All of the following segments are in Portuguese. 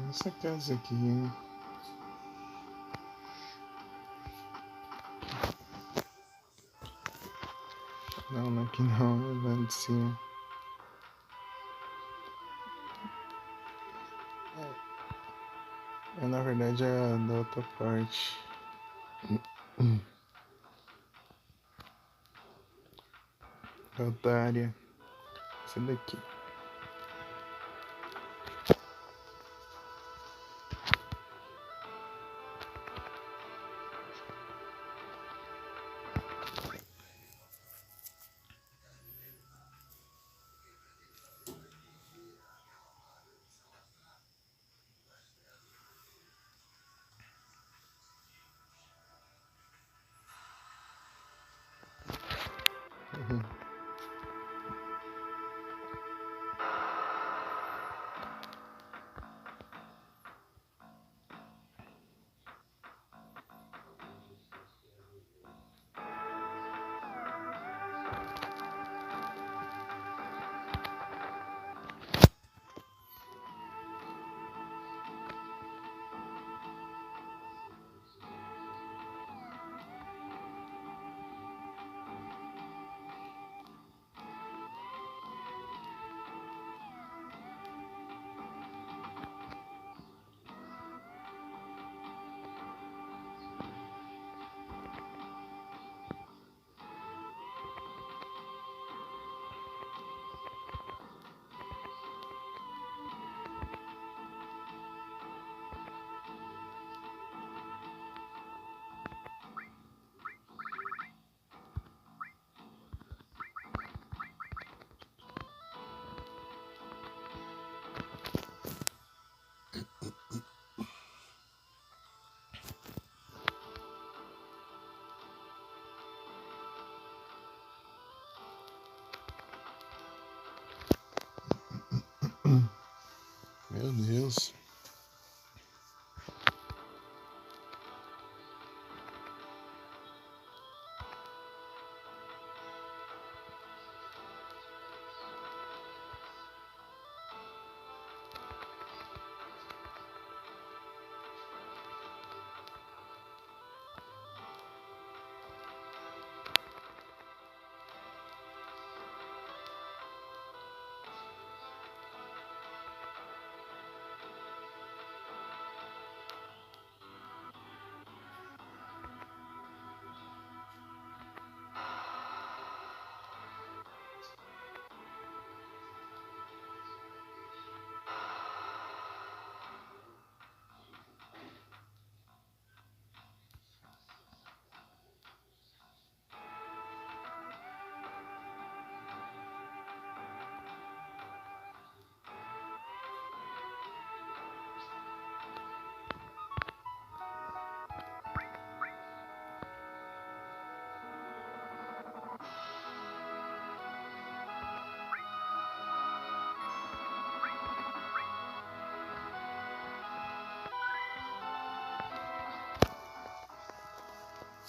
Essa casa aqui, hein? Não, aqui não, é lá de cima. Na verdade é da outra parte. Da outra área. Essa daqui. Meu Deus.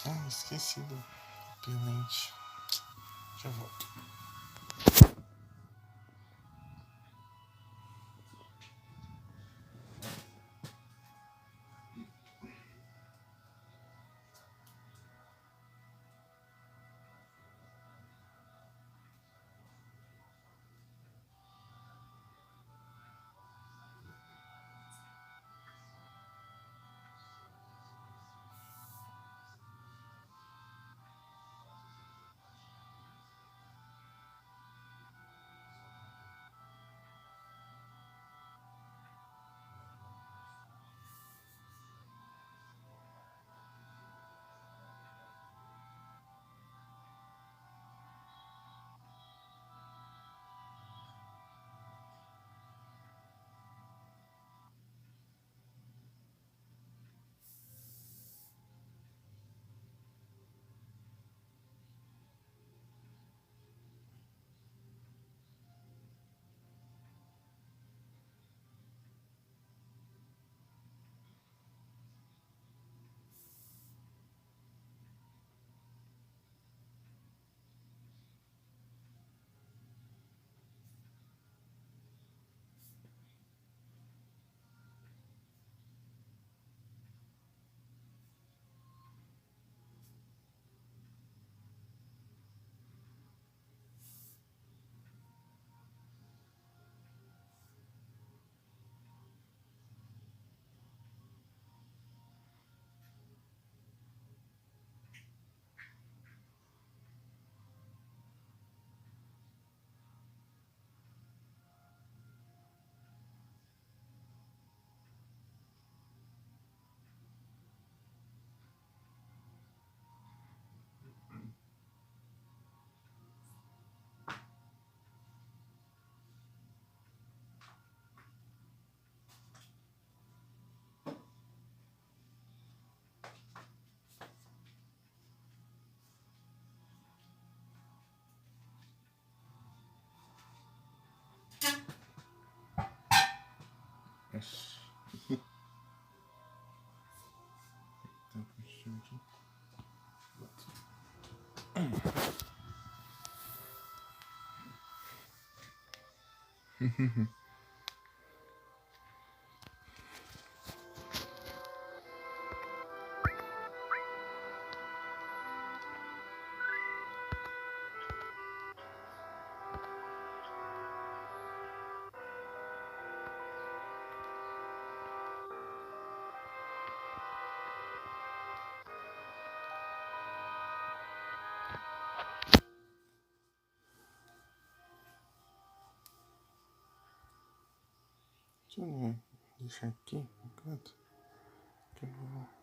Ah, esqueci do repelente. Já volto. Yes. Deixa aqui no canto que eu vou.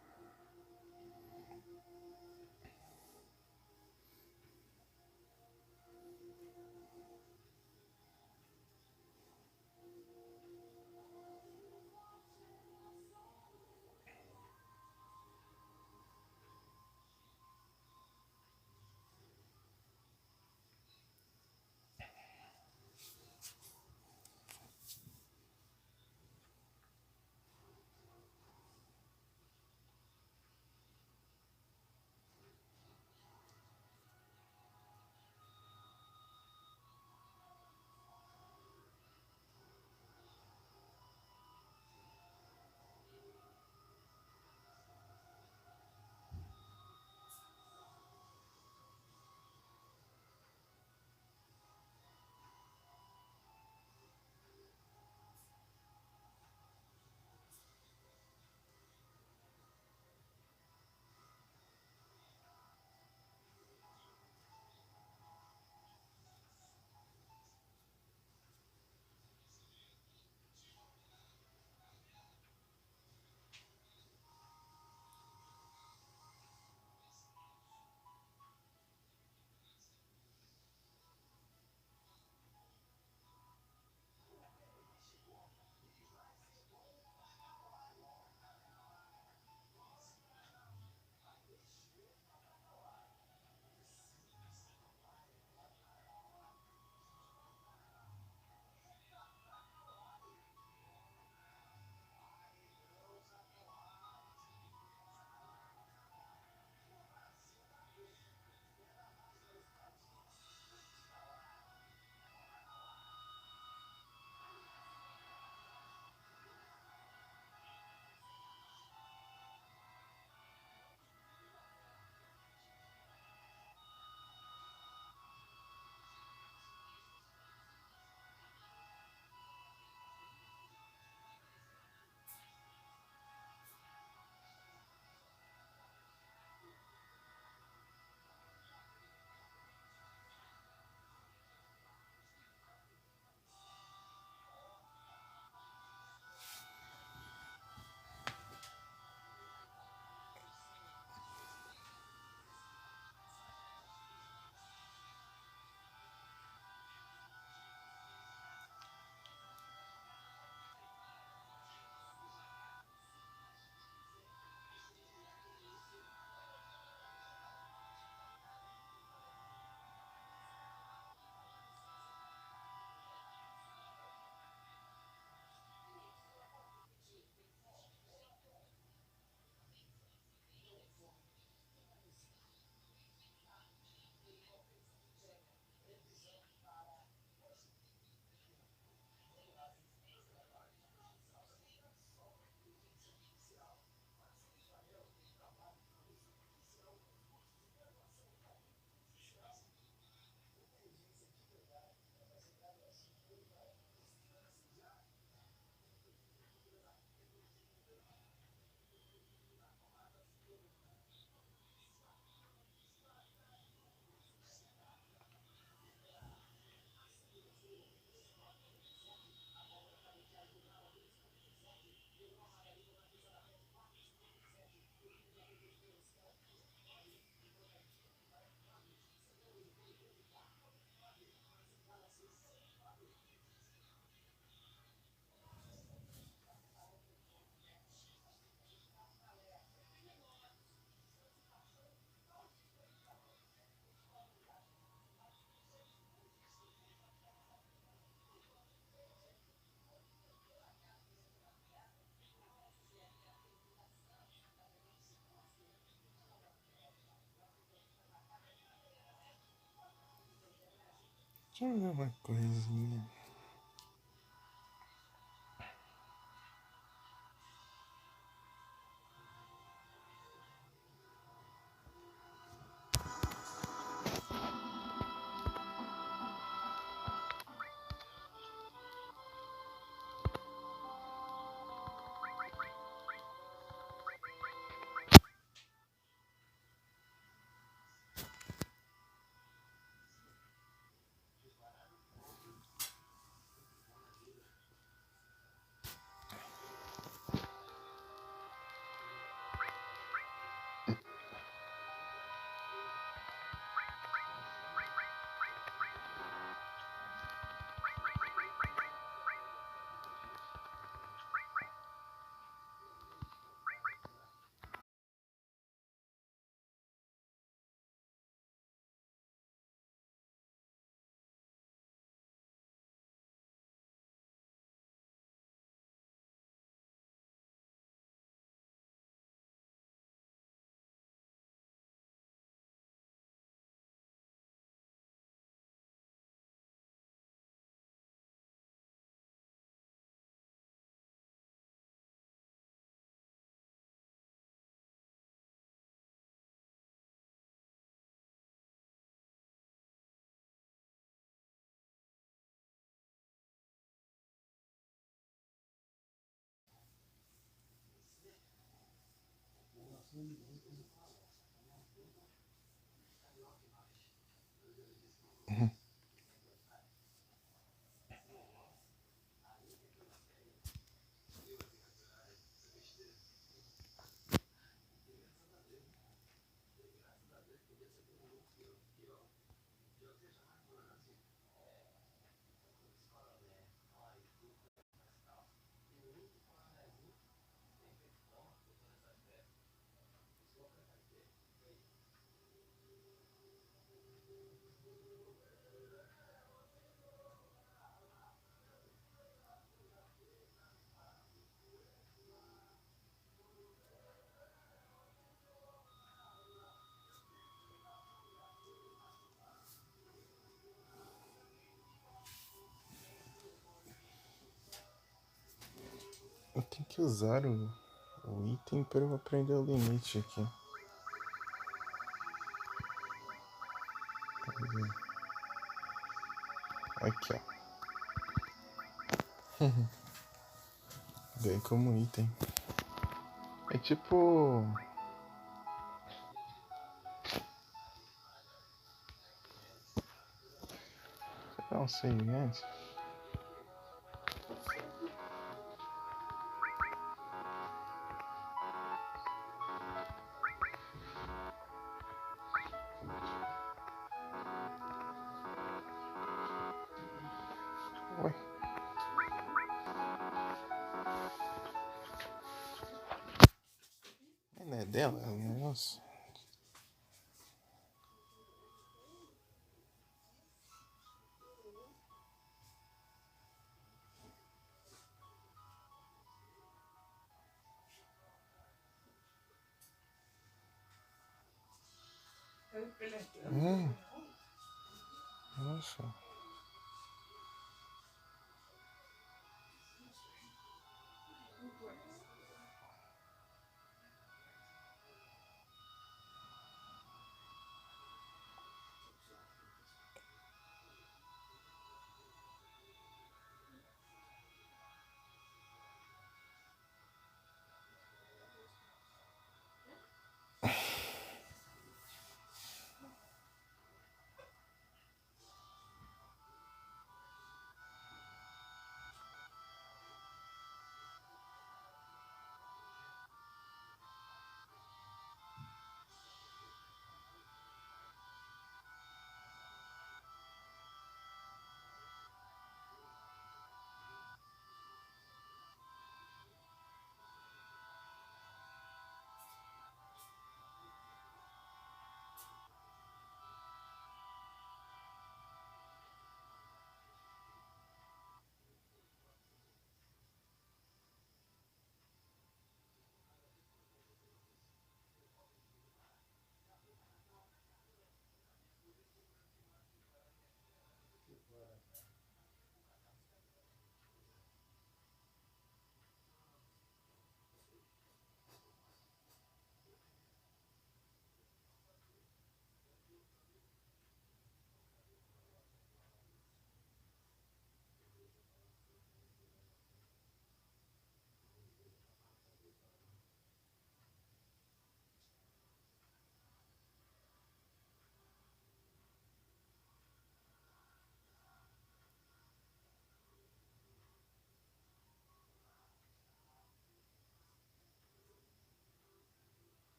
Deixa eu ver uma coisinha. Eu tenho que usar o item para eu aprender o limite aqui. Aqui, ó. Ganhei como item. É tipo... Não sei antes. Ué. Não é dela o negócio? Nossa.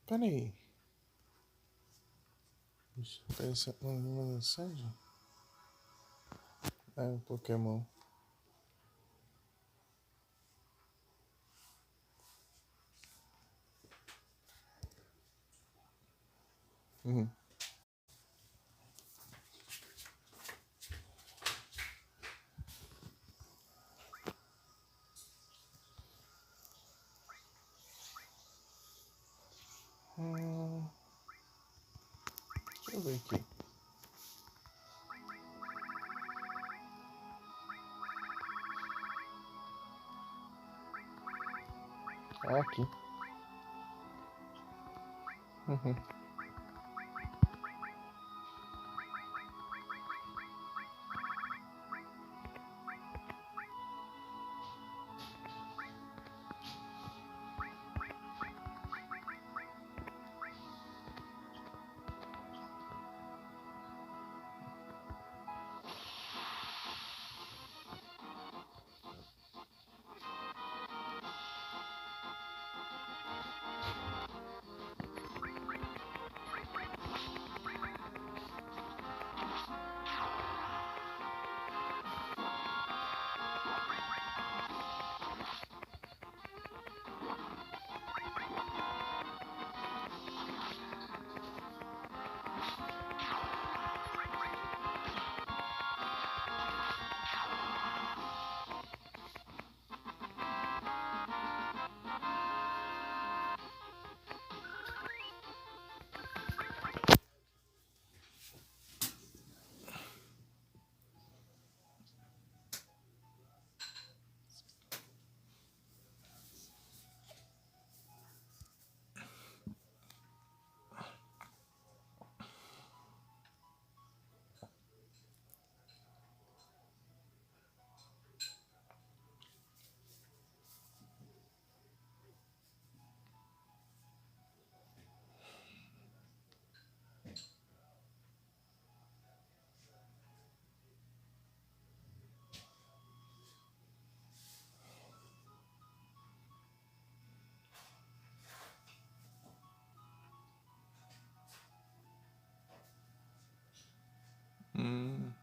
Pera aí. Apareceu uma mensagem? É um Pokémon. Uhum. Deixa eu ver aqui. Ah, aqui. Uhum. Hum.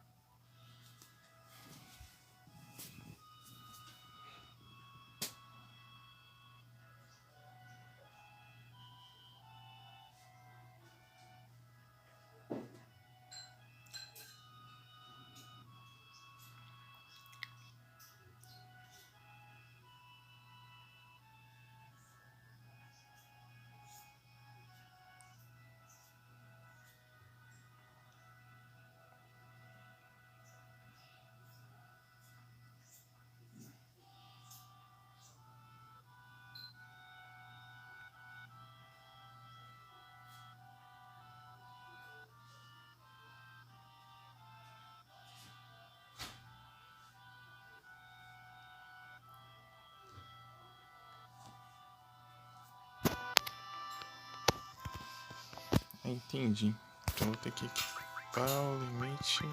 Entendi. Então vou ter que equipar o limite.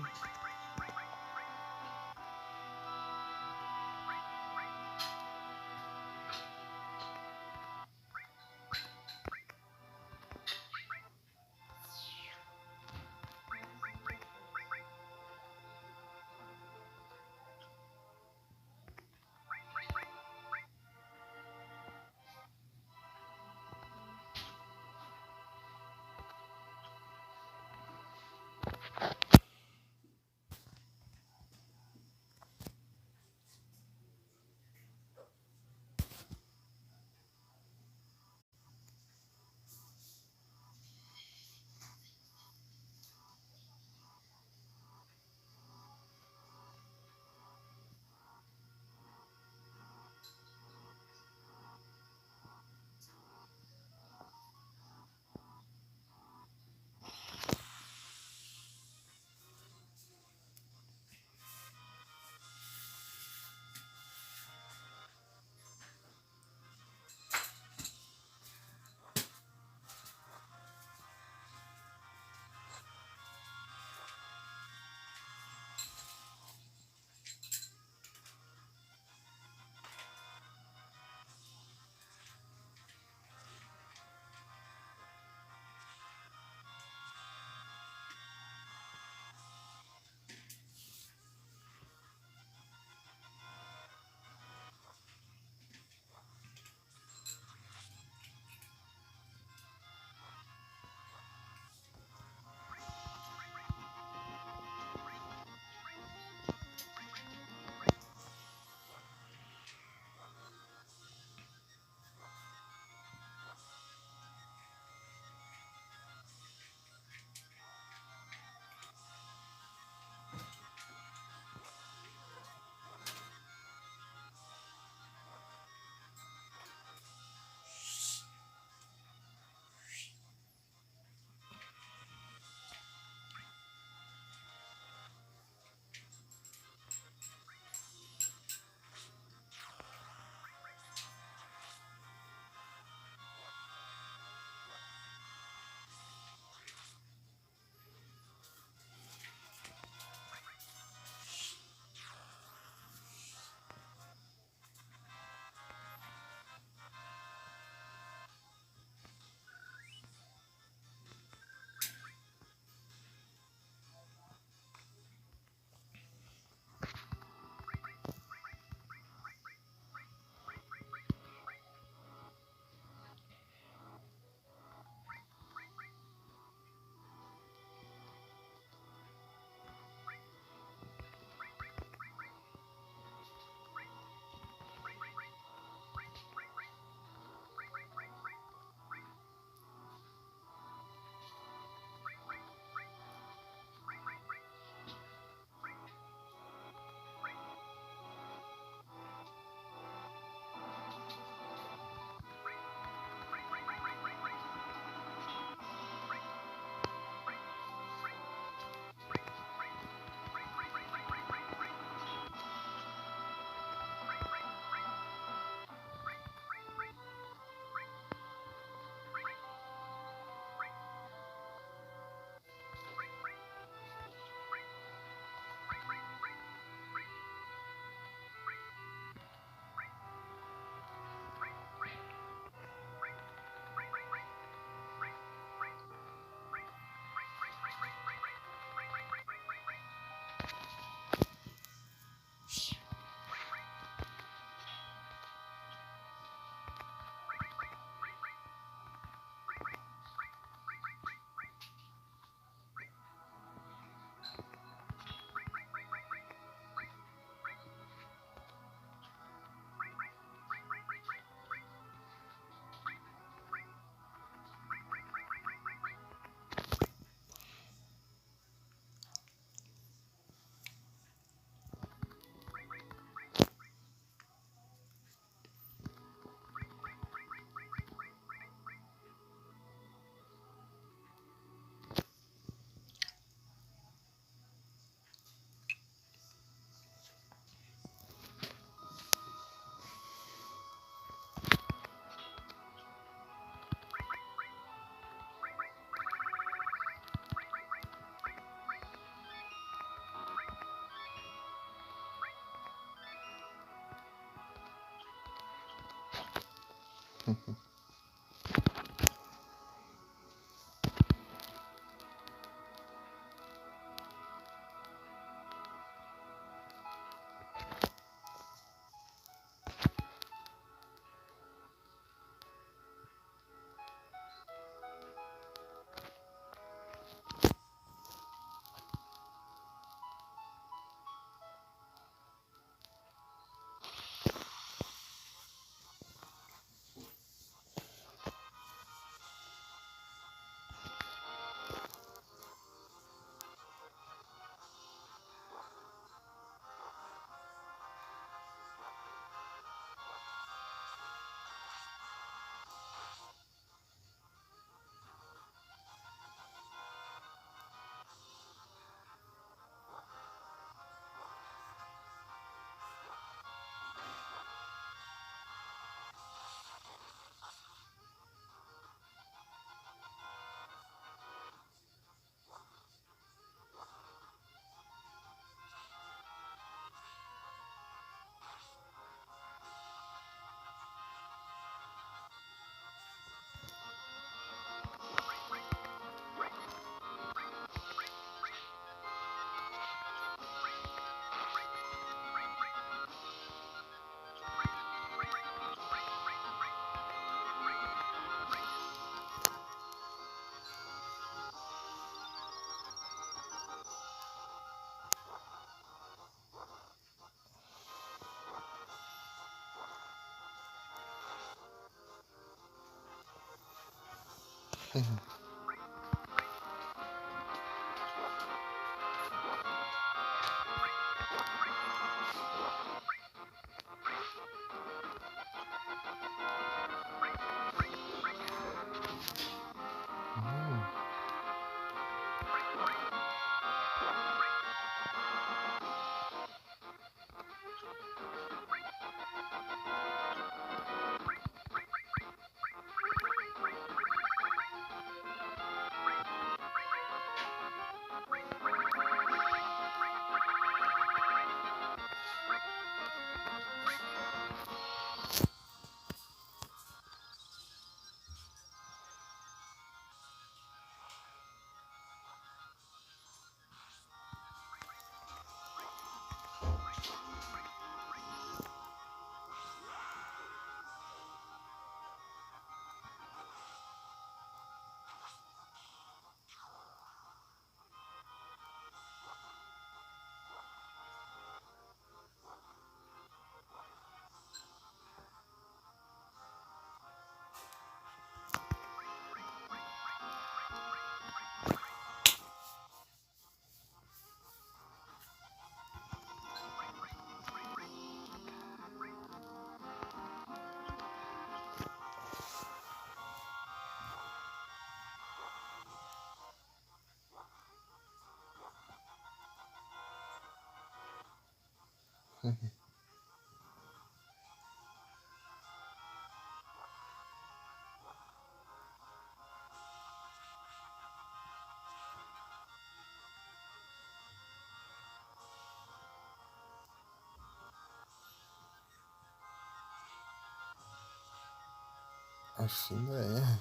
Acho que ainda é.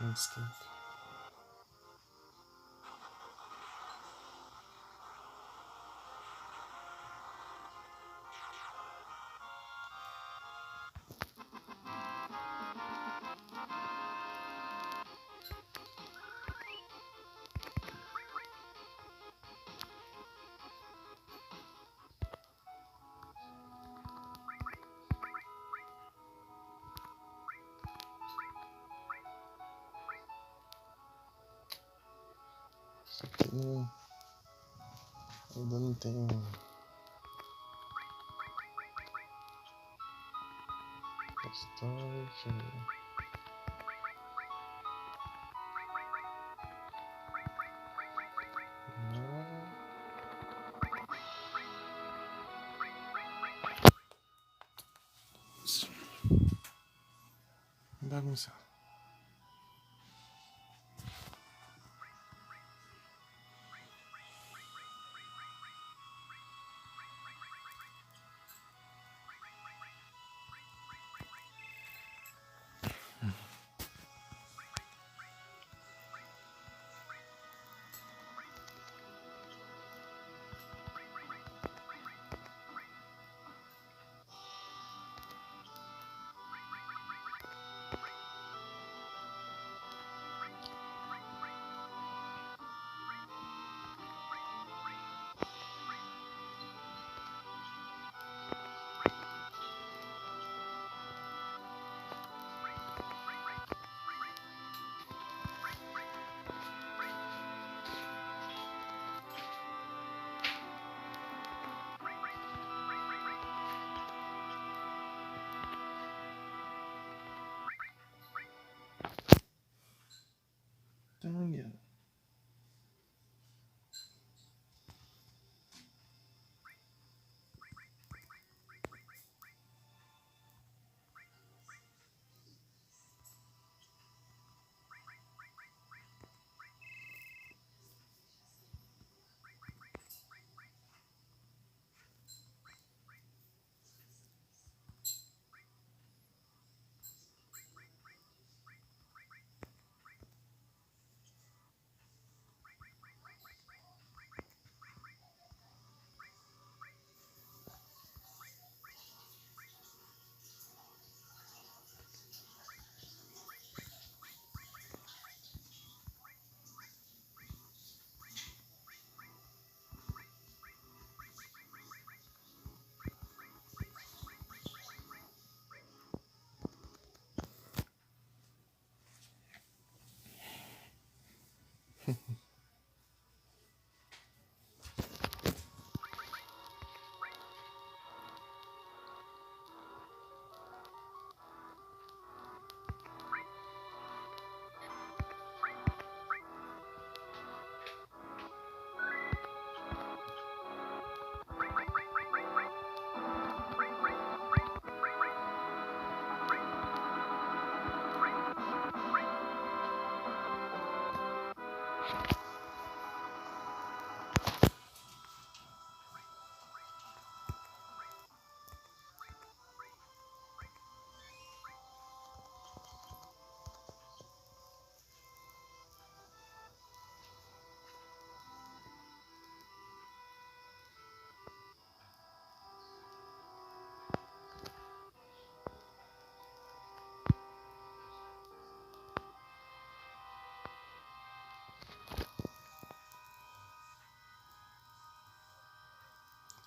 Instinto. Isso aqui ainda não tem. Start. Bagunça. Tanga.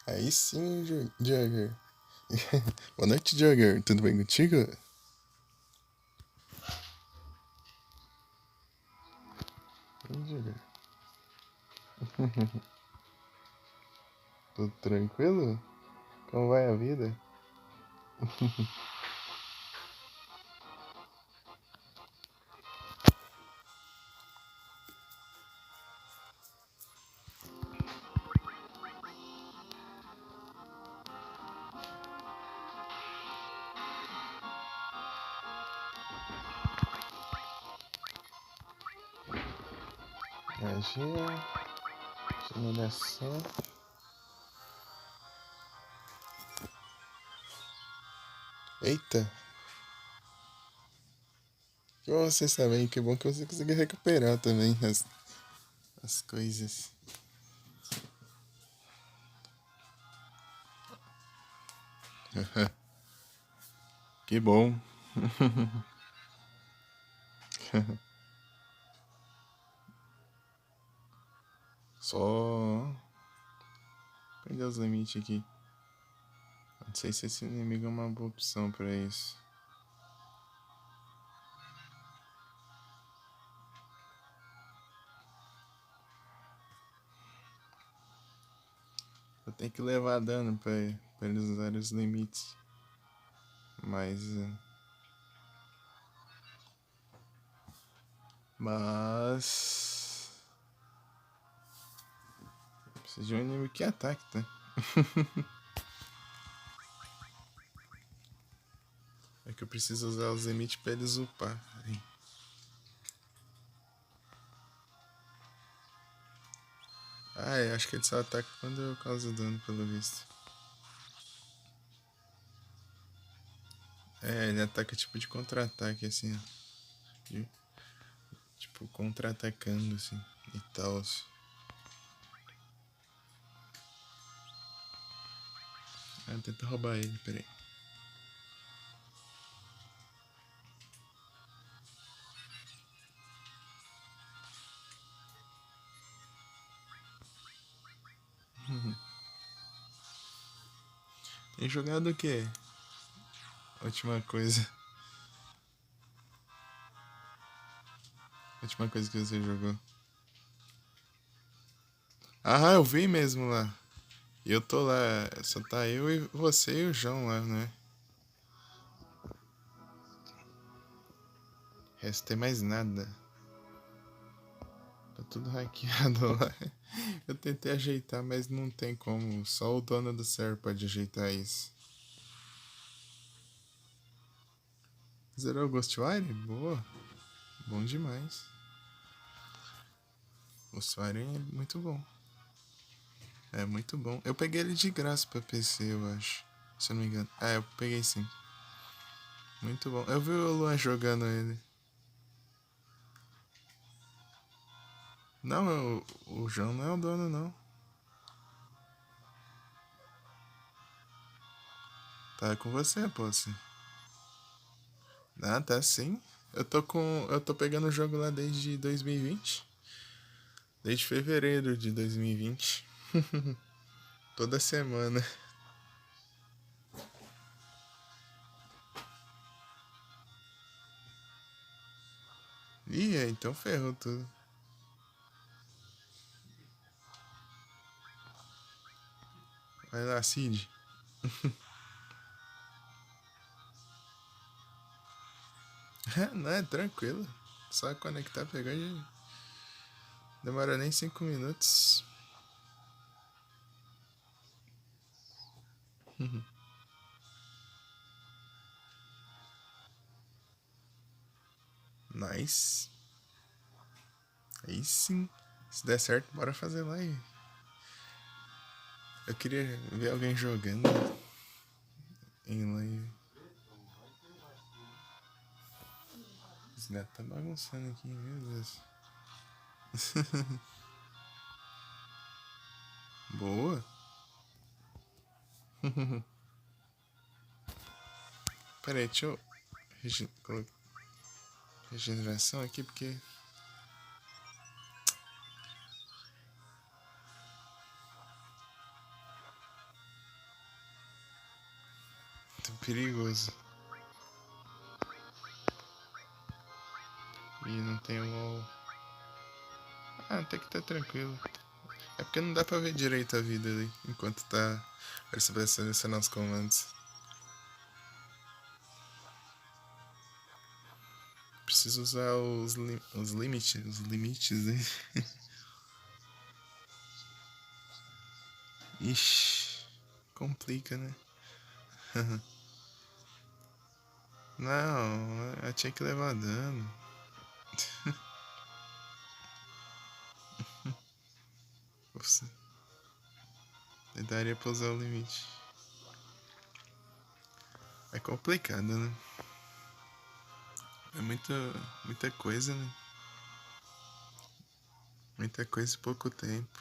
Aí sim, Jagger. Boa noite, Jagger. Tudo bem contigo? Jagger. Tudo tranquilo? Como vai a vida? Magia, intimidação. Eita! Que bom vocês também, que bom que você conseguiu recuperar também as coisas. Que bom. Só perder os limites aqui. Não sei se esse inimigo é uma boa opção pra isso. Eu tenho que levar dano pra eles usarem os limites. Mas. Precisa de um inimigo que ataque, tá? É que eu preciso usar os limites pra eles upar. Aí. Ah, eu acho que ele só ataca quando eu causo dano, pelo visto. É, ele ataca tipo de contra-ataque, assim, ó. Tipo, contra-atacando, assim, e tal. Ah, tenta roubar ele, peraí. Tem jogado o quê? Última coisa. Última coisa que você jogou. Ah, eu vi mesmo lá. E eu tô lá. Só tá eu e você e o João lá, né? Resta tem mais nada. Tá tudo hackeado lá. Eu tentei ajeitar, mas não tem como. Só o dono do server pode ajeitar isso. Zerou o Ghostwire? Boa. Bom demais. O Ghostwire é muito bom. É muito bom. Eu peguei ele de graça pra PC, eu acho. Se eu não me engano. Ah, eu peguei sim. Muito bom. Eu vi o Luan jogando ele. Não, o João não é o dono, não. Tá com você, Posse. Ah, tá sim. Eu tô pegando o jogo lá desde 2020. Desde fevereiro de 2020. Toda semana. Ih, então ferrou tudo. Vai lá, Cid. Não, é tranquilo. Só conectar, pegar e... Demora nem 5 minutos. Nice. Aí sim. Se der certo, bora fazer live. Eu queria ver alguém jogando em live. Esse gato tá bagunçando aqui, meu Deus. Boa. Pera aí, deixa eu colocar regeneração aqui, porque... Tá perigoso. E não tem wall. Ah, até que tá tranquilo. É porque não dá pra ver direito a vida ali, enquanto tá... Você vai selecionar os comandos. Preciso usar os limites aí. Ixi, complica, né? Não, eu tinha que levar dano. Nossa, daria pra usar o limite. É complicado, né? É muita coisa, né? Muita coisa em pouco tempo.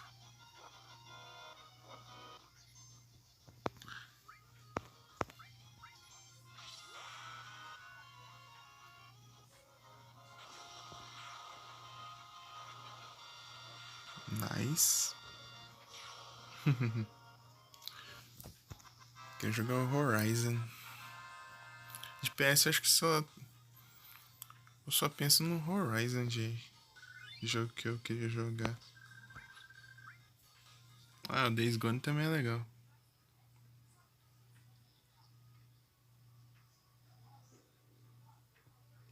Nice. Quero jogar o Horizon. De PS eu acho que só... Eu só penso no Horizon de jogo que eu queria jogar. Ah, o Days Gone também é legal.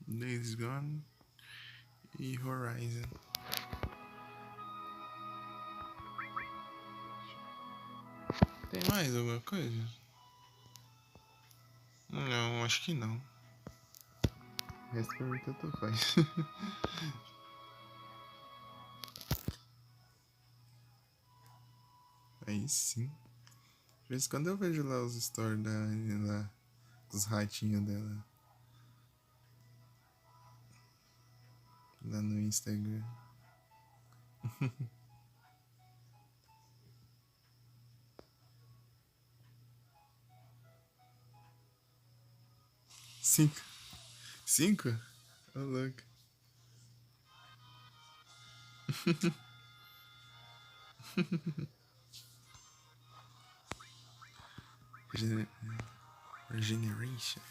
Days Gone e Horizon. Tem mais alguma coisa? Não, acho que não. O resto pra mim tanto faz. Aí sim. De vez em quando eu vejo lá os stories da Anne lá, dos ratinhos dela. Lá no Instagram. Cinco. Cinco? Ô, louco. Regeneration.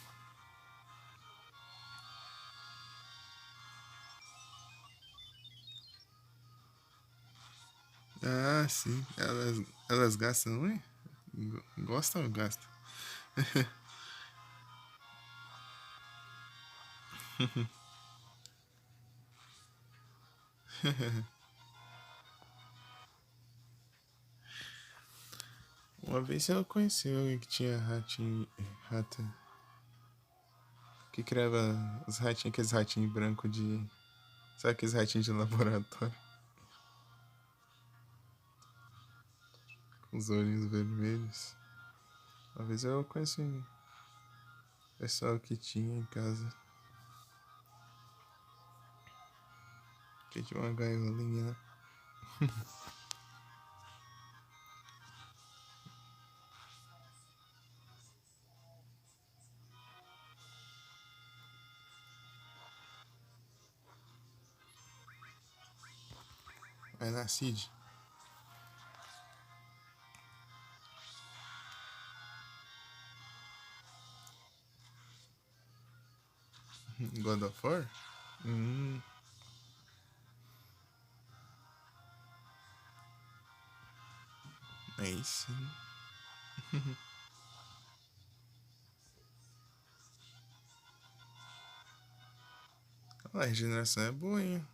Ah, sim. Elas gastam, não é? Gostam ou gastam? Uma vez eu conheci alguém que tinha ratinho. Rata. Que criava os ratinhos, aqueles ratinhos brancos de. Sabe aqueles ratinhos de laboratório? Com os olhinhos vermelhos. Uma vez eu conheci um pessoal que tinha em casa. Que tinha uma gaiolinha, né? Vai na Cid. God of War? Hum, aí sim. A regeneração é boa, hein?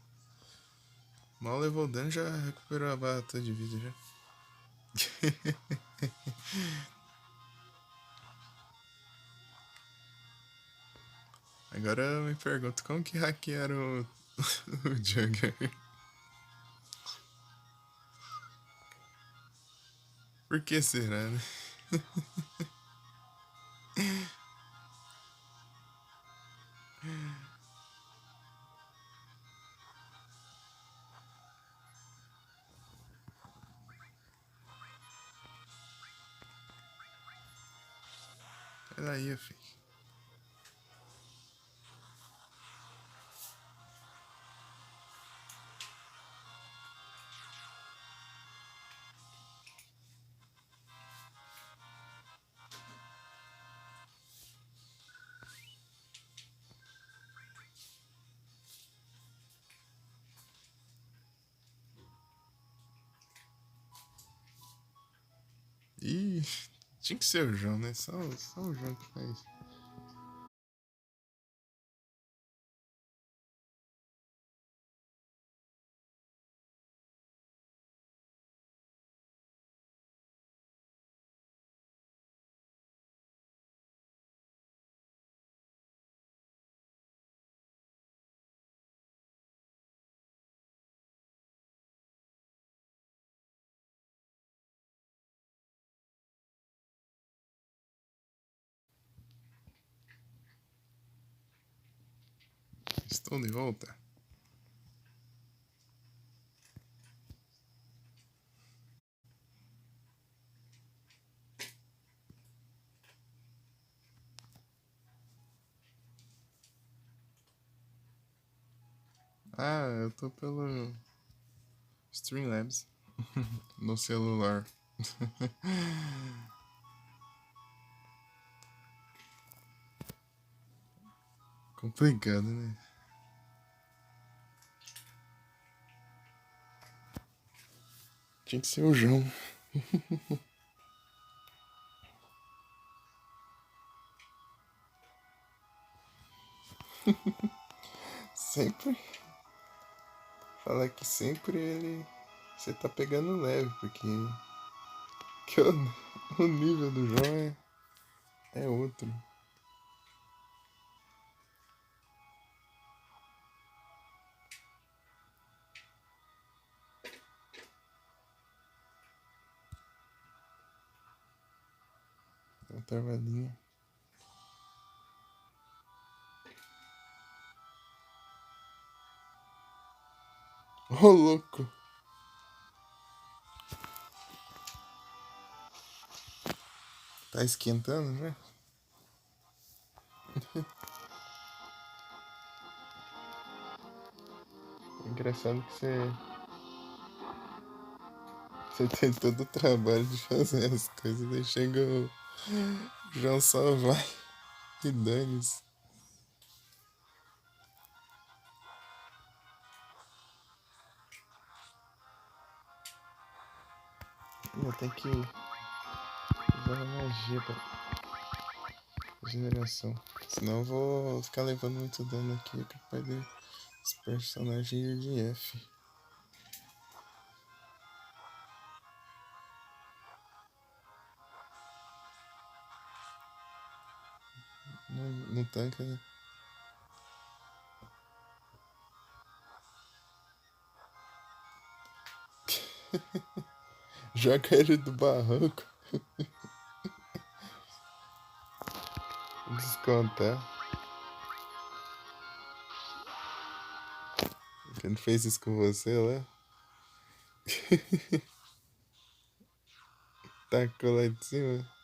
Mal levou dano, já recuperou a barra toda de vida já. Agora eu me pergunto como que hackearam o Jugger. Por que será, né? Peraí, filho. Ih, tinha que ser o João, né? Só o João que faz. Estou de volta. Ah, eu tô pelo Streamlabs no celular. Complicado, né? Tinha que ser o João. Sempre. Fala que sempre ele. Você tá pegando leve, porque. Que o nível do João é outro. Uma travadinha. Ô, louco! Tá esquentando, né? É engraçado que você tem todo o trabalho de fazer as coisas, daí chega o João só vai e dane-se. Eu tenho que usar a magia pra regeneração. Senão eu vou ficar levando muito dano aqui, é capaz de esse personagem ir de F. No tanque, né? Joga ele do barranco. Descontar. Quem fez isso com você lá? Tacou lá de cima.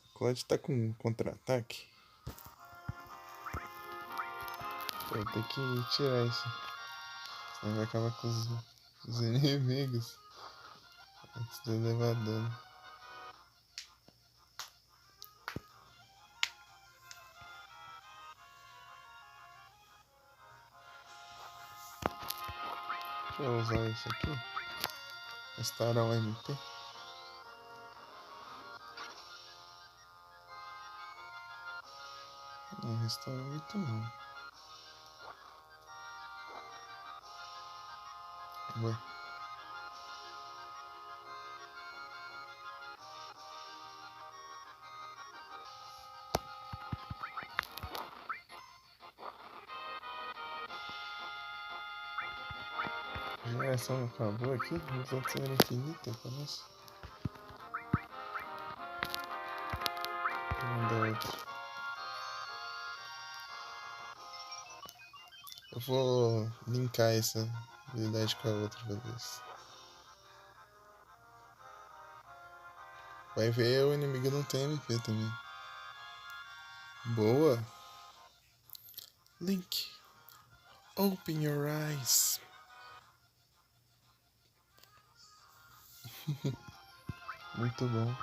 O Claude tá com um contra-ataque. Vou ter que tirar isso. Senão vai acabar com os inimigos. Antes de eu levar dano. Deixa eu usar isso aqui. Restaurar o MP. Não restaura muito não. Ué. A geração acabou aqui. Os outros eram infinitos, parece. Vou mandar outro. Eu vou linkar essa habilidade com a outra vez. Vai ver, o inimigo não tem MP também. Boa. Link. Open your eyes. Muito bom.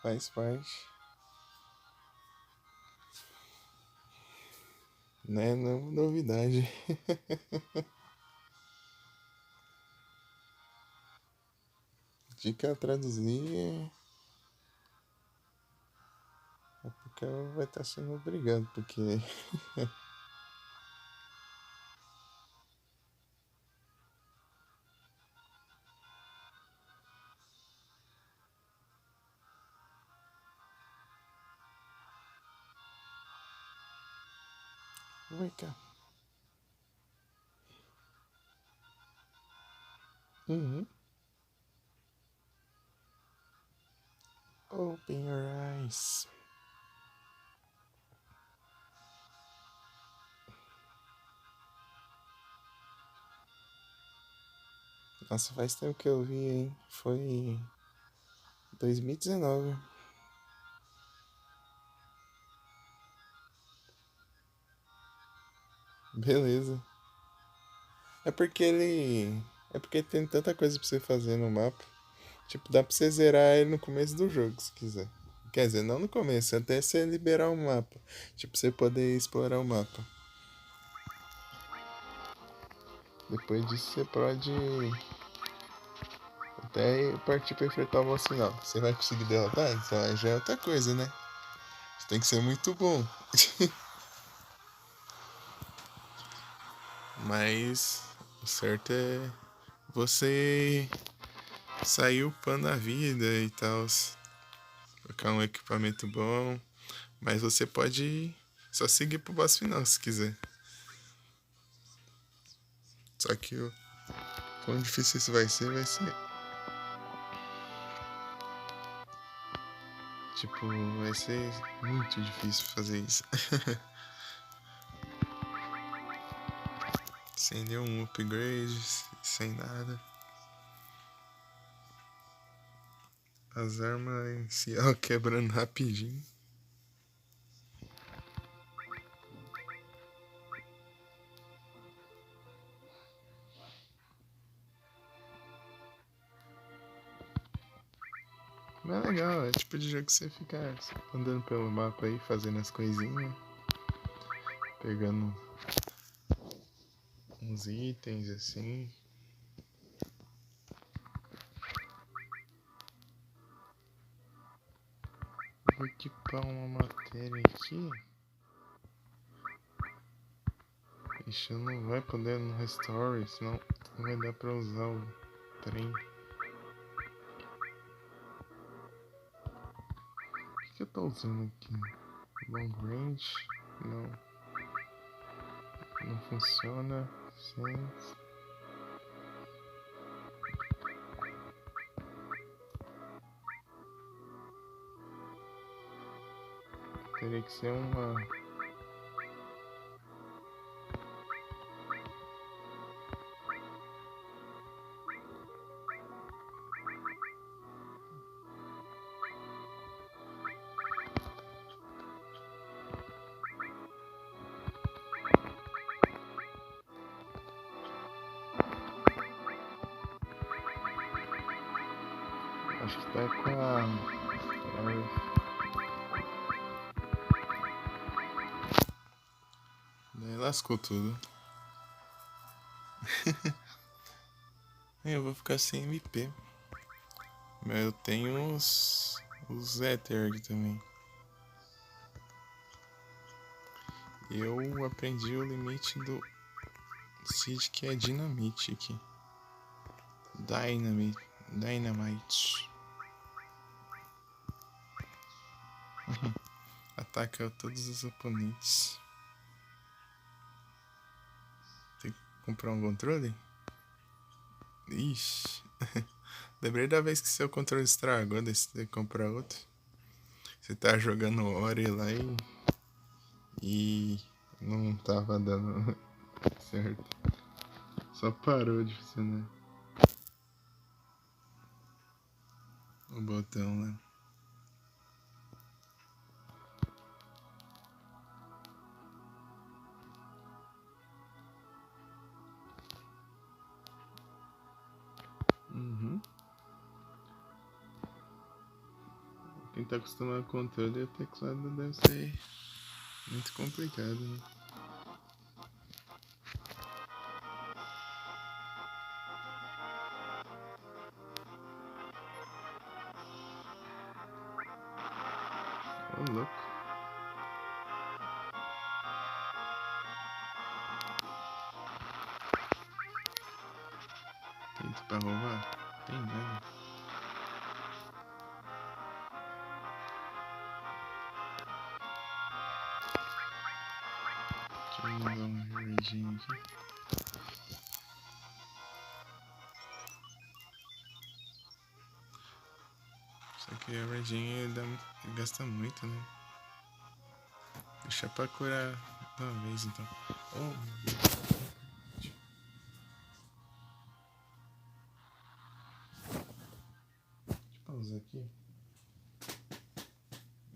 Faz parte. Né? Não é novidade. Dica traduzir. É porque vai estar sendo obrigado, porque. Vem cá. Uhum. Open your eyes. Nossa, faz tempo que eu vi, hein? Foi 2019. Beleza. É porque ele. É porque tem tanta coisa pra você fazer no mapa. Tipo, dá pra você zerar ele no começo do jogo, se quiser. Quer dizer, não no começo, até você liberar o mapa. Tipo, você poder explorar o mapa. Depois disso você pode até partir pra enfrentar o boss final. Você vai conseguir derrotar? Então aí já é outra coisa, né? Você tem que ser muito bom. Mas o certo é você sair upando a vida e tal. Colocar um equipamento bom. Mas você pode só seguir pro boss final se quiser. Só que o quão difícil isso vai ser. Tipo, vai ser muito difícil fazer isso. Sem nenhum upgrade, sem nada. As armas em si, ó, quebrando rapidinho. Mas é legal, é tipo de jogo que você fica andando pelo mapa aí, fazendo as coisinhas. Pegando uns itens assim. Vou equipar uma matéria aqui. Ixi, não vai poder no restore, senão não vai dar pra usar o trem. O que eu tô usando aqui? Long range? Não. Não funciona. Sense. Teria que ser uma. Acho que tá com a. Daí lascou tudo. Eu vou ficar sem MP. Mas eu tenho os Ether aqui também. Eu aprendi o limite do Seed, que é dinamite aqui. Dynamite. Ataca todos os oponentes. Tem que comprar um controle? Ixi. Lembrei da vez que seu controle estragou, daí você tem que comprar outro. Você tá jogando Ori lá e não tava dando certo. Só parou de funcionar o botão lá. Uhum. Quem tá acostumado com o controle, o teclado deve ser muito complicado, né? Ô, louco. Feito pra roubar? Tem nada. Deixa eu mandar um raidinho aqui. Só que a raidinha gasta muito, né? Deixa pra curar de uma vez, então. Oh, meu Deus. Deixa eu pausar aqui.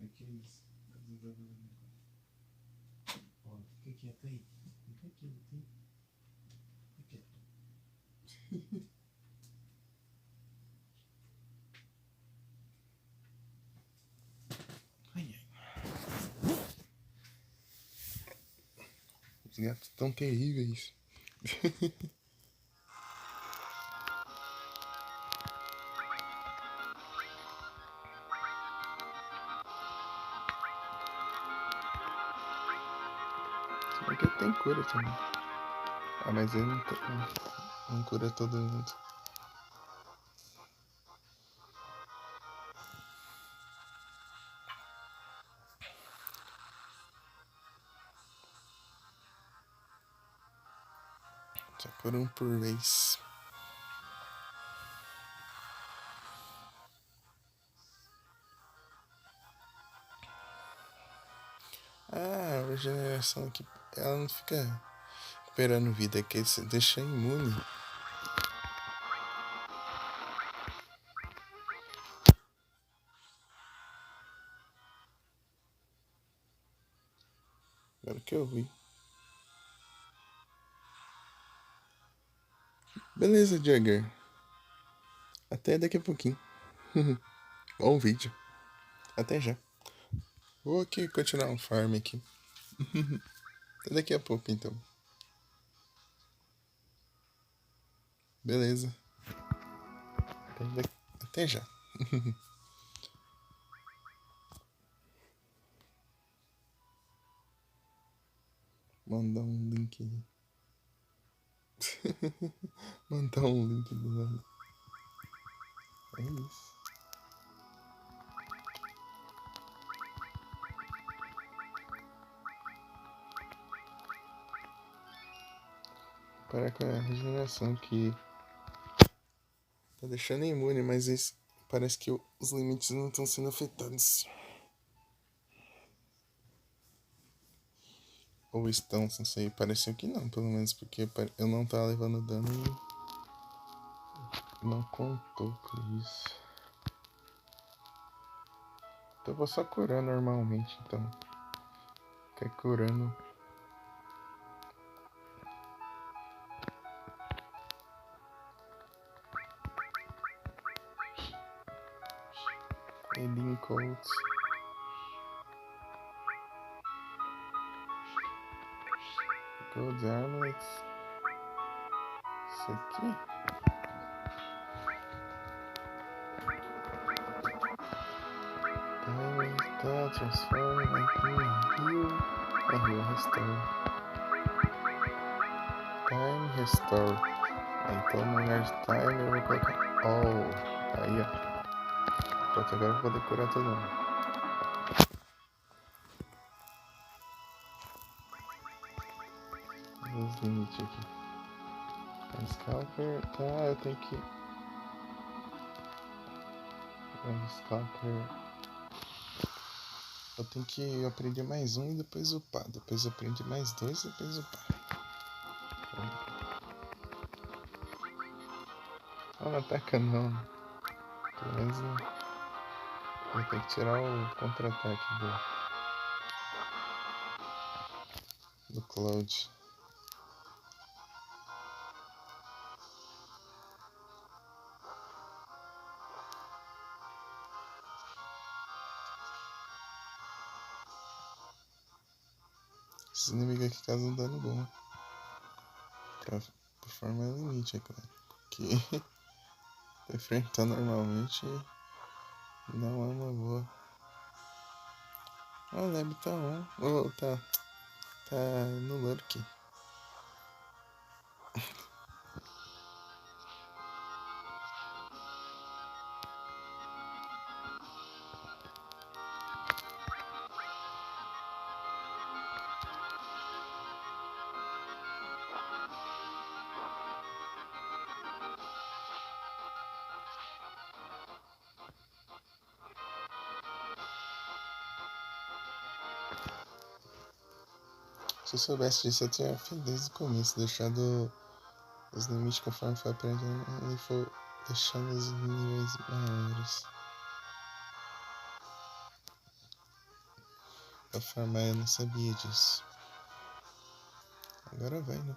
Aqueles. Ó, fica quieto aí. Fica quieto aí. Fica quieto. Esses gatos tão terríveis. Porque tem cura também. Ah, mas ele não cura todo mundo. Só cura um por vez. Ah, a regeneração aqui, ela não fica recuperando vida, que você deixa imune. Agora que eu vi. Beleza, Jagger. Até daqui a pouquinho. Bom vídeo. Até já. Vou aqui continuar um farm aqui. Até daqui a pouco, então. Beleza. Até já. Mandar um link aí. Mandar um link do lado. É isso. Para com a regeneração que tá deixando imune, mas parece que os limites não estão sendo afetados. Ou estão, não sei, pareceu que não, pelo menos porque eu não tava levando dano e não contou com isso. Então eu vou só curar normalmente, então. Ficar curando. Healing Coats. Gold Armlets. Isso aqui. Time Restore, Transform, Heal. Heal Restore. Time Restore. Então no lugar de Time eu vou colocar All. Aí ó. Pronto, agora eu vou poder curar todo mundo. Os limites aqui. Scalper. Ah, eu tenho que. Scalper. Eu tenho que aprender mais um e depois upar. Depois eu aprendo mais dois e depois upar. Ah, não ataca não. Pelo menos eu tenho que tirar o contra-ataque do Cloud. Esses inimigos aqui causam dano bom. Pra formar limite, é claro. Porque enfrentar normalmente não é uma boa. Ah, o Lab tá on. Oh, tá no Lurk. Se eu soubesse disso, eu tinha feito desde o começo, deixado os limites conforme foi aprendendo e for deixando os níveis maiores. Pra farmar eu não sabia disso. Agora vai, né?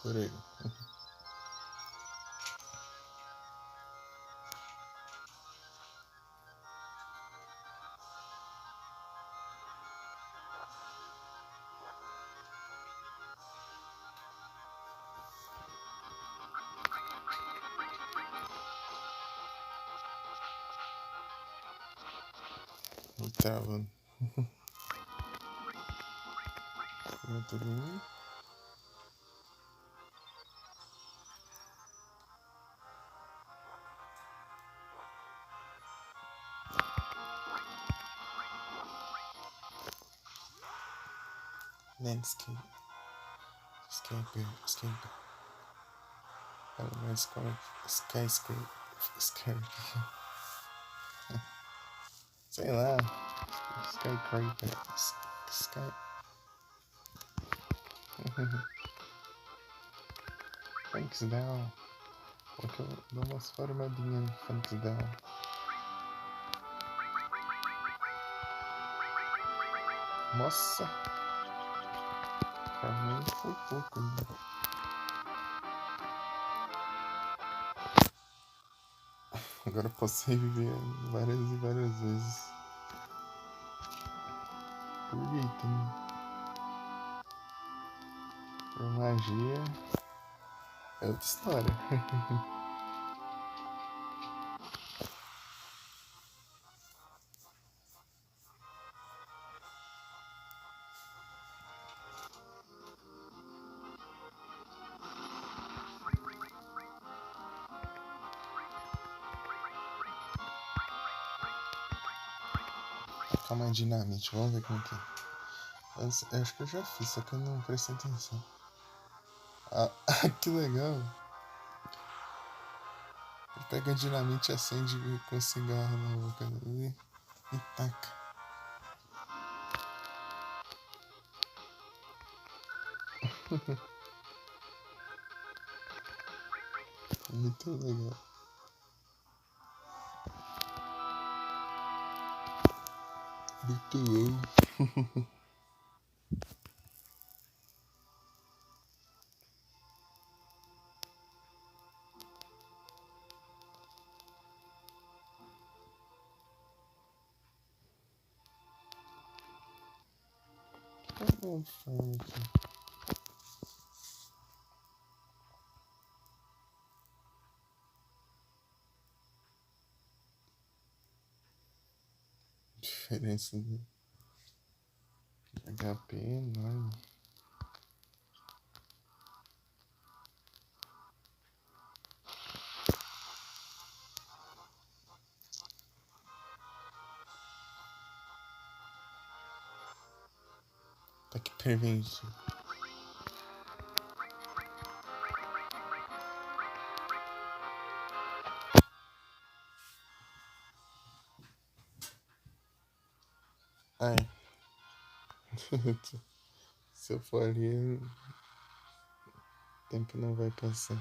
por aí. Vou travando. Muito bem. Landscape. Escape. Para mais como skyscraper. Sei lá. Skycraper. Sky. Thanks down. Porque eu dou umas formadinhas no Thanks down. Nossa! Pra mim foi pouco, né? Agora eu posso reviver várias e várias vezes. Por item. Por magia. É outra história. Calma aí, dinamite. Vamos ver como que é. Eu acho que eu já fiz, só que eu não prestei atenção. Ah, que legal. Pega a dinamite e acende com cigarro na boca dele e taca. Muito legal. Muito bom. Tá bom, fala aqui. Diferença de HP enorme. Ataque preventivo. Ai. Se eu for ali, o tempo não vai passar.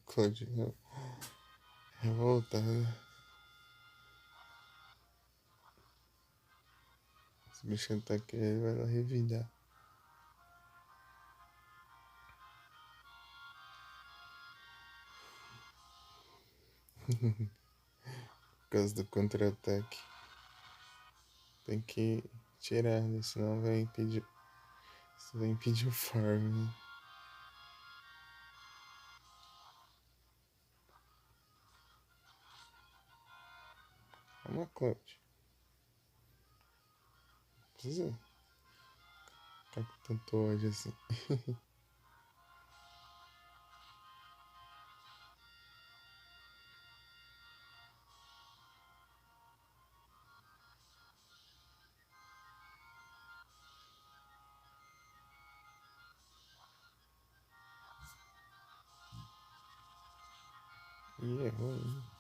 Claudinho revoltado. Se o bicho tá aqui, ele vai lá revidar. Por causa do contra-ataque. Tem que tirar, né? Senão vai impedir. Isso vai impedir o farm, né? Calma, Cloud. Precisa ficar com tanto ódio assim. Ih, errou ainda.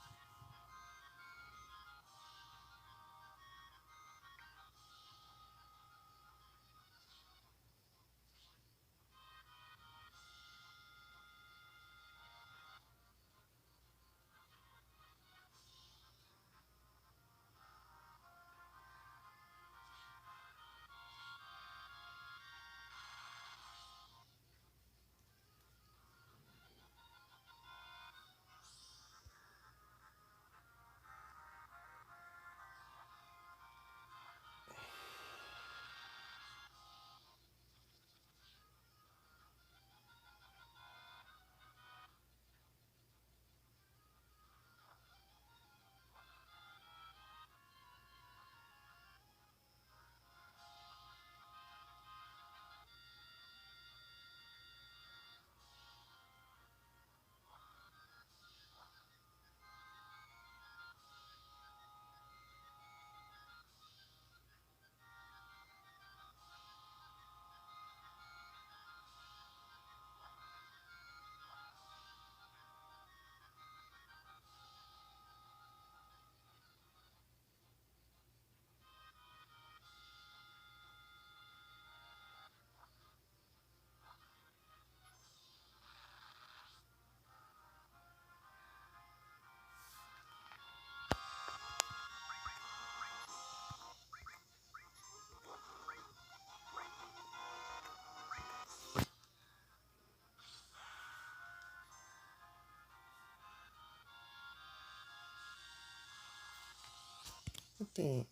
Não tem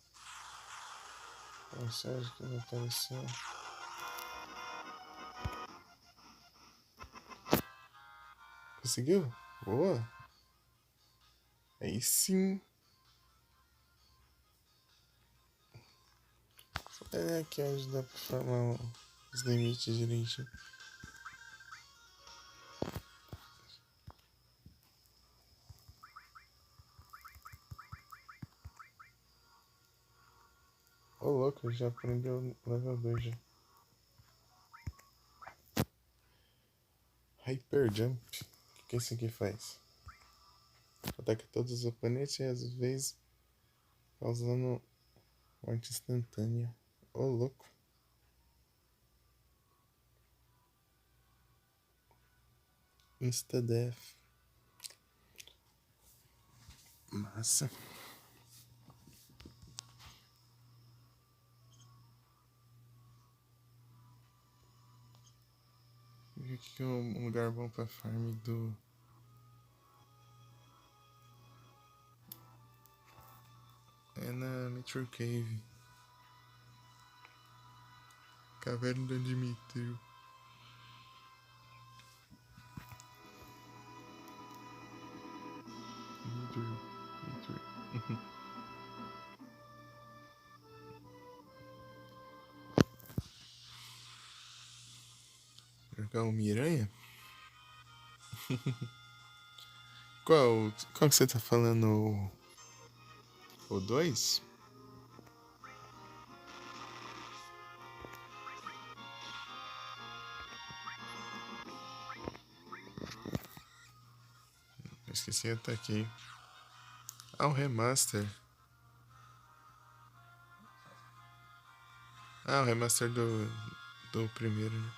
mensagem que não apareceu. Conseguiu? Boa! Aí sim! É aqui onde dá pra formar os limites direitinho. Ô louco, já aprendeu level 2 já. Hyper Jump. O que isso aqui faz? Ataca todos os oponentes e às vezes causando morte instantânea. Ô louco. Insta-death. Massa. E aqui é um lugar bom pra farm do... É na Metro Cave. Caverna do Dimitrio. Jogar o Miranha? Qual que você tá falando? O 2? Eu esqueci até aqui. Ah, o remaster. Ah, o remaster do primeiro, né?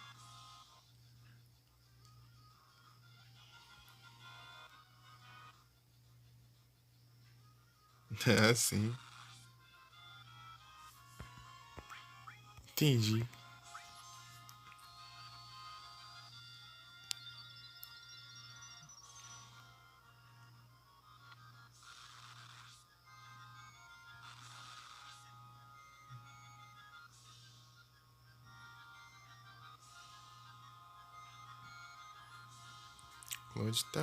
Ah, sim. Entendi. Onde tá?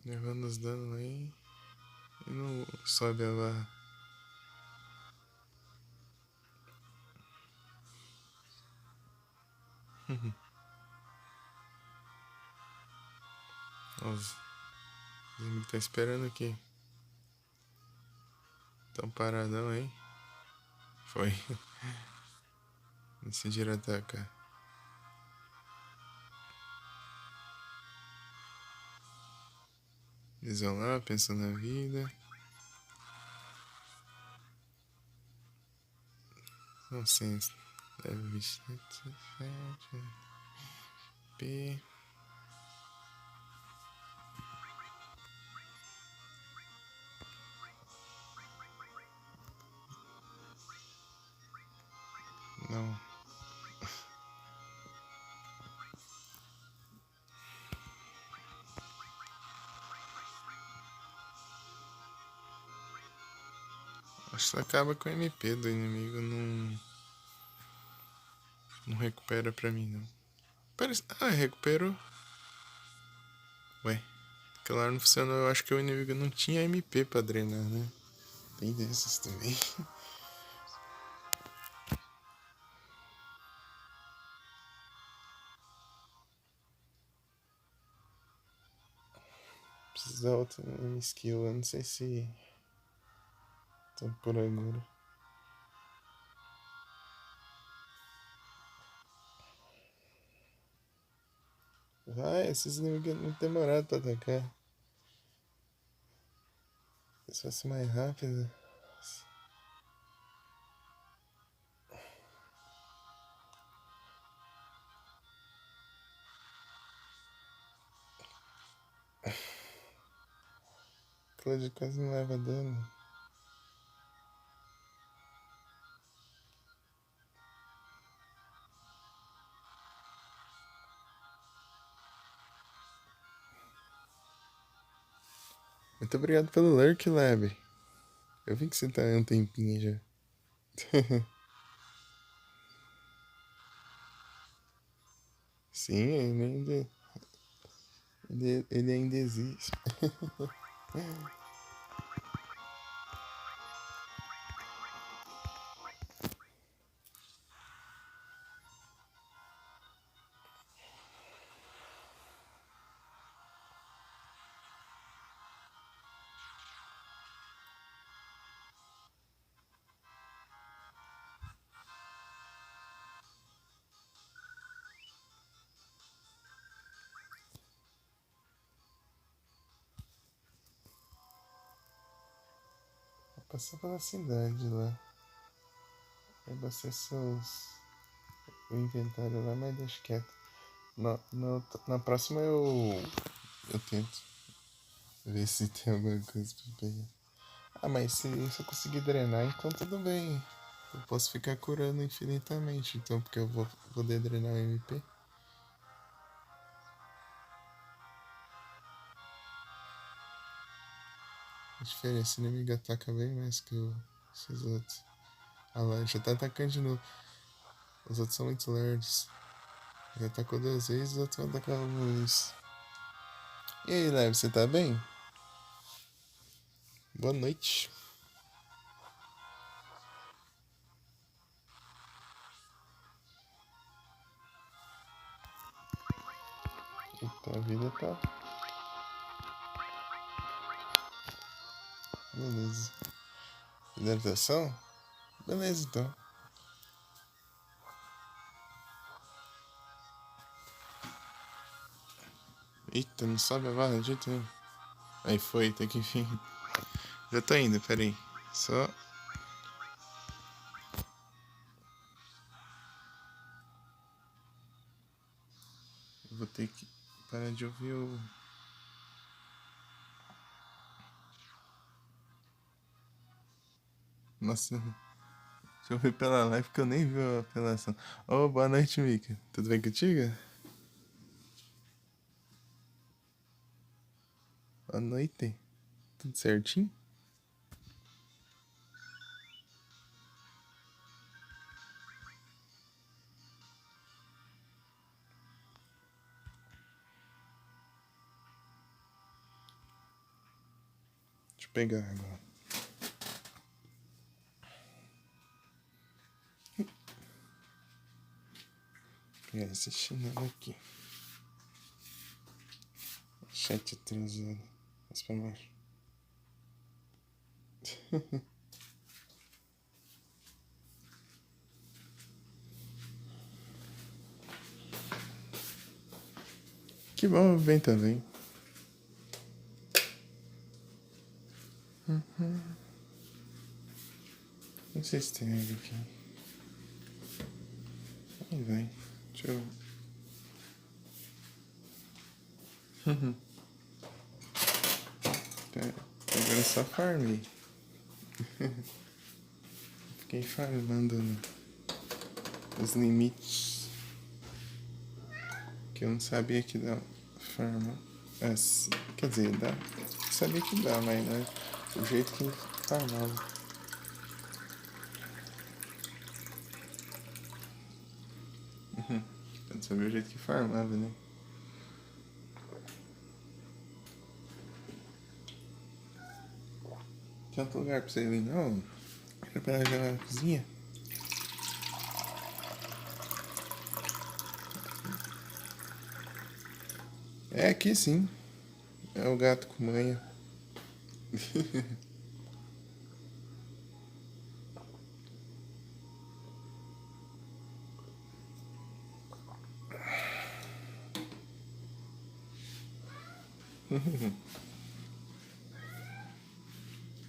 Levando os danos aí. E não sobe a barra. Os inimigos tá esperando aqui. Tão paradão aí. Foi. Decidiram atacar. Eles vão lá, pensando na vida. Não sei. Deve 27. P. Não. Acho que acaba com o MP do inimigo. Não recupera pra mim, não. Parece... Ah, recuperou. Ué. Aquela hora não funcionou. Eu acho que o inimigo não tinha MP pra drenar, né? Tem dessas também. Precisa da outra skill. Eu não sei se... Tô por agora. Vai, esses inimigos é muito demorados pra atacar. Se fosse mais rápido. Cloud quase não leva dano. Muito obrigado pelo lurk, Lab. Eu vi que você tá há um tempinho já. Sim, ele ainda existe. Vou passar pela cidade lá. Vai abastecer o inventário lá, mas deixa quieto. Na próxima eu tento ver se tem alguma coisa pra pegar. Ah, mas se eu conseguir drenar, então tudo bem. Eu posso ficar curando infinitamente, então, porque eu vou poder drenar o MP. A diferença, o inimigo ataca bem mais que esses outros. Ah lá, já tá atacando de novo. Os outros são muito lerdos. Já atacou 2 vezes, os outros vão atacar uma vez. E aí, Lev, você tá bem? Boa noite. Eita, a vida tá. Beleza. Hidratação? Beleza, então. Eita, não sobe a barra de jeito nenhum. Aí foi, até que enfim. Já tô indo, peraí. Só. Vou ter que parar de ouvir o... Nossa, deixa eu ver pela live que eu nem vi a apelação. Ô, boa noite, Mika. Tudo bem contigo? Boa noite. Tudo certinho? Deixa eu pegar agora. Pegar esse chinelo aqui. Chat atrasado. Mais pra baixo. Que bom, vem também. Não sei se tem água aqui. Aí vai. Deixa eu... Agora só farmei. Fiquei farmando os limites. Que eu não sabia que dá farma. Quer dizer, dá. Eu sabia que dá, mas não é o jeito que farmava. Eu não sabia o jeito que farmava, né? Tem outro lugar pra você ir ali, não? Era pra jogar na cozinha? É aqui sim. É o gato com manha.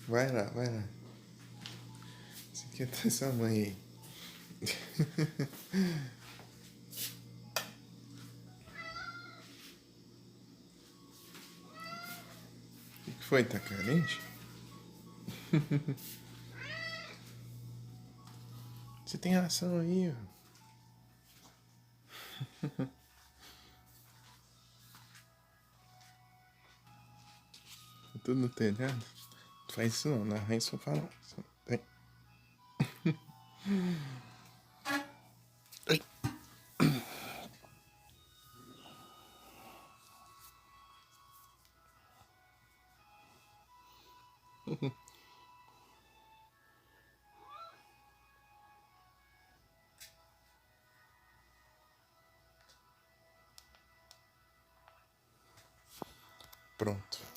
Vai lá, vai lá. Você quer ter sua mãe aí. O que foi? Tá carente? Você tem ração aí, ó. Tá tudo no telhado? Não faz isso não, na raiz só fala. Vem. Ai. Pronto.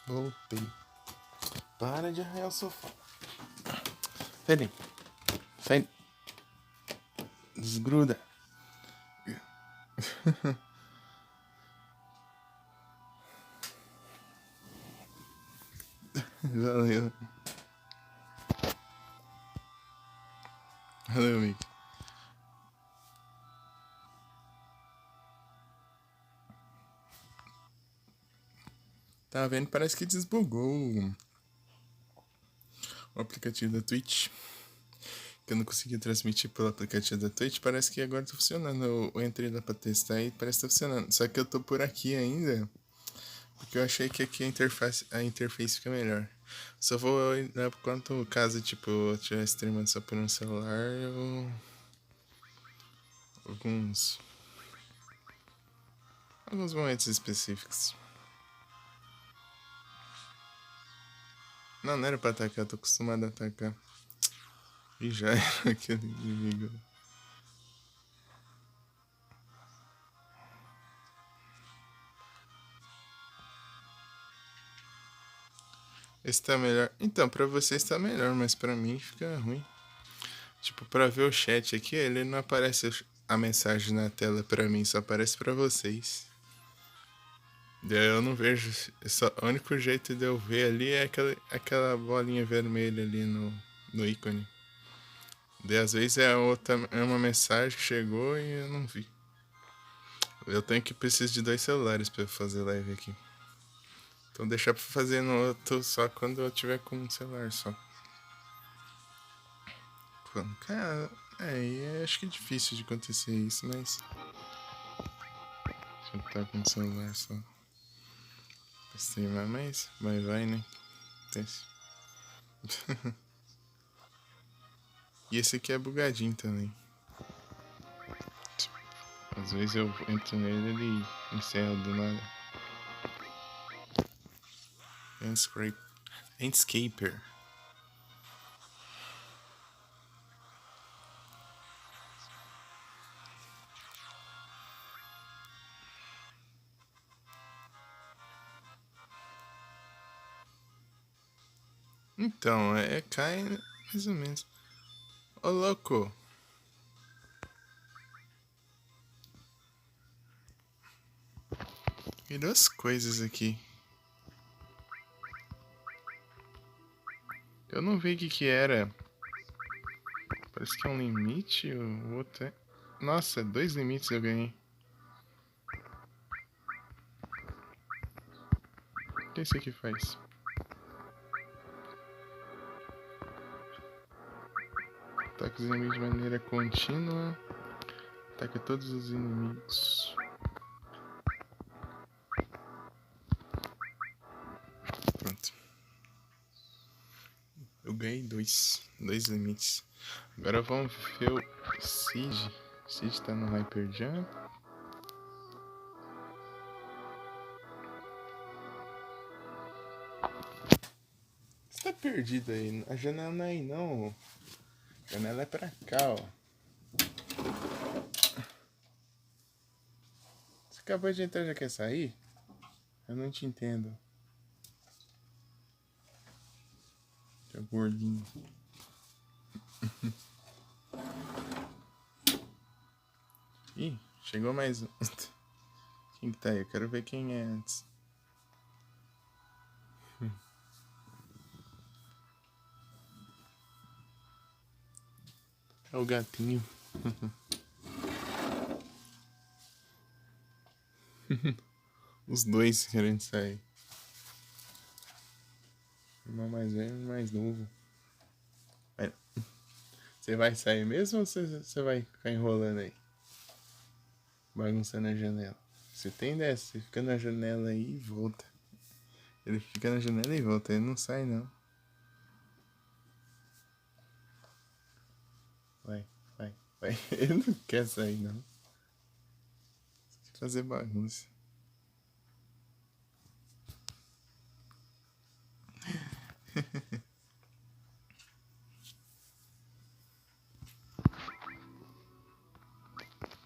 Voltei. Para de arranhar o sofá. Sai daí. Sai. Desgruda. Valeu. Valeu, amigo. Tá vendo? Parece que desbugou o aplicativo da Twitch. Que eu não conseguia transmitir pelo aplicativo da Twitch. Parece que agora tá funcionando. Eu entrei lá pra testar e parece que tá funcionando. Só que eu tô por aqui ainda. Porque eu achei que aqui a interface fica melhor. Só vou, né, quanto caso, tipo, eu estiver streamando só por um celular, eu... Alguns momentos específicos. Não era pra atacar, eu tô acostumado a atacar. E já era aquele inimigo. Esse tá melhor. Então, pra vocês tá melhor, mas pra mim fica ruim. Tipo, pra ver o chat aqui, ele não aparece a mensagem na tela pra mim, só aparece pra vocês. Daí eu não vejo. O único jeito de eu ver ali é aquela bolinha vermelha ali no ícone. Daí às vezes é outra, é uma mensagem que chegou e eu não vi. Eu tenho que preciso de 2 celulares pra fazer live aqui. Então deixar pra fazer no outro só quando eu tiver com um celular só. Cara, acho que é difícil de acontecer isso, mas. Deixa eu estar com o celular só. Pra streamar, mas vai, né? E esse aqui é bugadinho também. Às vezes eu entro nele e ele encerra do nada. Landscaper. Então, cai mais ou menos. Ô louco! Tem 2 coisas aqui. Eu não vi o que era. Parece que é um limite, o outro é. Nossa, 2 limites eu ganhei. O que isso aqui faz? Ataca os inimigos de maneira contínua. Ataca todos os inimigos. Pronto. Eu ganhei 2 limites. Agora vamos ver o Siege. O Siege tá no Hyper Jump. Você tá perdido aí. A janela não é aí não. A janela é pra cá, ó. Você acabou de entrar e já quer sair? Eu não te entendo. Seu gordinho. Ih, chegou mais um. Quem que tá aí? Eu quero ver quem é antes. É o gatinho. Os 2 querendo sair. Irmão mais velho e mais novo. Você vai sair mesmo ou você vai ficar enrolando aí? Bagunçando a janela. Você tem dessa, você fica na janela aí e volta. Ele fica na janela e volta, ele não sai não. Vai. Ele não quer sair não. Quer fazer bagunça.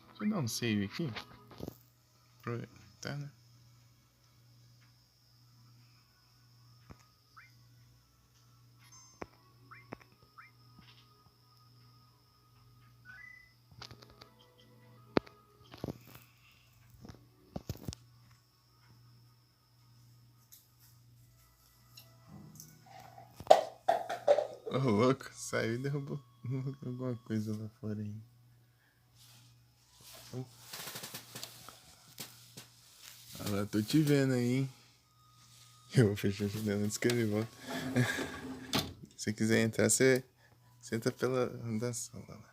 Deixa eu dar um save aqui. Aproveitar, né? Ô louco, saiu e derrubou alguma coisa lá fora aí. Olha lá, tô te vendo aí, hein? Eu vou fechar a janela antes que ele volta. Se quiser entrar, você entra pela da sala lá.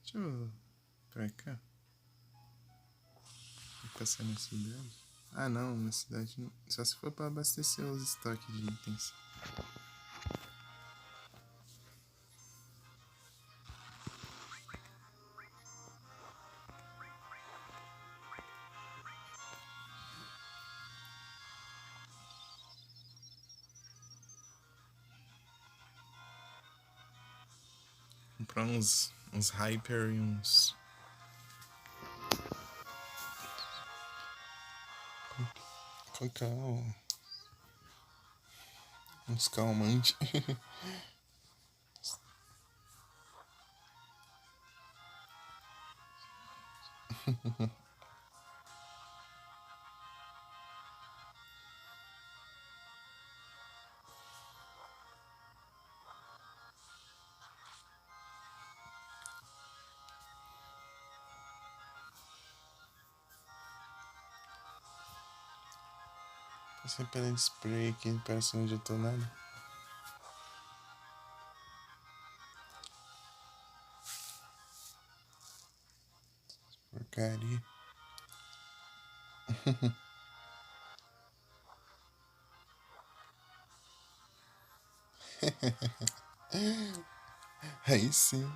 Deixa eu pra cá. Passar na cidade. Ah não, na cidade não. Só se for pra abastecer os estoques de itens. Comprar uns hyper e uns. Colocar uns calmantes. Passei pela de spray aqui, parece onde eu tô nada. Porcaria. Aí sim.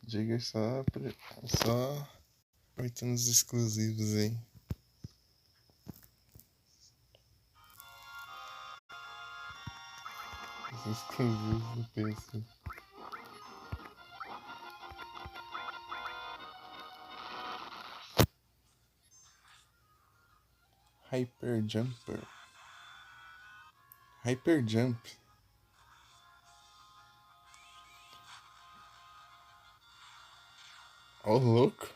Diga só aproveitando os exclusivos aí. Os exclusivos do PC. Hyper Jumper. Hyper Jump. Ó, louco.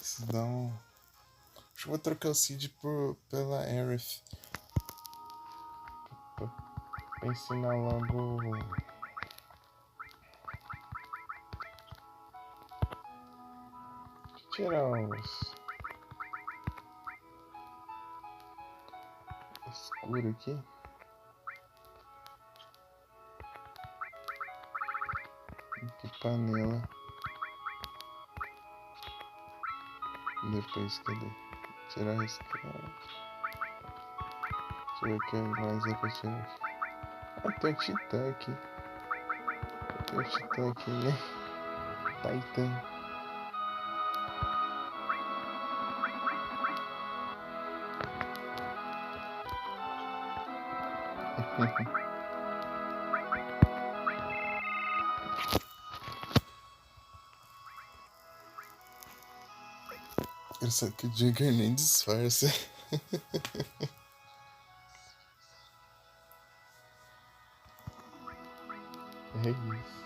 Isso dá um. Acho que eu vou trocar o Cid pela Aerith. Pra ensinar logo. Tirar os. Escuro aqui. Que panela. Depois, cadê? Tirar a escala. Deixa eu ver o que mais é pra tirar. Ah, tem um Titã aqui. Tem um Titã aqui, né? Titan. Só que o Jagger nem disfarça. É isso.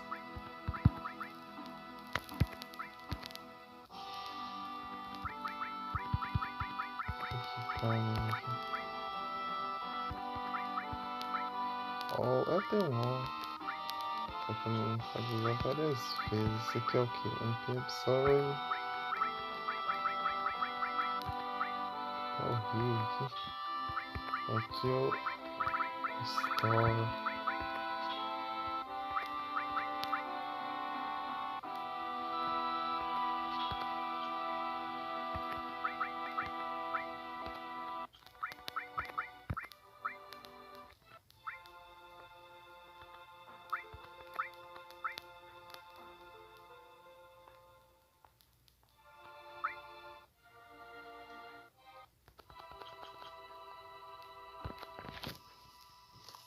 Ó, até um ó. Só que não pode usar várias vezes. Esse aqui é o que? MP Absorb. É o Rio aqui. Aqui é o Store.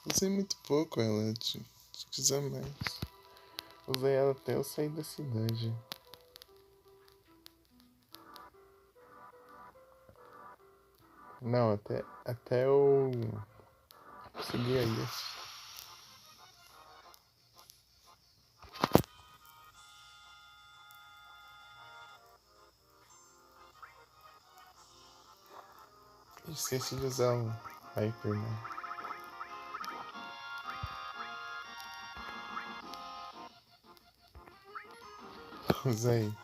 Usei muito pouco ela, tinha que usar mais. Usei ela até eu sair da cidade. Não, até eu conseguir aí. Esqueci de usar o Hyper, né? Usa aí.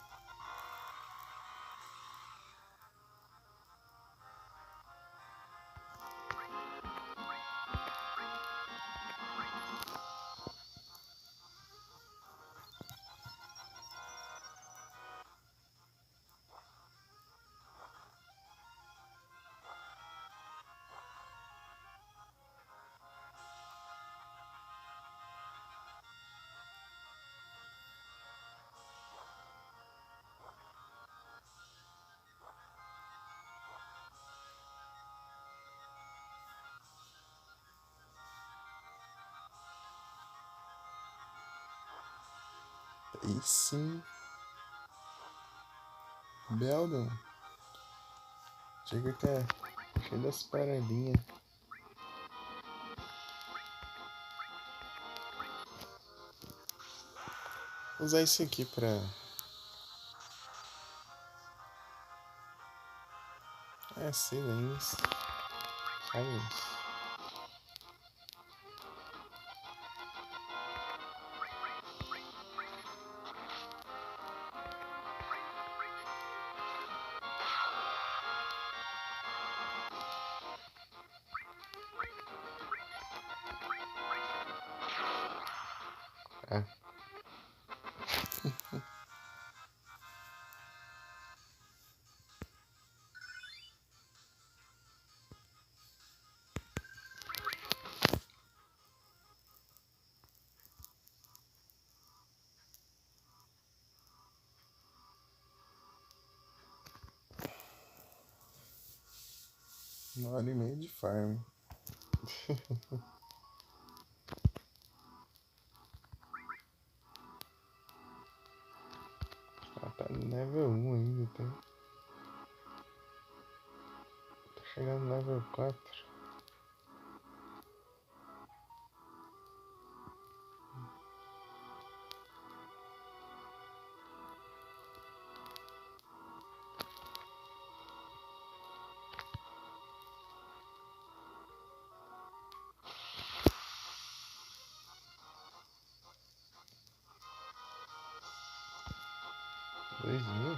Aí sim. Beldon. Chega que é cheio das paradinhas. Vou usar isso aqui pra... silêncio. Silence. Ah. Uma hora e meia de farm. Ela tá no level 1 ainda, tá? Tá chegando no level 4. Dois mil?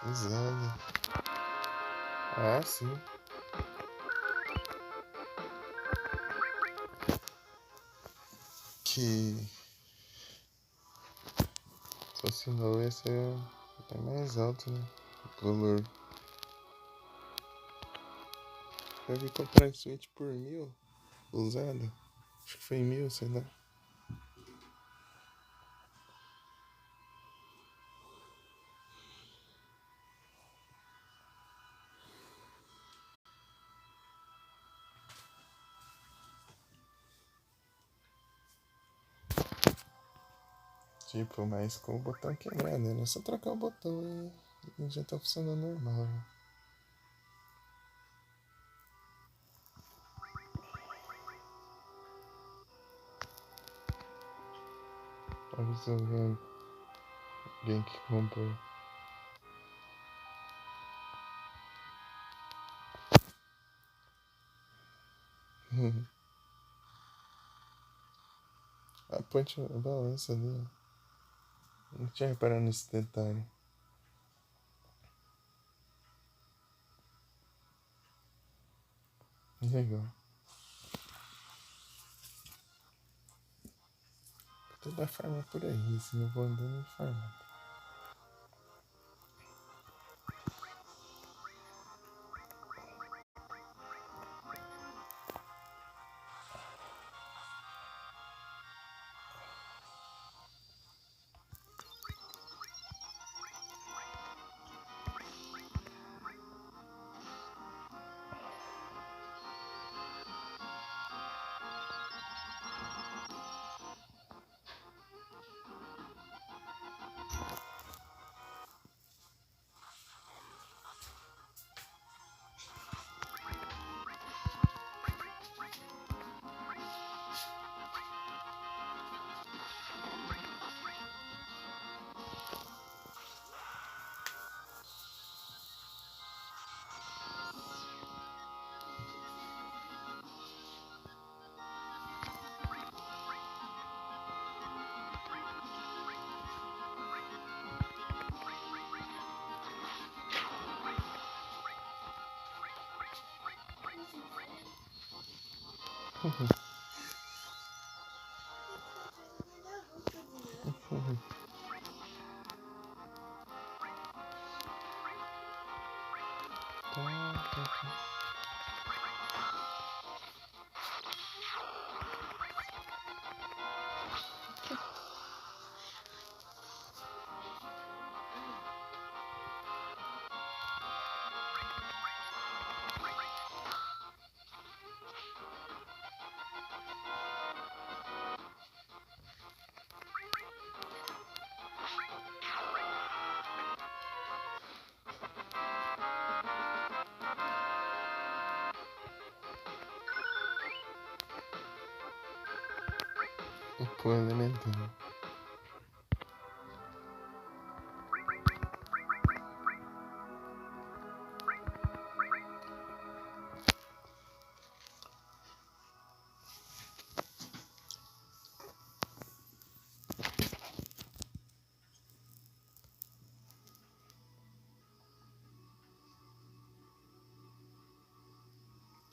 Usando. Ah, sim. Que se fosse low ia ser até mais alto, né? O valor. Eu vi comprar esse Switch por 1.000 usado. Acho que foi 1.000, sei lá. Tipo, mas com o botão quebrado, né? É só trocar o botão e já tá funcionando normal. Né? Olha se alguém que comprou. A ponte, a balança ali, ó. Não tinha reparado nesse detalhe. Legal. Vou tentar farmar por aí, senão eu vou andando e farmar. Pô, elemental.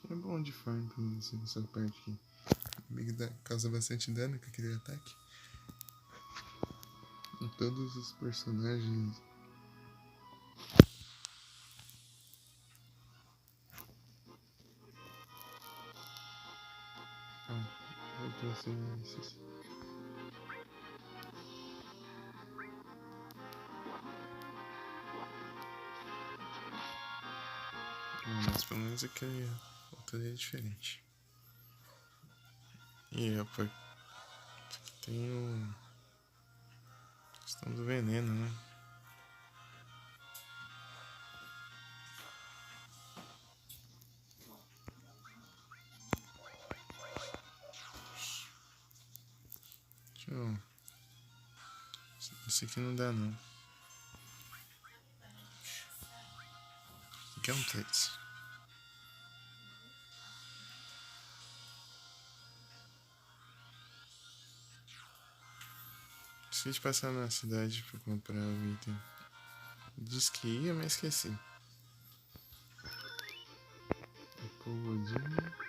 É bom de farm pra mim, essa parte aqui. Meio que causa bastante dano com aquele ataque. Em todos os personagens. Eu trouxe esses. Mas pelo menos aqui a outra é diferente. E opa, aqui tem o questão do veneno, né? Deixa eu... Esse aqui não dá não. Aqui é um 3. Esqueci de passar na cidade pra comprar o item. Diz que ia, mas esqueci. Polvodinho.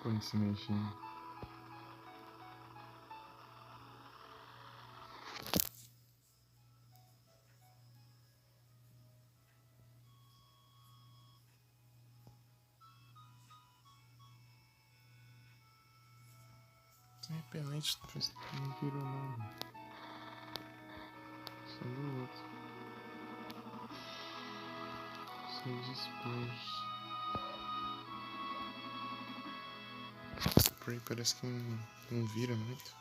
Põe se mexendo. Repelente não virou nada. Só do outro. Só dispôs. Spray parece que não vira muito.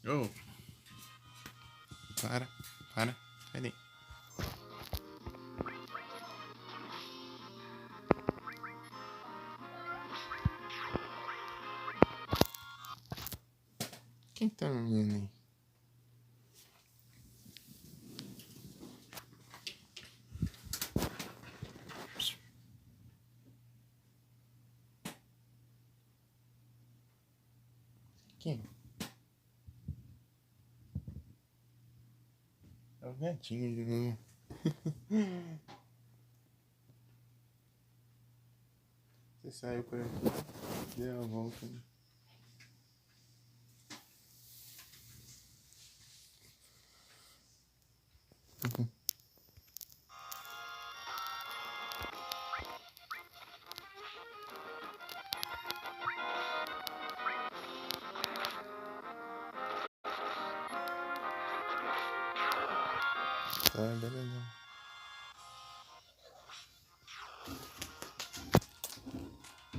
Oh! Para. Sai daí. Quem tá olhando aí? Quem? É o gatinho de novo. Você saiu por aqui, deu a volta. Né? Tá, beleza.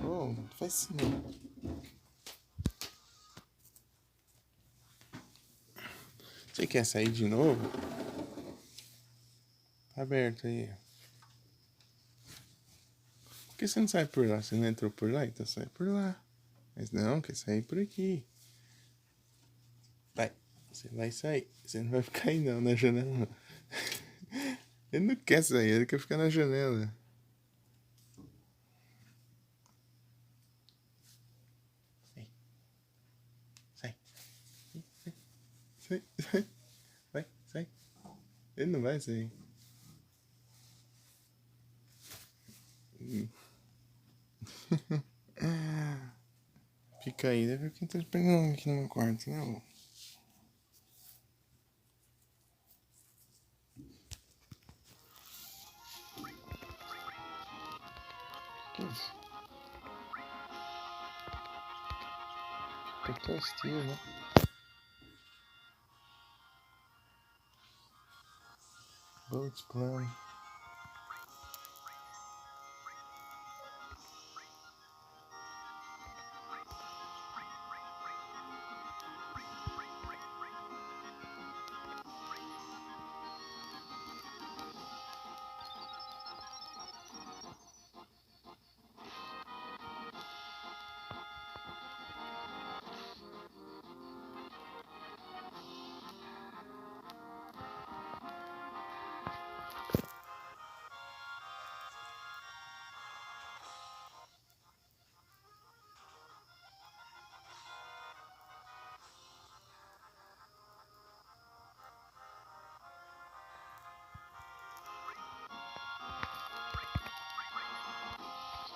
Oh, não faz isso não. Você quer sair de novo? Tá aberto aí. Por que você não sai por lá? Você não entrou por lá? Então sai por lá. Mas não, quer sair por aqui. Vai. Você vai sair. Você não vai ficar aí não, na janela não. Ele não quer sair, ele quer ficar na janela. Sai. Sai. Sai. Vai, sai. Ele não vai sair. Fica aí, deve ver quem tá pegando aqui no meu quarto, né? Que isso? Apertou esse tio, né? Bullets plan.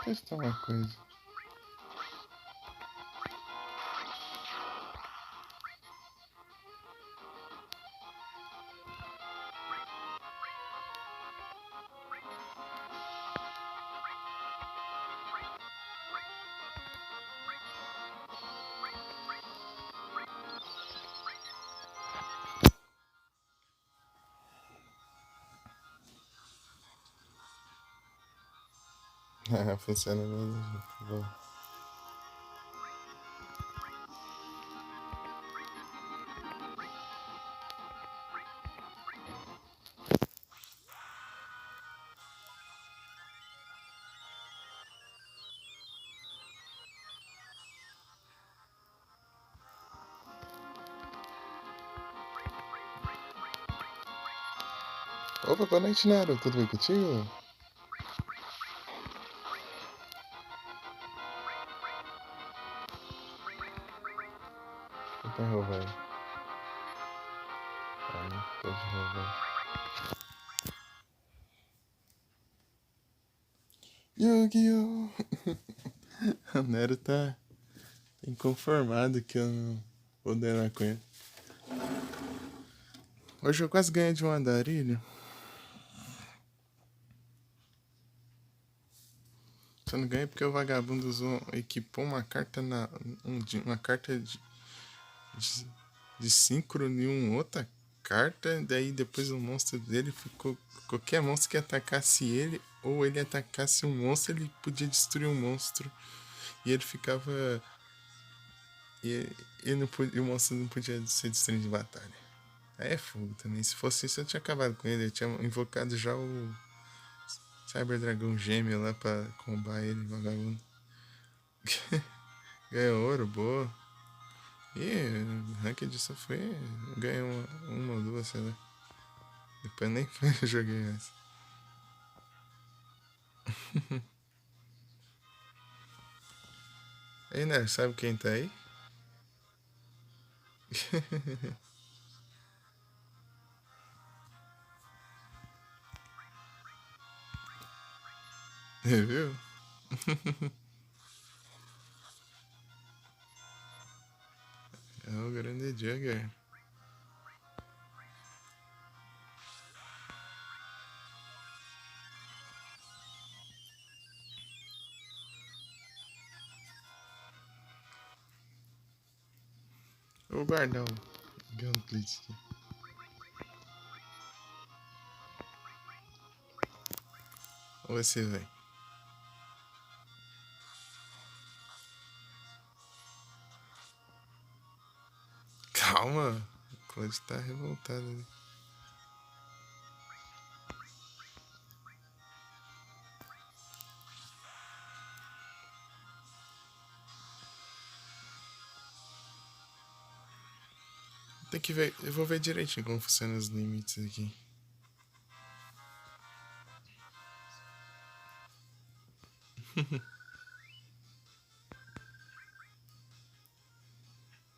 Deixa eu testar uma coisa. Ah, funciona mesmo. Bom. Opa, boa noite, Nero. Tudo bem contigo? Tá roubando. Ah, não pode roubar. Yu-Gi-Oh! O Nero tá inconformado que eu não vou dar com ele. Hoje eu quase ganhei de um andarilho. Só não ganhei porque o vagabundo equipou uma carta uma carta de síncrono em uma outra carta. Daí depois o monstro dele ficou. Qualquer monstro que atacasse ele, ou ele atacasse um monstro, ele podia destruir um monstro. E ele ficava. E não podia, o monstro não podia ser destruído em batalha. Aí é fogo também. Se fosse isso, eu tinha acabado com ele. Eu tinha invocado já o Cyber Dragão Gêmeo lá pra combar ele, vagabundo. Ganhou ouro, boa. E Ranked só foi. Ganhei uma ou duas, sei lá. Depois nem joguei mais. Ei, né? Sabe quem tá aí? Viu? É o grande Jugger. Eu vou guardar o Gunblitz aqui. Ou você vem? Calma. O Claude tá revoltado ali. Tem que ver. Eu vou ver direitinho como funcionam os limites aqui.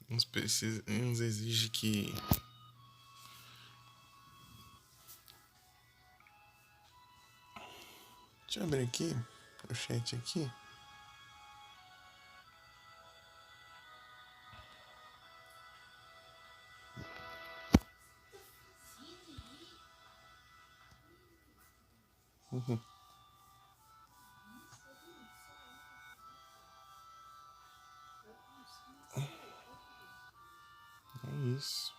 Uns exige que. Deixa eu abrir aqui. O chat aqui. É isso.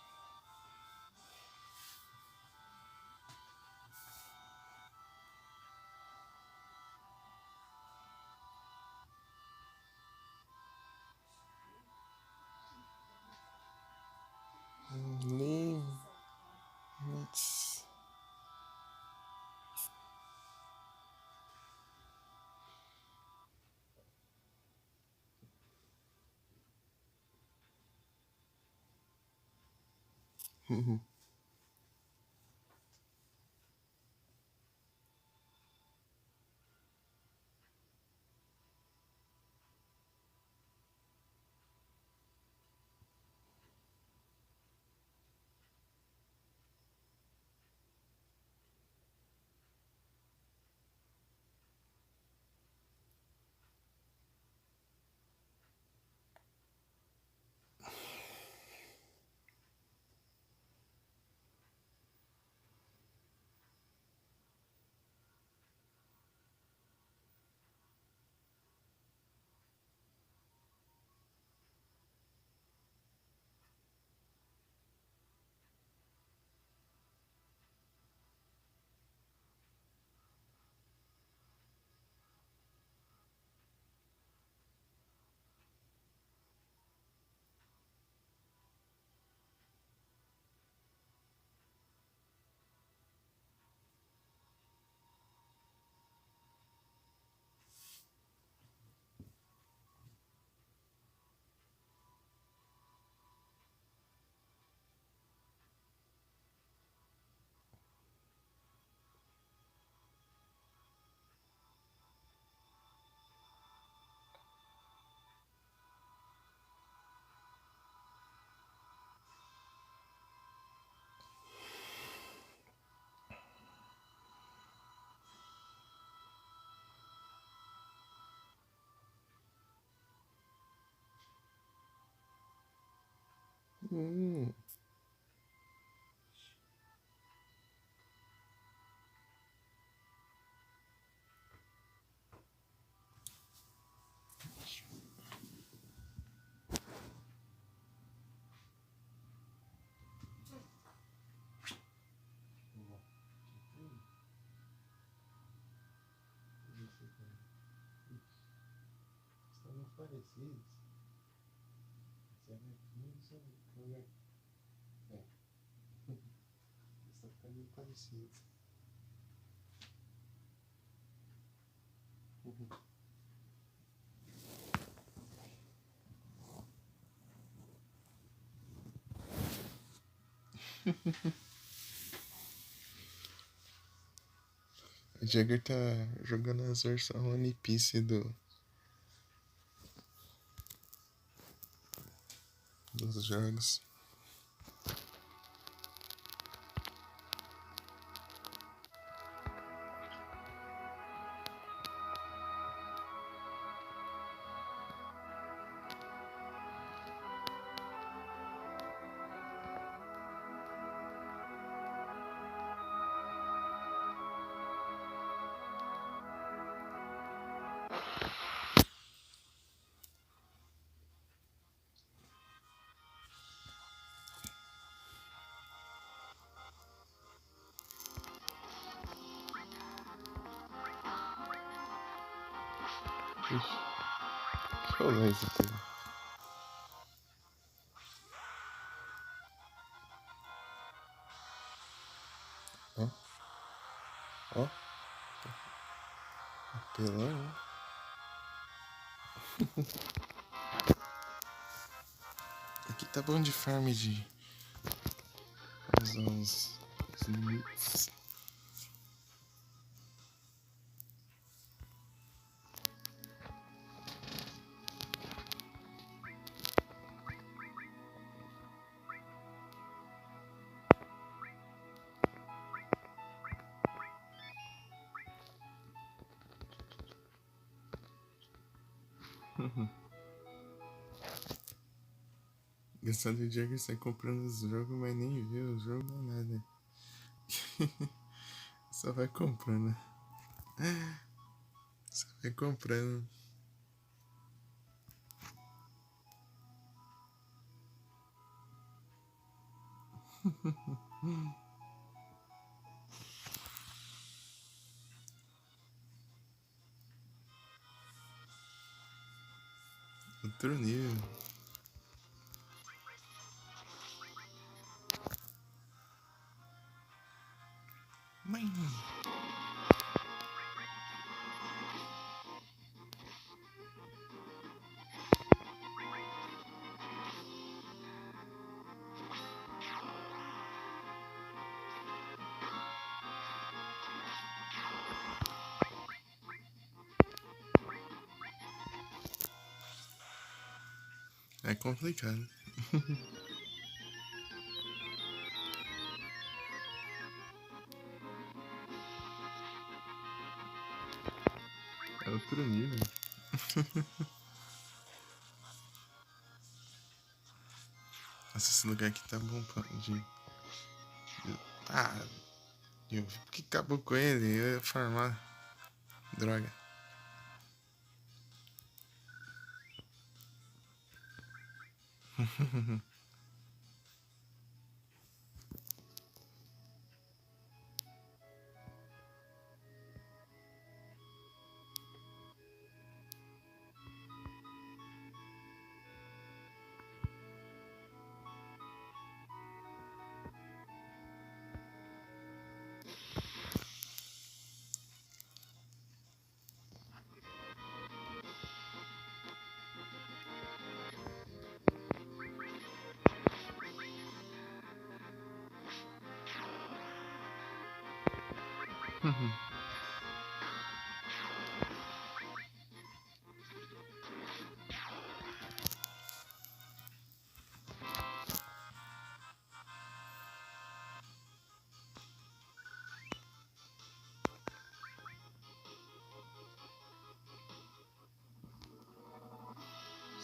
Limites. Hum. Estão parecidos. Está ficando meio parecido. O Jagger tá jogando as versões One Piece dos jogos. Ixi, deixa eu ler isso aqui. Ó, ó, apelão, ó. Aqui tá bom de farm de usar os limites. Gastando o dia que você comprando os jogos, mas nem vê o jogo nem nada. Só vai comprando. Só vai comprando. Outro nível. Mãe. É complicado. É outro nível. Nossa, esse lugar aqui tá bom de... Ah, eu vi porque acabou com ele. Eu ia farmar. Droga.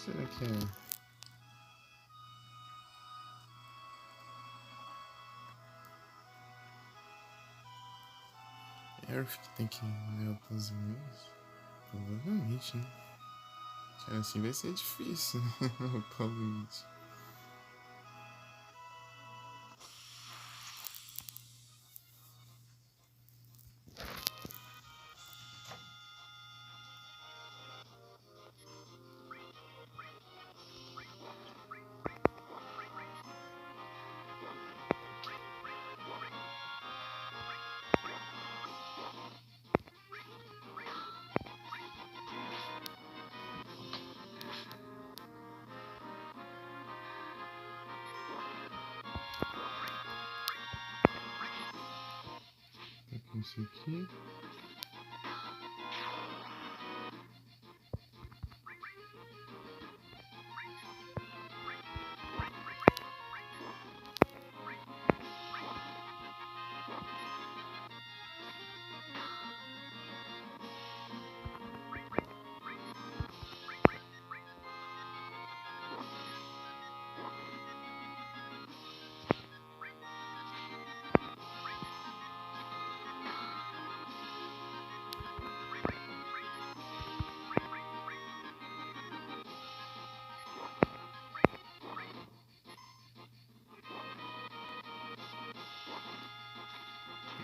Será que é? Earth que tem que ler os e-mails? Provavelmente, né? Assim vai ser difícil, né? Provavelmente. Isso aqui.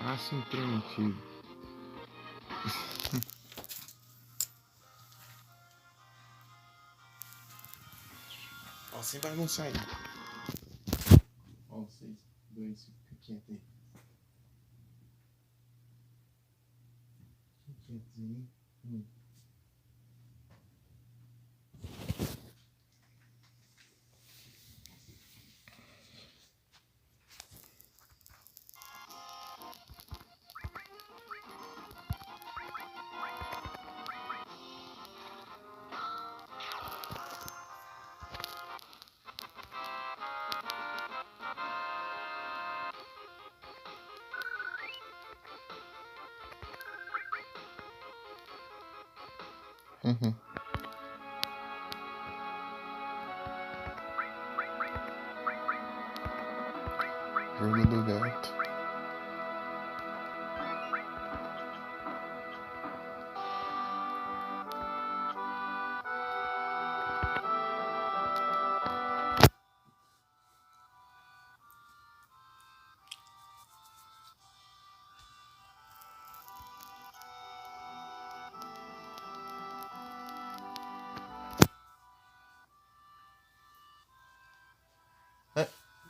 Aço intrometido. Ó, sem bagunçar aí. Ó, 6, 2, fica quieto aí. Fica quieto aí. Uhum. Jogo do gato.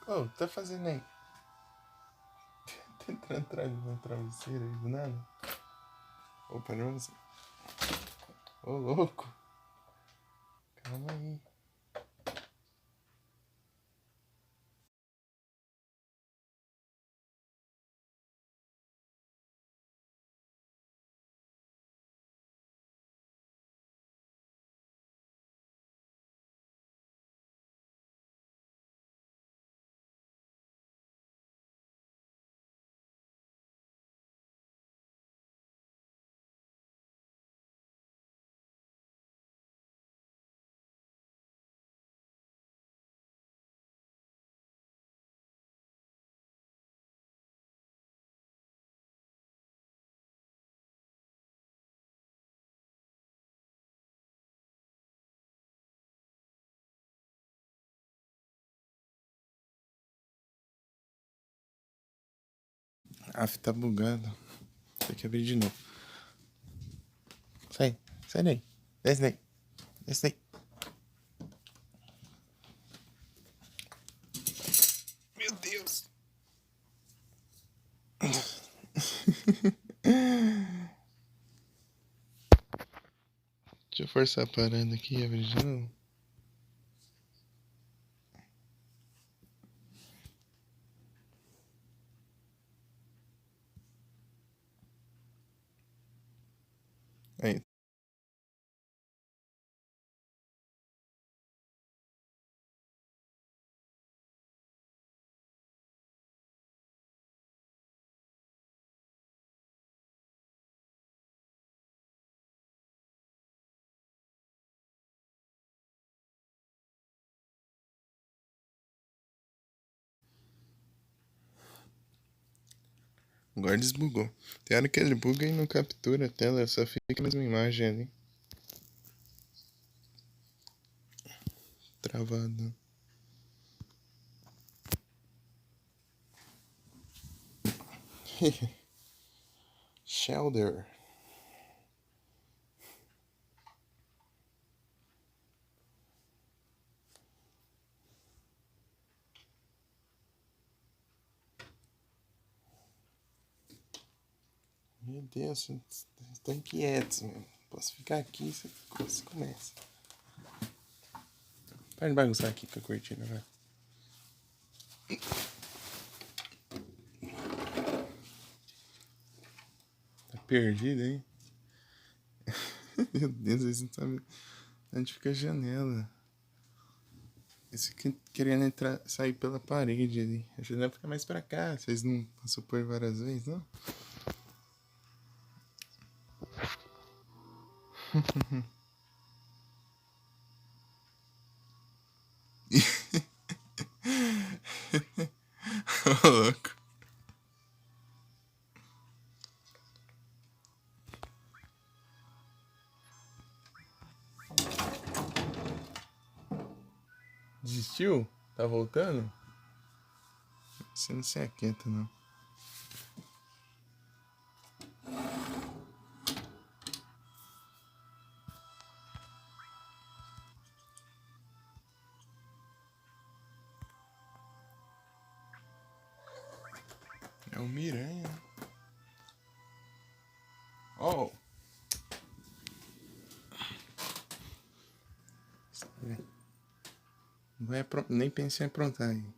Ô, tá fazendo aí? Tá entrando atrás do meu travesseiro aí do nada? Opa, não sei. Ô, louco. Calma aí. Aff, tá bugado. Tem que abrir de novo. Sai, sai daí. Desce daí. Desce daí. Meu Deus. Deixa eu forçar a parada aqui e abrir de novo. Aí. Agora desbugou. Tem hora que ele buga e não captura a tela, só fica a mesma imagem ali. Travado. Shelder. Meu Deus, vocês estão quietos, meu. Posso ficar aqui, você começa. Para de bagunçar aqui com a cortina, vai. Tá perdido, hein? Meu Deus, vocês não sabem onde fica a janela. Esse aqui querendo entrar, sair pela parede ali. A janela fica mais pra cá. Vocês não passou por várias vezes, não? Ô, louco. Desistiu? Tá voltando? Você não se aquieta, não. o Miranha. Oh! Nem pense em aprontar aí.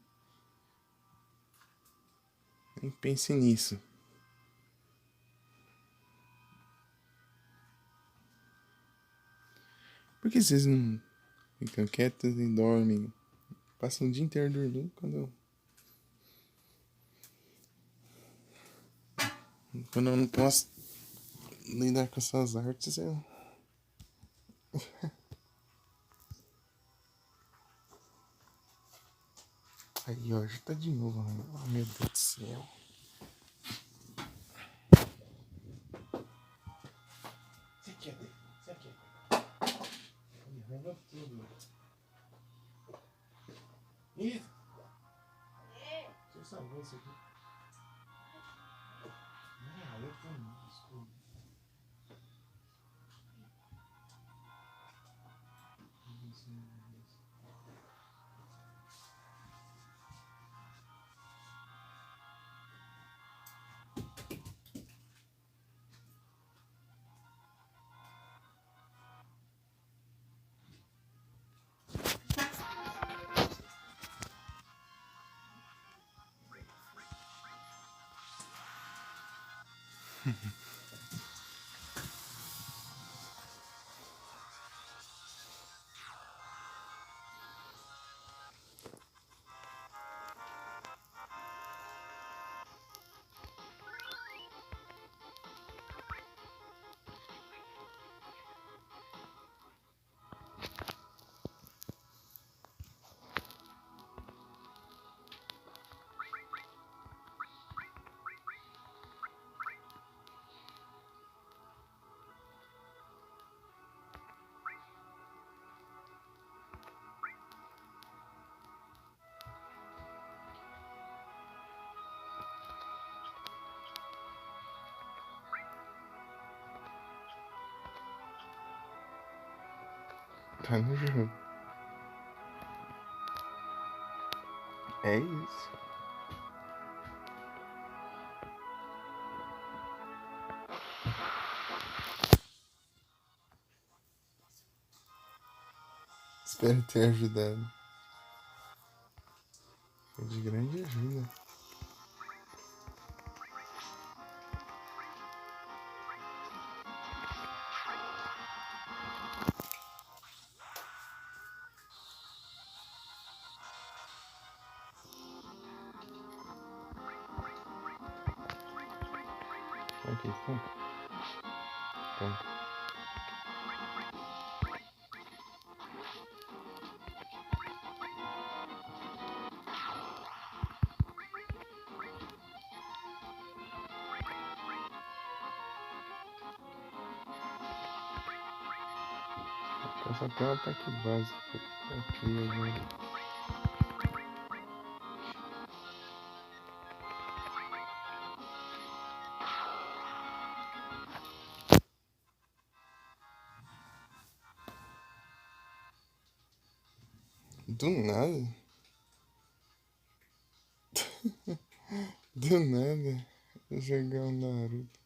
Nem pense nisso. Por que vocês não ficam quietos e dormem? Passam o dia inteiro dormindo quando eu não posso lidar com essas artes, eu... Aí, ó, já tá de novo. Oh, meu Deus do céu. Você quer? Arranhou tudo. Isso. Deixa eu salvar isso aqui. Ah, eu também. Desculpa. Tá no jogo. É isso. Espero ter ajudado. Foi de grande ajuda. Ok, pronto. Essa até um ataque básico aqui agora. Do nada? Do nada? Jogar um Naruto.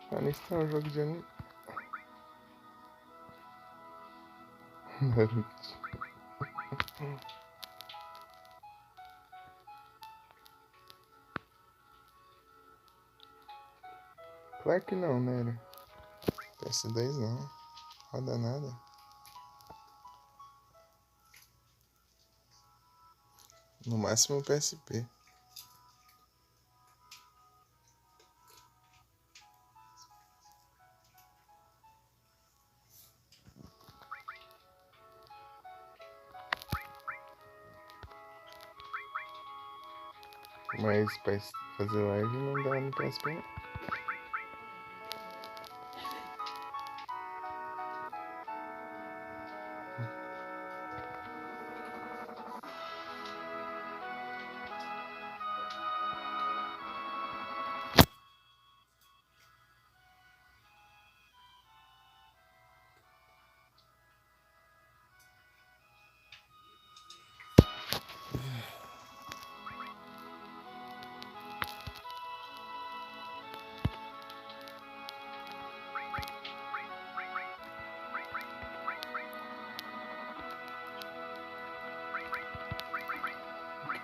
Parece que é um jogo de anime. Naruto. Claro que não, né? PS2 não. Roda nada. No máximo o PSP. Mas pra fazer live não dá no PSP.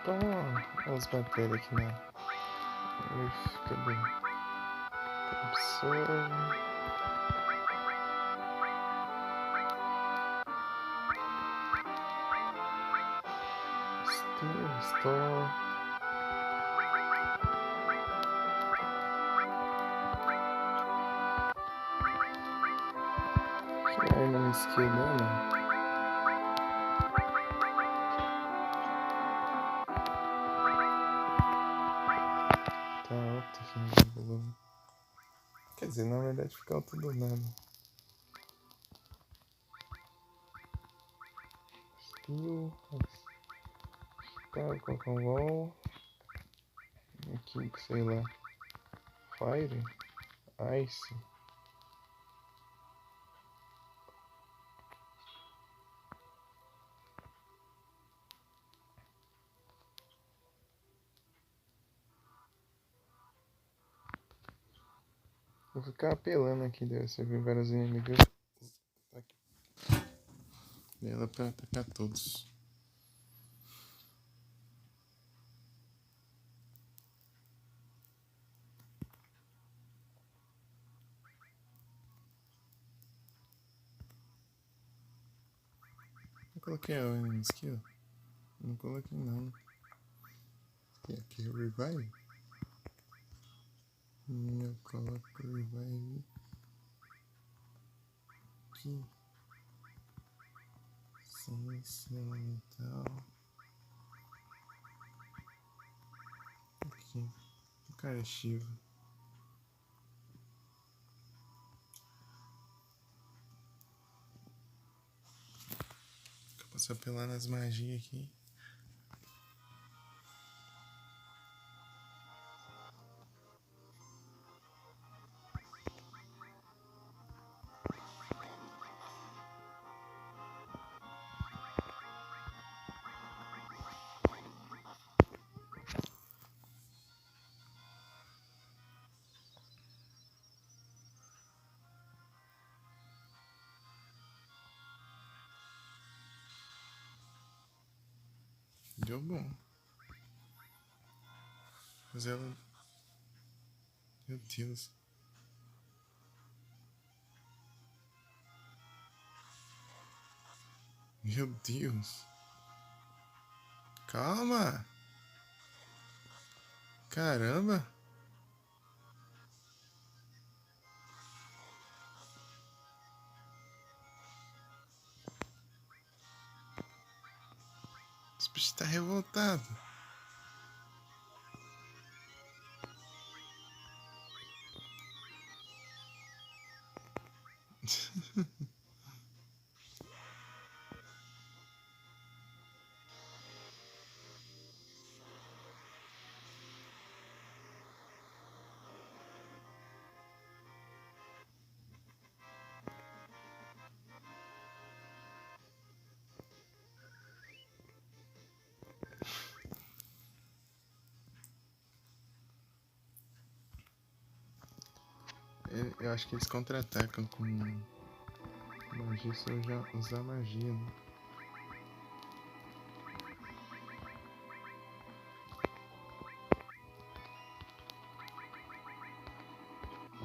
Olha as matérias aqui na. Uf, cadê? Absorve. Store. Que é uma skill dela? Tá alto aqui no volume. Quer dizer, na verdade fica alto do nada. Skill. Tá, vou colocar um wall. Aqui, sei lá. Fire? Ice? Vou ficar apelando aqui, deve ser ver vários inimigos. Ela pra atacar todos. Eu coloquei a skill? Não coloquei não. Aqui é revive? Eu coloco revive aqui. Ciência mental. Aqui. O cara é Shiva. Eu posso apelar nas magias aqui. Deu bom. Mas ela... Meu Deus. Meu Deus. Calma. Caramba. Esse bicho tá revoltado. Eu acho que eles contra-atacam com magia se eu já usar magia, né?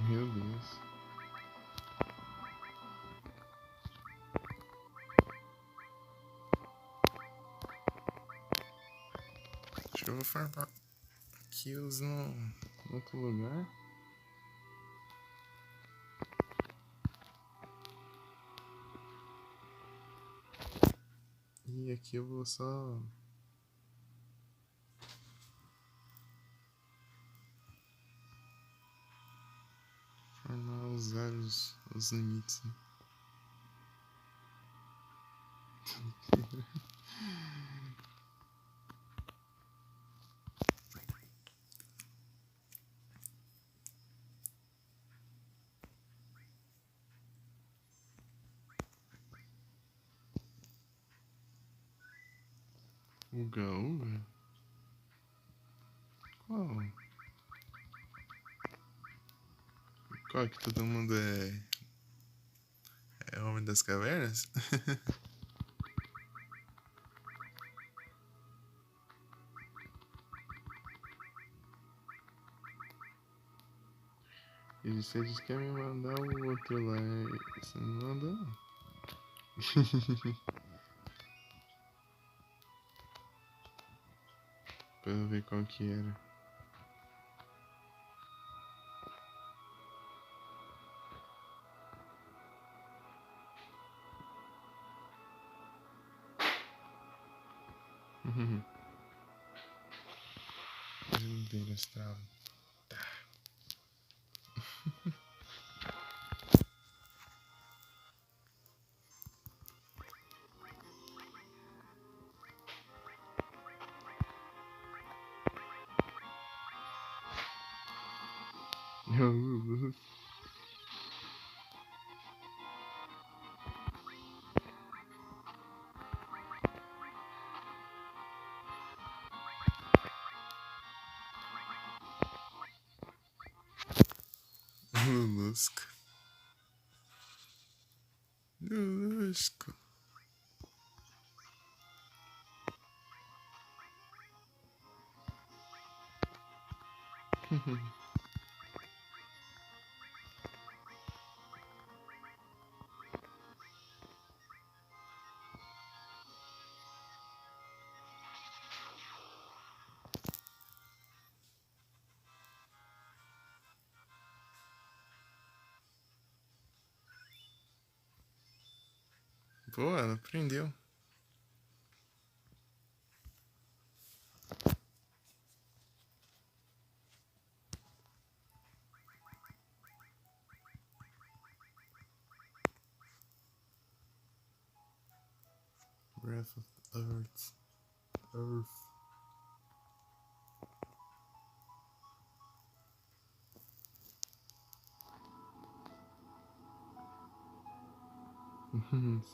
Meu Deus. Acho que eu vou farmar kills no outro lugar. E aqui eu vou só... farmar os limites, né? Uga, uga? Qual? Qual que todo mundo é homem das cavernas? E você disse que ia me mandar o outro lá. Você não mandou, não. Pra eu ver qual que era. Geladeira astral. Tá. Lulusco. Lulusco. Pô, ela aprendeu. Breath of Earth. Earth.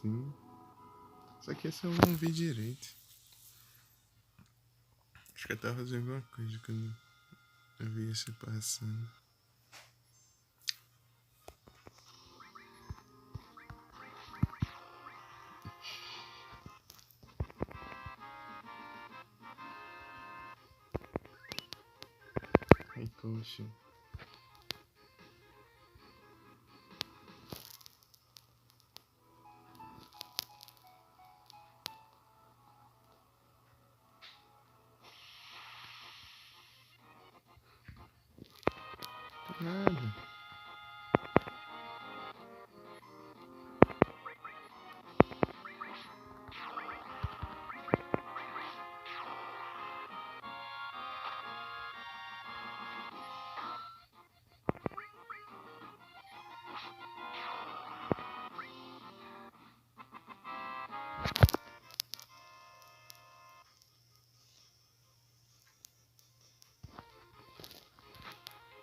Sim. Só que esse eu não vi direito. Acho que eu tava fazendo alguma coisa quando eu vi esse passando. Ai, poxa. Nada.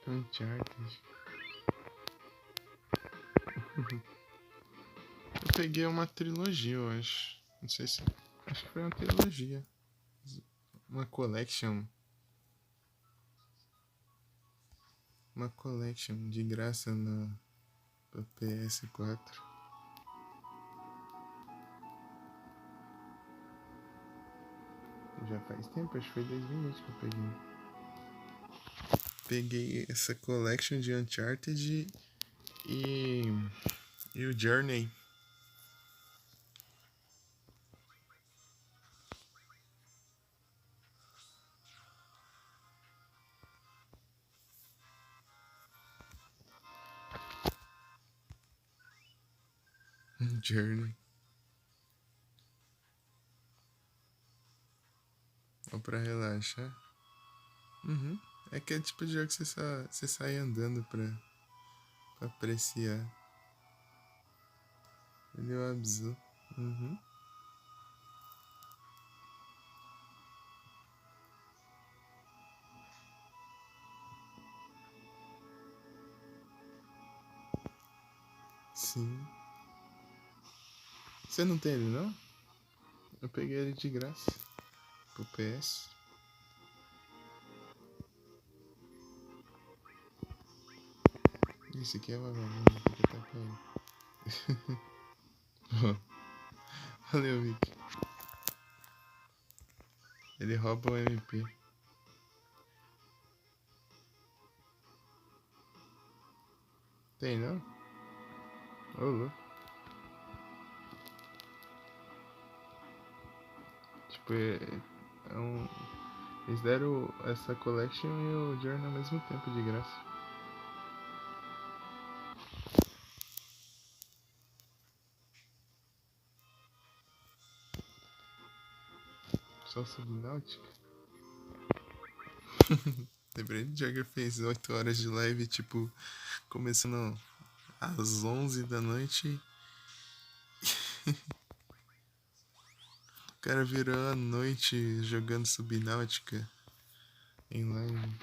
Uncharted. Eu peguei uma trilogia, eu acho. Não sei se. Acho que foi uma trilogia. Uma collection. Uma collection de graça na PS4. Já faz tempo, acho que foi 2020 que eu peguei. Peguei essa collection de Uncharted e o Journey. Journey. Ou pra relaxar. Uhum. É aquele tipo de jogo que você sai andando pra apreciar. Ele é um absurdo. Uhum. Sim. Você não tem ele, não? Eu peguei ele de graça. Pro PS. Esse aqui é vagabundo, porque tá caindo. Valeu, Vic. Ele rouba o MP. Tem não? Ô, louco. Tipo, é um. Eles deram essa collection e o Journey ao mesmo tempo de graça. Só Subnáutica? Lembrei de Jagger fez 8 horas de live, tipo, começando às 11 da noite. O cara virou a noite jogando Subnáutica em live.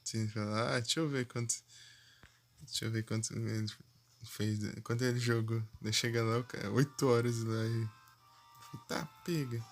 Sim, fala, deixa eu ver quanto. Deixa eu ver quanto ele fez. Quanto ele jogou. Daí chega lá, o cara, 8 horas lá e. Tá, pega.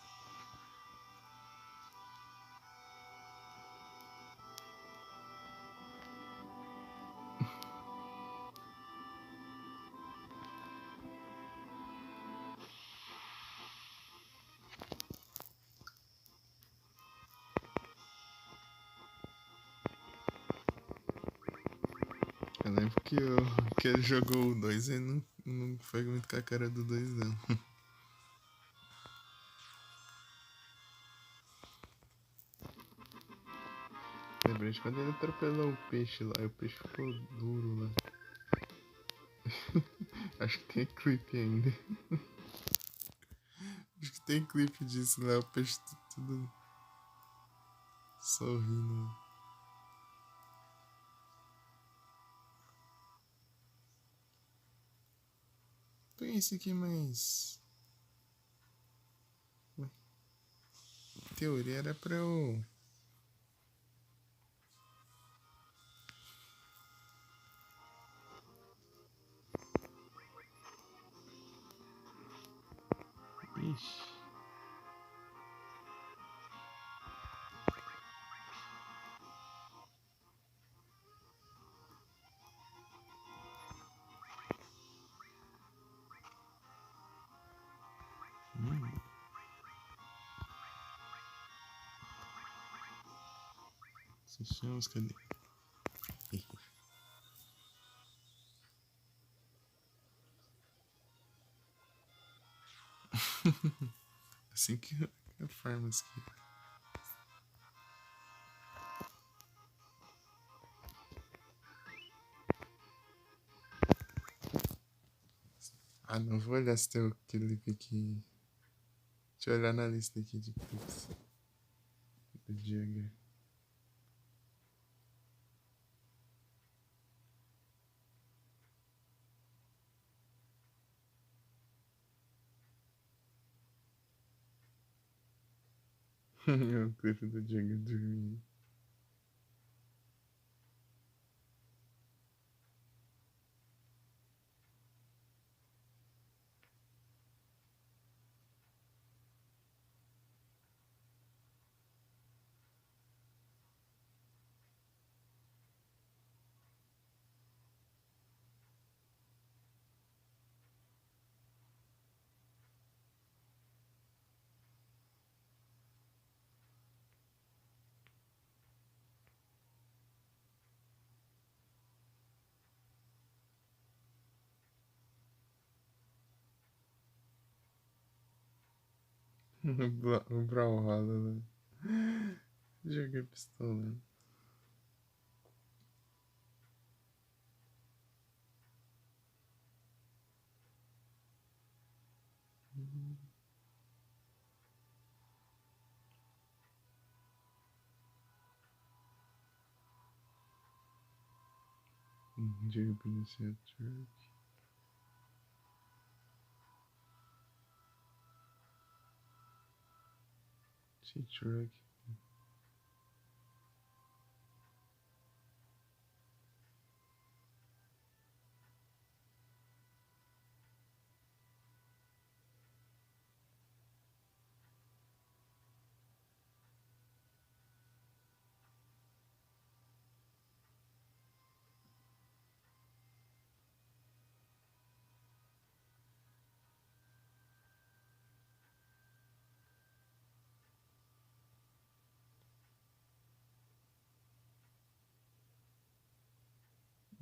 Eu lembro que ele jogou o 2 e não foi muito com a cara do 2 não. Lembrei de quando ele atropelou o peixe lá e o peixe ficou duro lá. Acho que tem clipe ainda. Acho que tem clipe disso lá, o peixe tudo sorrindo. Põe esse aqui mais. A teoria era pra eu. Ixi. Assistimos, cadê? Assim que eu farmo aqui. Ah, não vou olhar se tem o clipe aqui. Deixa eu olhar na lista aqui de clipes do Jagger. É o clipe do Jagger dormindo. O Brawlhalla, né? Joguei pistola. Joguei policial truck. Truck.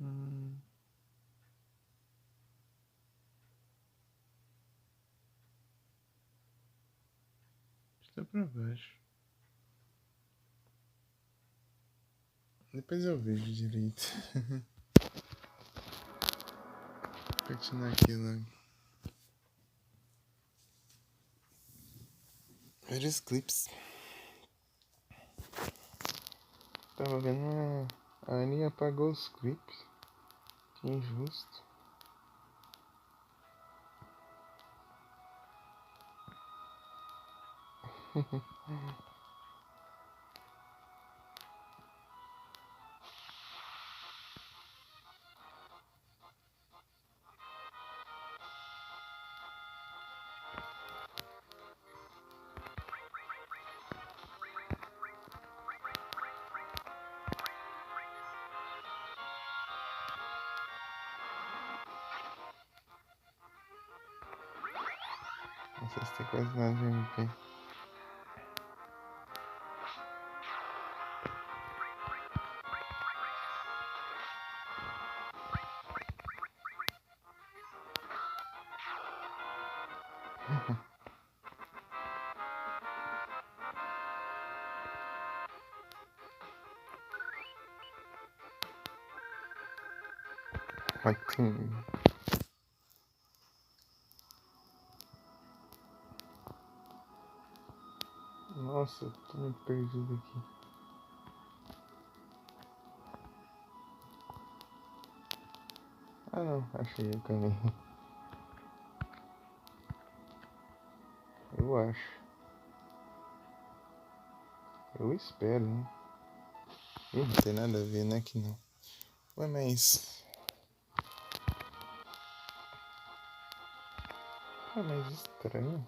Hum. Está pra baixo. Depois eu vejo direito. Continuar aqui logo. Vários clipes. Tava vendo a Annie apagou os clipes. Que injusto. Não sei se tem quase nada de MP. Ótimo. Nossa, eu tô muito perdido aqui. Ah não, achei o caminho. Eu acho. Eu espero, né? Não tem nada a ver, né? Que não. Ué, mas. Ah, mas estranho.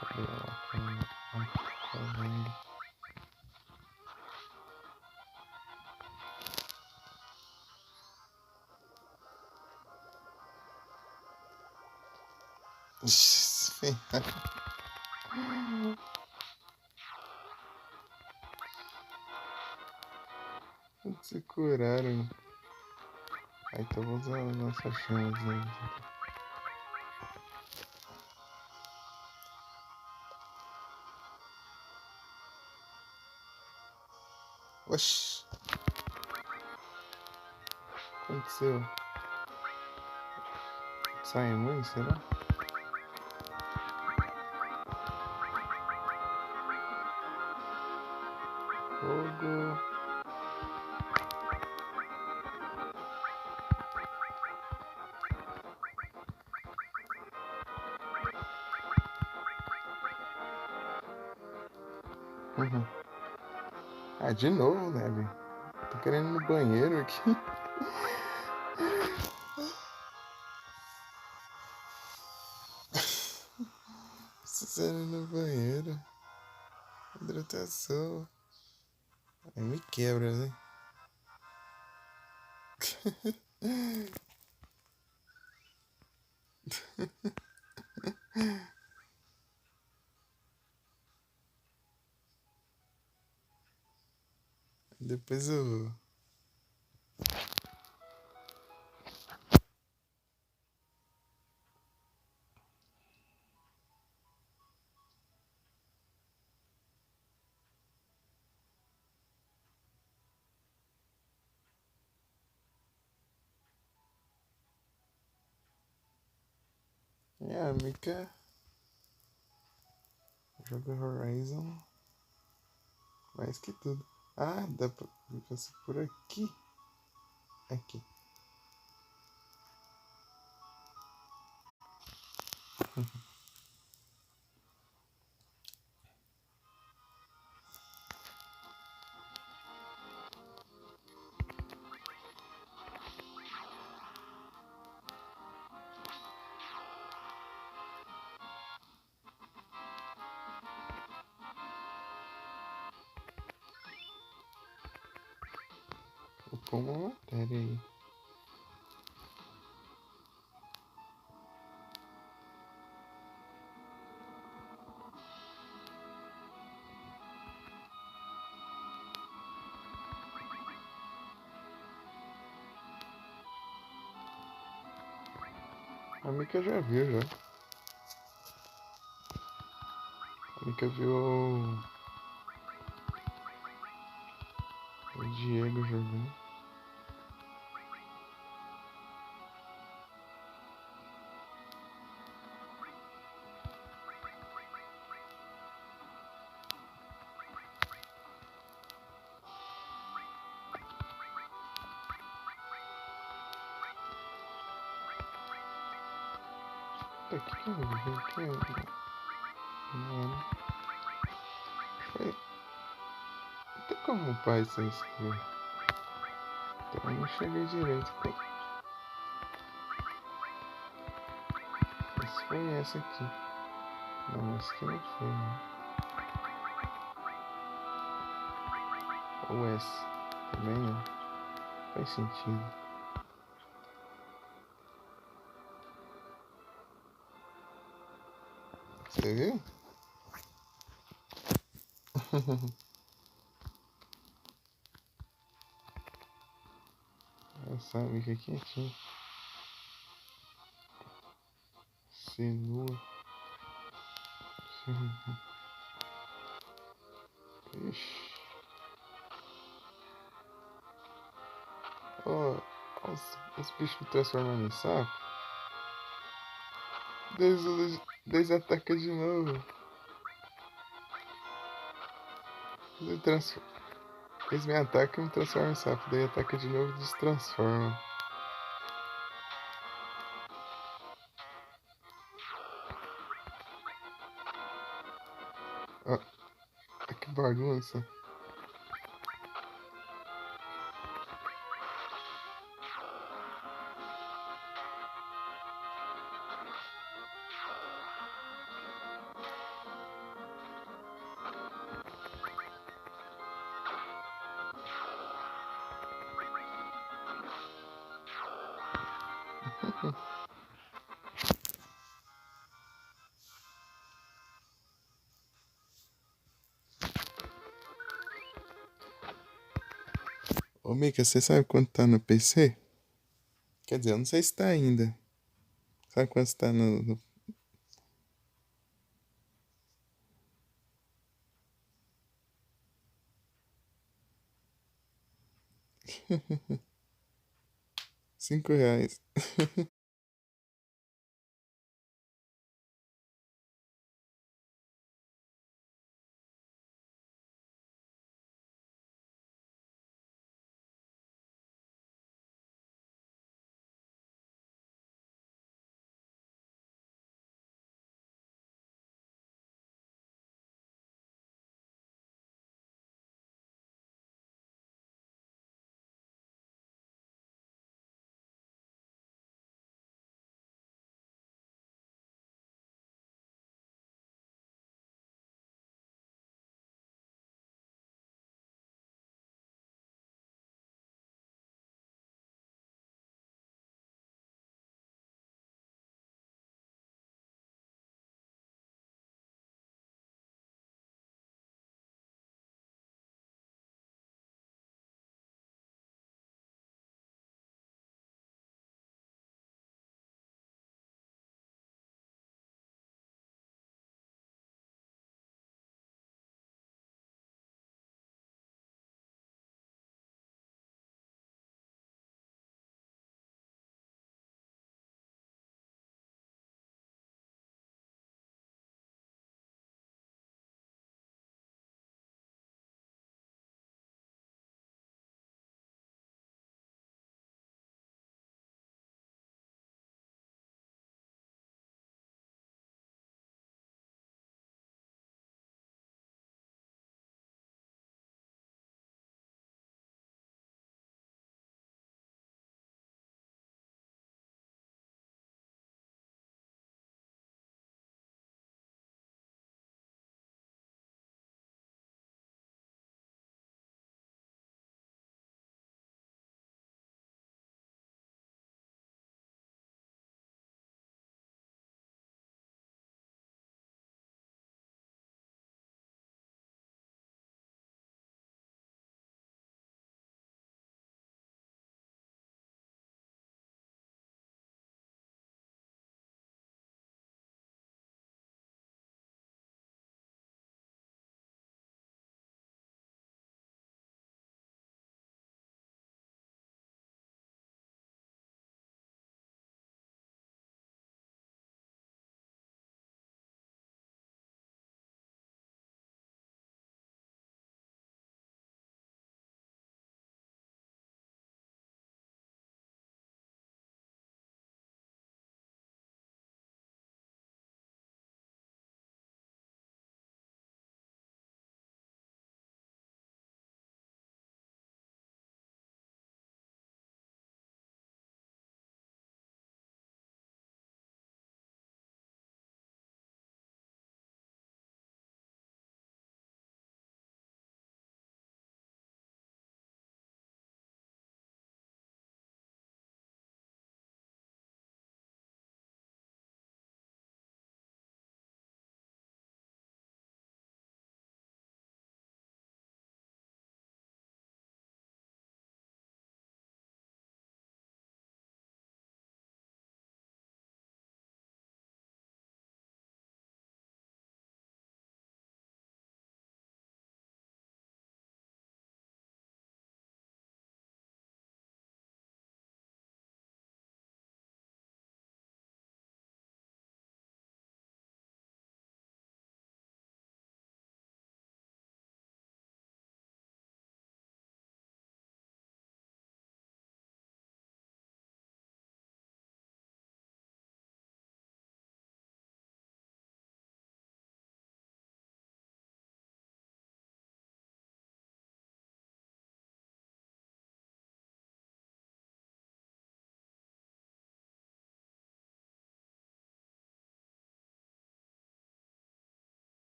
Cadê ela? Tá vendo? Ixi, se curaram. Aí então vou usar a nossa chance aí. Oxi. O que aconteceu? Sai imune, será? Fogo. Uhum. Ah, de novo, Leve. Tô querendo ir no banheiro aqui. Precisando ir no banheiro. Hidratação. Aí me quebra, né? Depois eu. É, amiga. Joga Horizon. Mais que tudo. Ah, dá pra passar por aqui. Aqui. Vou pôr uma matéria aí. A Mika já viu, já. A Mika viu o Diego jogando. Puta, que eu vi? Que mano. Foi. Não tem como upar essa skill. Então eu não cheguei direito. Mas foi essa aqui. Não, essa aqui não foi, né? Ou essa. Também não. Faz sentido. Você viu? Essa amiga aqui é quem? Senua. Ixi. Ó, os bichos que transformam em sapo. Deus ataca de novo. Eles me atacam e me transformam em sapo. Daí ataca de novo e destransforma. Ó, que bagunça. Ô Mika, você sabe quanto tá no PC? Quer dizer, eu não sei se tá ainda. Sabe quanto tá no... 5 reais.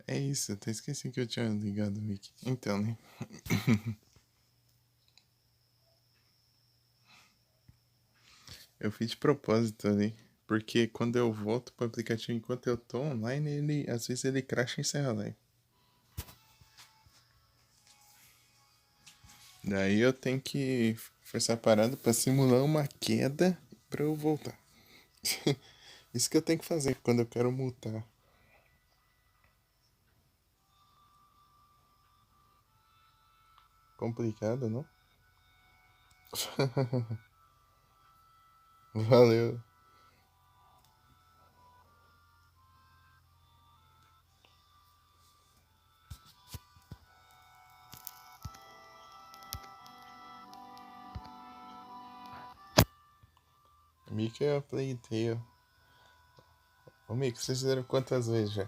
É isso, até esqueci que eu tinha ligado o mic. Então, né? Eu fiz de propósito ali. Porque quando eu volto pro aplicativo enquanto eu tô online, ele às vezes ele cracha e encerra a live. Daí eu tenho que forçar a parada pra simular uma queda pra eu voltar. Isso que eu tenho que fazer quando eu quero multar. Complicado, não? Valeu. Mickey é a Playtale. Ô Mickey, vocês fizeram quantas vezes já?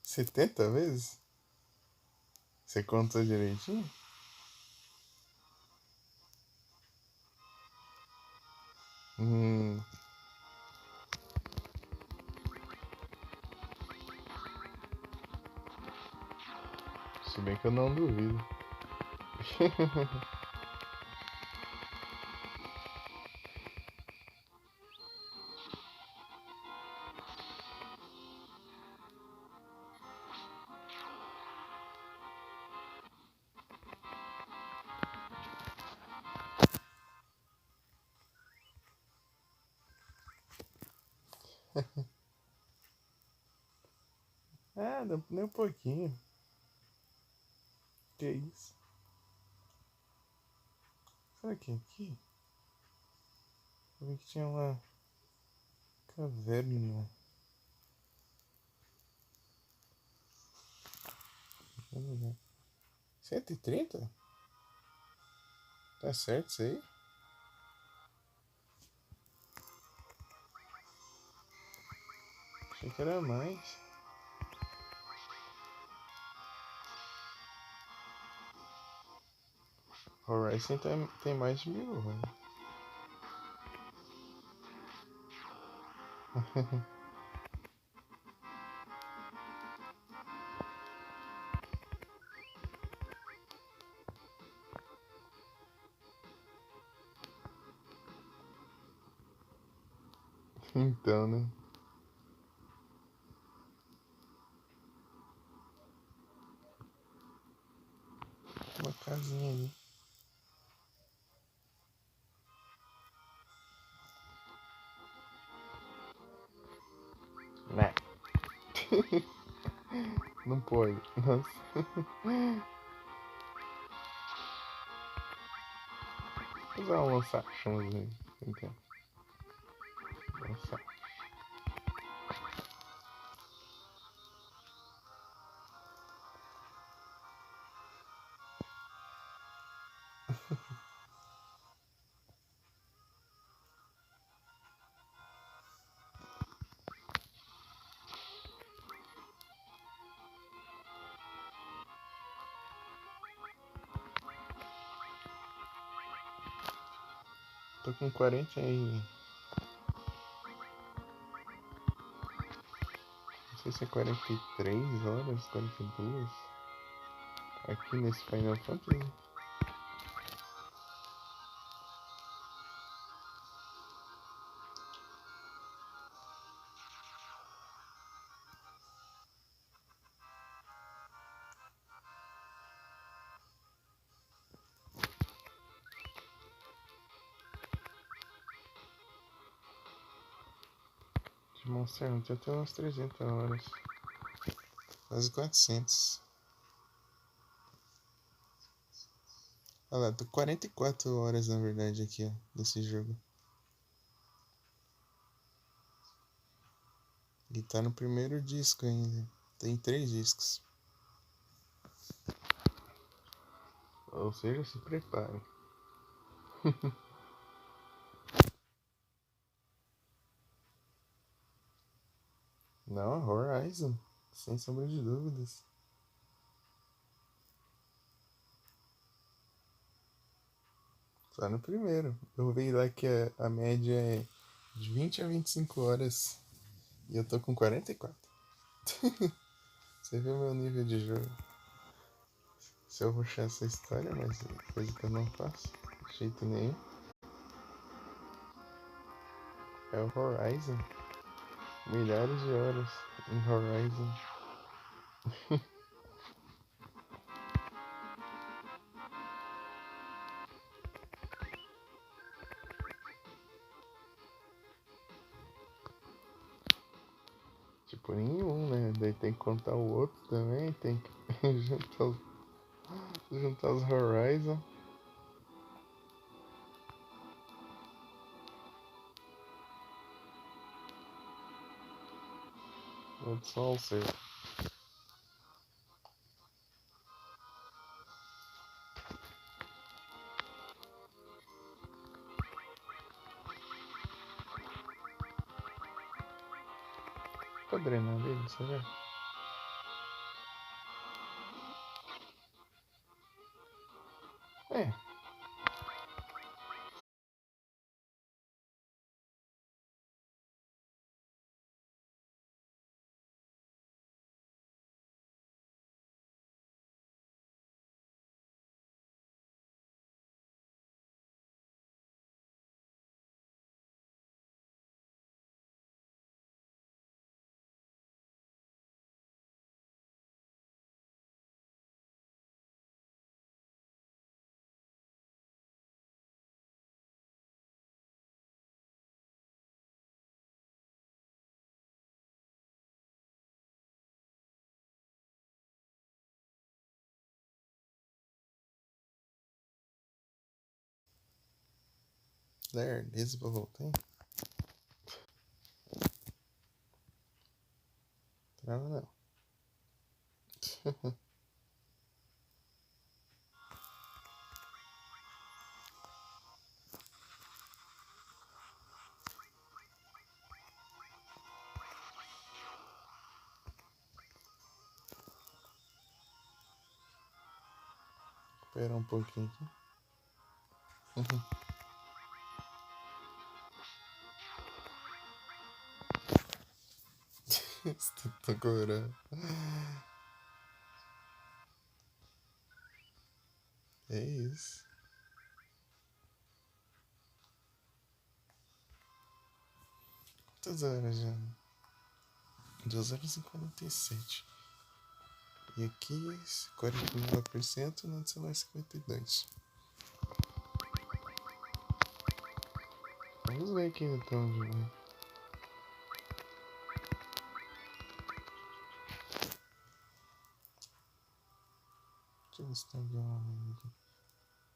Setenta vezes? Você contou direitinho? Hum, se bem que eu não duvido. Ah, nem um pouquinho. Que isso? Será que é aqui? Eu vi que tinha uma caverna. 130? Tá certo isso aí? Achei que era mais. Horizon tem mais de 1000, velho. Então, né? Uma casinha ali. Né? Não pode. Nossa. Vou usar um lança-chamas. Então. Lança. Tô com 40 aí. Não sei se é 43 horas, 42. Aqui nesse Final Fantasy. De Monster Hunter eu tenho umas 300 horas. Quase 400. Olha lá, tô 44 horas na verdade aqui, ó, desse jogo. E tá no primeiro disco ainda. Tem 3 discos. Ou seja, se prepare. Não, Horizon. Sem sombra de dúvidas. Só no primeiro. Eu vi lá que a média é de 20 a 25 horas. E eu tô com 44. Você viu meu nível de jogo? Se eu rushar essa história, mas é coisa que eu não faço. De jeito nenhum. É o Horizon. Milhares de horas em Horizon. Tipo, nenhum, né? Daí tem que contar o outro também. Tem que juntar os Horizon. Outro Saucer. Pra drenar dele, você vê? É. There, invisible thing. Trava não. Espera um pouquinho aqui. Tô corando. É isso. Quantas horas já? 2 horas e 47. E aqui, 49%, no celular 52. Vamos ver aqui então, Juliano. Deixa eu ver se tem alguém aqui.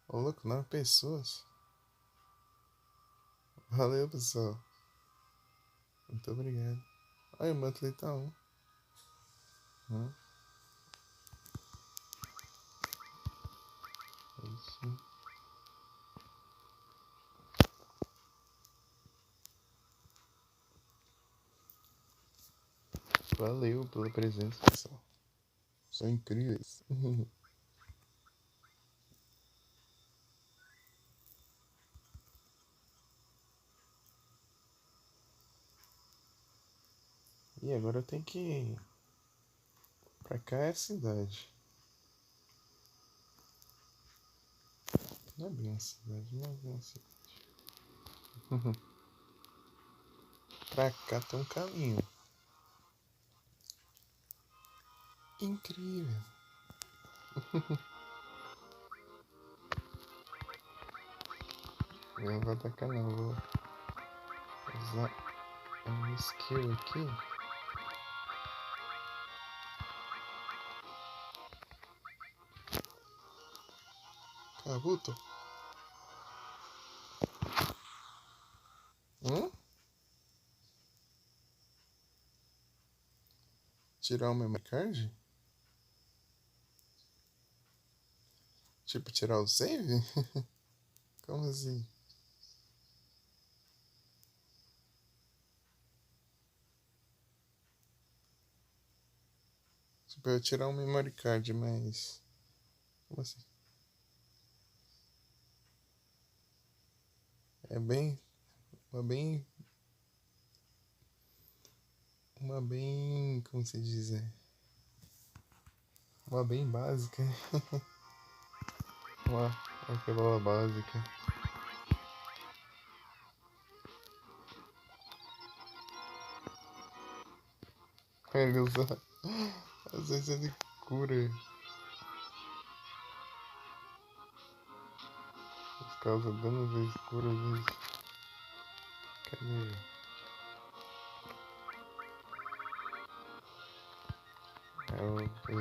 Ô, louco, 9 pessoas. Valeu, pessoal. Muito obrigado. Olha, o monthly tá 1. É isso. Valeu pela presença, pessoal. São incríveis. E agora eu tenho que ir. Pra cá é a cidade. Não é bem a cidade, não é bem a cidade. Pra cá tem um caminho. Incrível. Eu não vou atacar não, vou usar um skill aqui. Kabuto. Tirar o memory card? Tipo, tirar o save? Como assim? Tipo, eu tirar um memory card, mas. Como assim? É bem. Uma bem. Uma bem. Como se diz? Uma bem básica. Uma aquela básica. Ele usa. Às vezes ele cura. Causa dano, às vezes cura, às vezes. Cadê?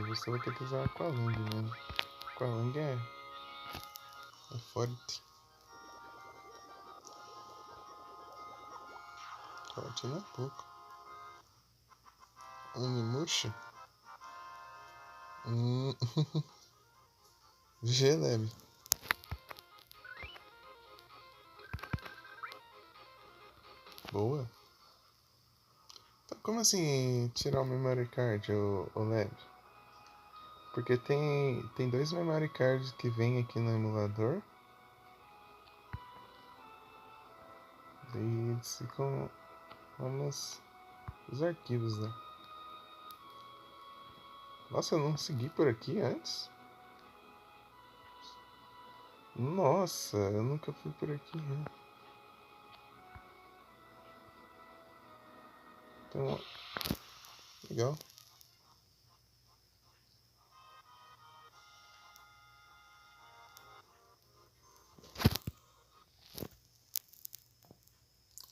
Você vai ter que usar Aqualung mesmo. Aqualung é forte. Forte não é pouco. Onimusha? Hum. Gelebe. Boa. Então, como assim tirar o memory card, o LED? Porque tem dois memory cards que vem aqui no emulador. E eles ficam lá nos arquivos, né? Nossa, eu não segui por aqui antes? Nossa, eu nunca fui por aqui, né? Então, legal.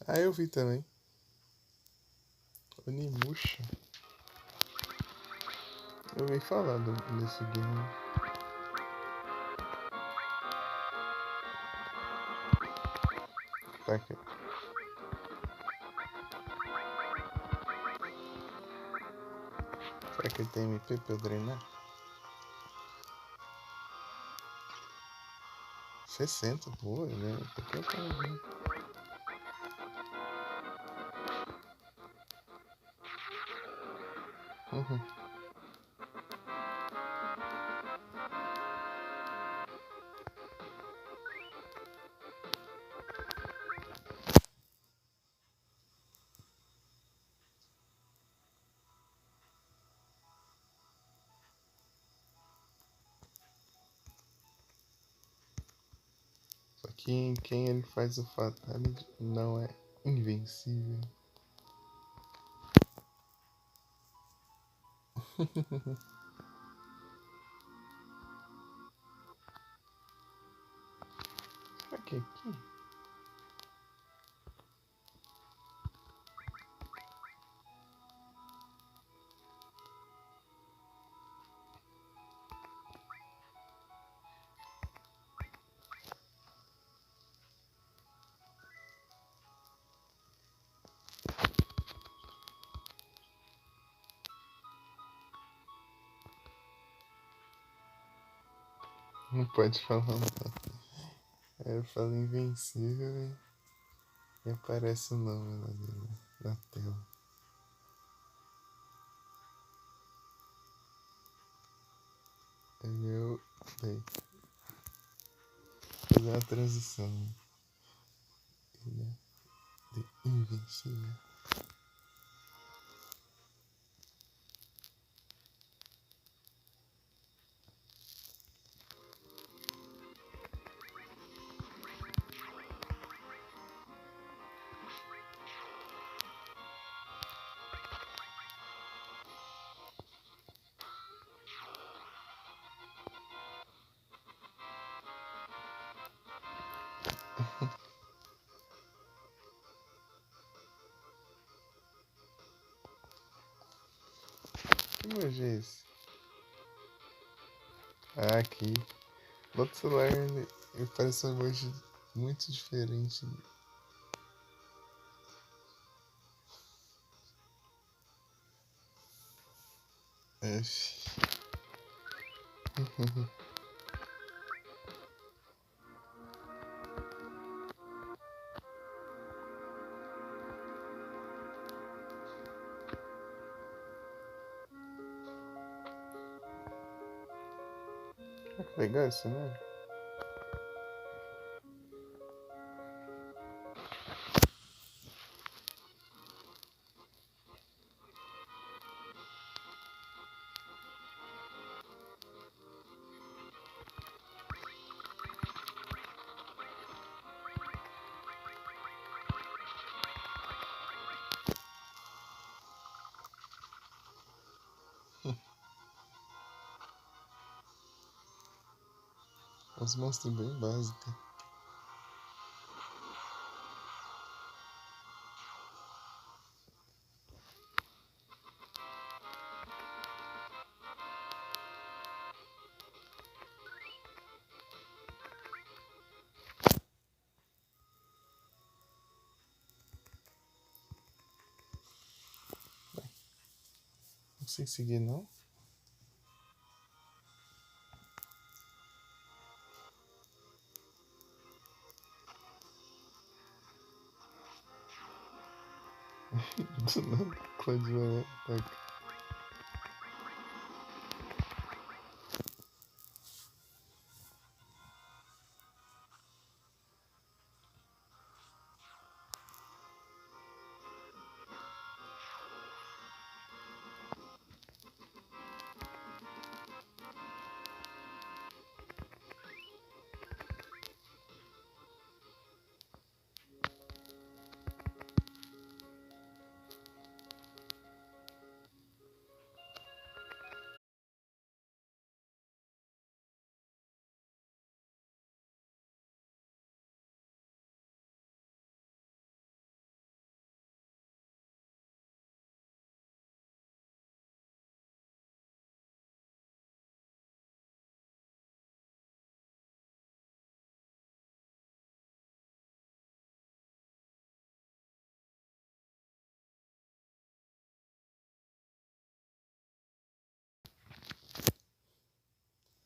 Ah, eu vi também. Onimusha. Eu ouvi falar desse game. Tá aqui. Será que ele tem MP pra eu drenar? 60, boa, né? Tá aqui eu tava vendo. Uhum. Só que quem ele faz o Fatality não é invencível. Será que é aqui? Não pode falar não. Aí eu falo invencível e aparece o nome lá dele na tela. Aí eu dei. Fazer uma transição. Ele é de invencível. Que emoji é esse? Ah, aqui. No outro celular ele parece um emoji muito diferente. F. Legal esse cenário. Os monstros bem básicos. Não sei seguir não. Do nada, Claudio ataca.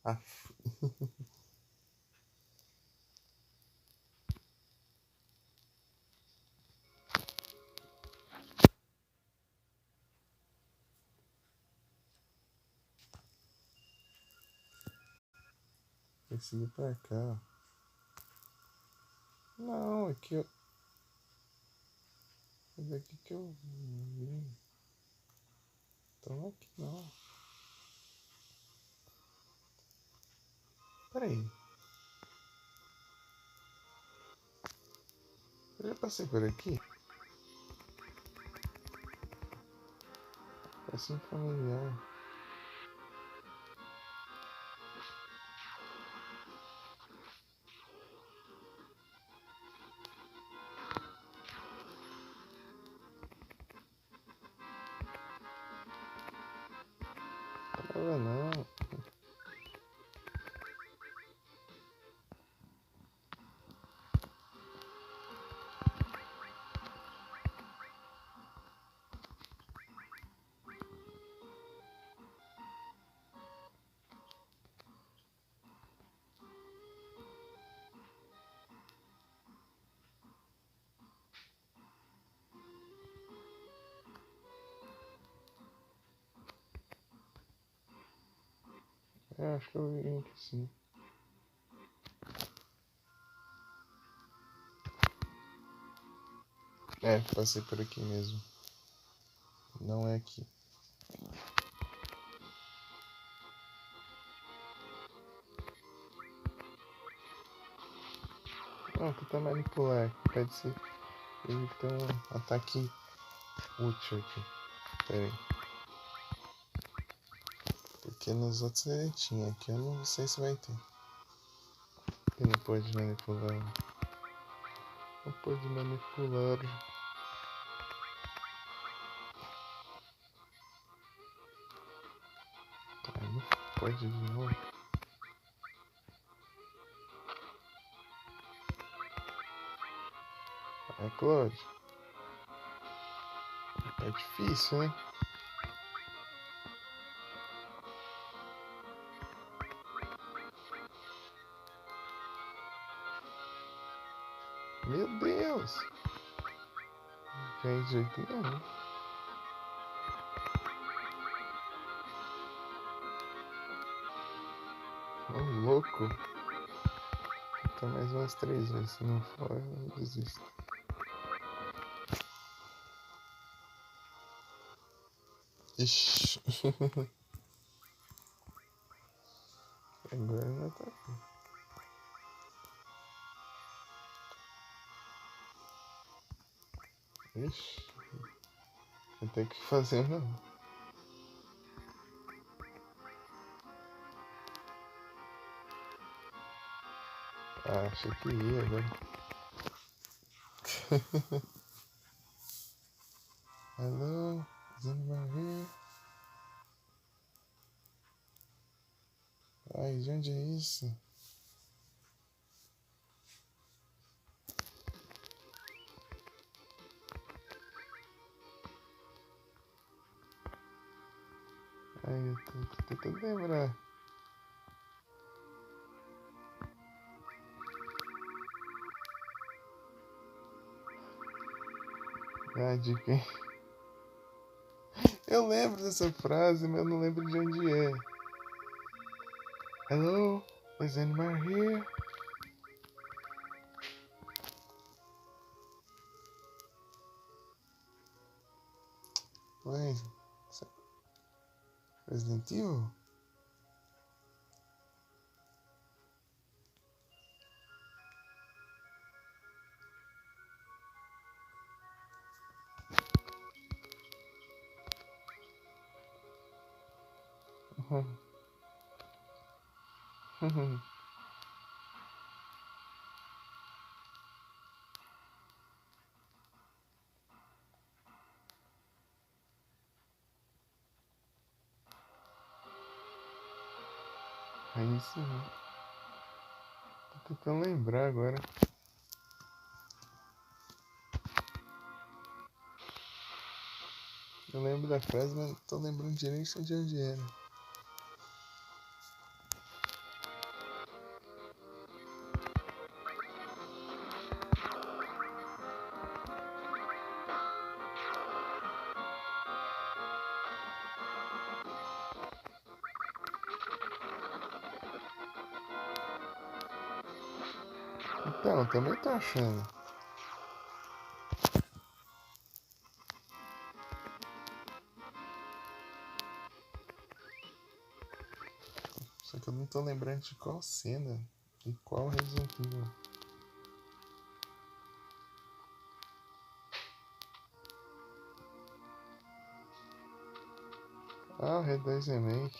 Ah. Tem que seguir pra cá, ó. Não, aqui eu... É daqui que eu vim. Então aqui não. Peraí. Eu já passei por aqui? Parece um familiar. Não, não. É, acho que eu vim aqui sim. É, passei por aqui mesmo. Não é aqui. Não, tentar manipular. Pode ser. Ele tem um ataque útil aqui. Pera aí. Porque nos outros ele tinha. Aqui eu não sei se vai ter. Ele não pode manipular. Não pode manipular. Aí não pode de novo. É, Claude. É difícil, né? Meu Deus! Tem jeito não. Ô, louco. Então mais umas 3 vezes. Se não for, eu desisto. Ixi. Agora não tá aqui. Ixi. Eu tenho que fazer não. Ah, achei que ia agora. Hello, is anybody here? Ai, de onde é isso? Ai, eu tô tentando lembrar. Ah, de quem? Eu lembro dessa frase, mas eu não lembro de onde é. Hello, is anybody here? Ué, Resident Evil? É isso, né? Tô tentando lembrar agora. Eu lembro da frase, mas não tô lembrando direito de onde era. Então, também tô achando. Só que eu não tô lembrando de qual cena e qual Resident Evil. Ah, o Red 2 Remake.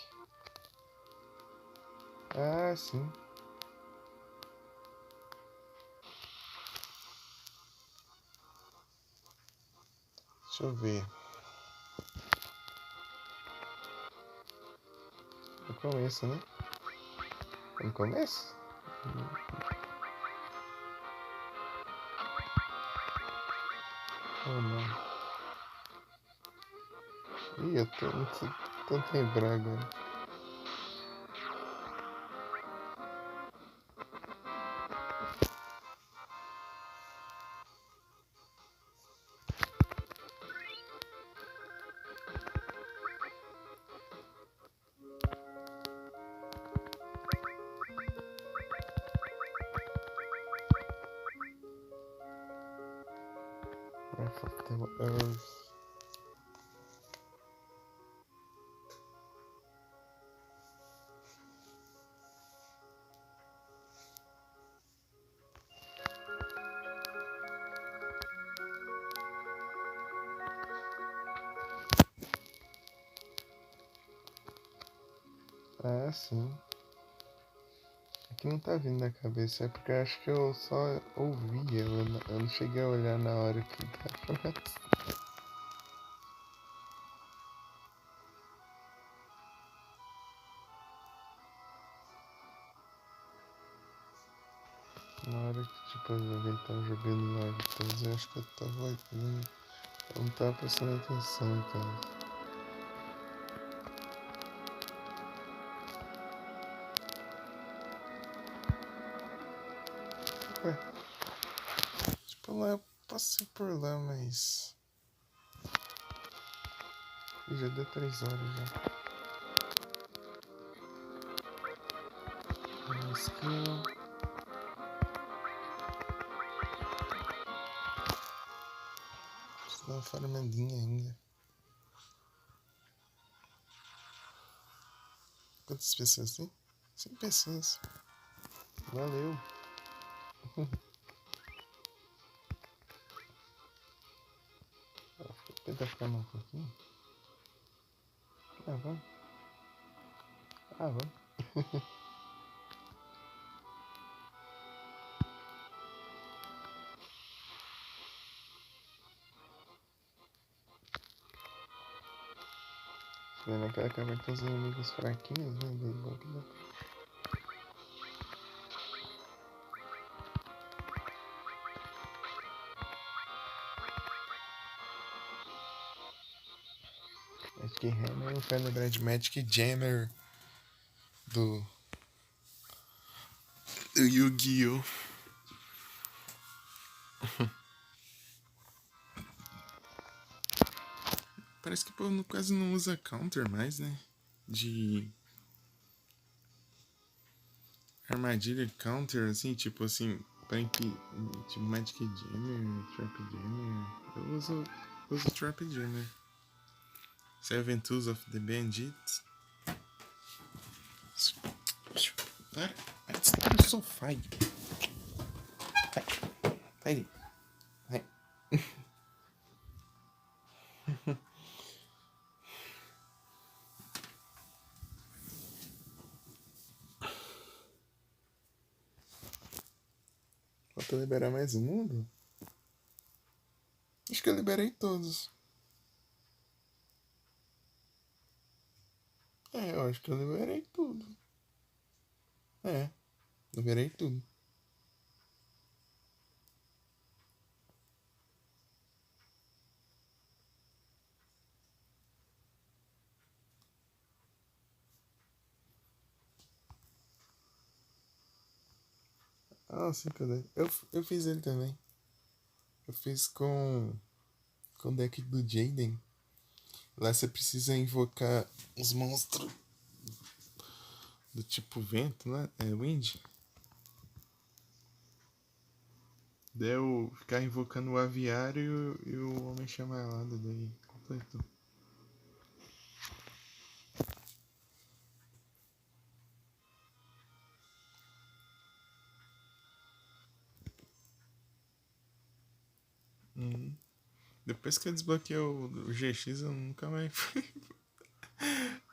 Ah, sim. Deixa eu ver. No começo, né? No começo? Oh, não. Ih, eu tô lembrando agora. Breath of the Earth. Ah, sim. Aqui não tá vindo na cabeça, é porque eu acho que eu só ouvia, eu não cheguei a olhar na hora que tá. Na hora que tipo, alguém tava jogando live todos, eu acho que eu tava olhando. Eu não tava prestando atenção, então. Ué, tipo, lá eu passei por lá, mas. Já deu 3 horas já. Skill. Preciso dar uma farmadinha ainda. Quantas pessoas tem? 100 pessoas. Valeu. Tenta ficar mais um pouquinho. Vamos. Vamos. Vendo aquela câmera tem os inimigos fraquinhos, né? Magic Hammer, eu quero lembrar de Magic Jammer do Yu-Gi-Oh! Parece que o povo quase não usa counter mais, né? De armadilha counter, assim, tipo assim, tipo Magic Jammer, Trap Jammer. Eu uso Trap Jammer. Seven Tools of the Bandits. Vai estar no sofá. Vai. Falta liberar mais um mundo? Acho que eu liberei todos. Eu acho que eu liberei tudo. Liberei tudo. Sim, cadê? Eu fiz ele também. Eu fiz com o deck do Jaden. Lá você precisa invocar os monstros do tipo vento, né? Wind. Daí eu ficar invocando o aviário e o homem chamalado, daí completou. Depois que eu desbloqueei o GX, eu nunca mais fui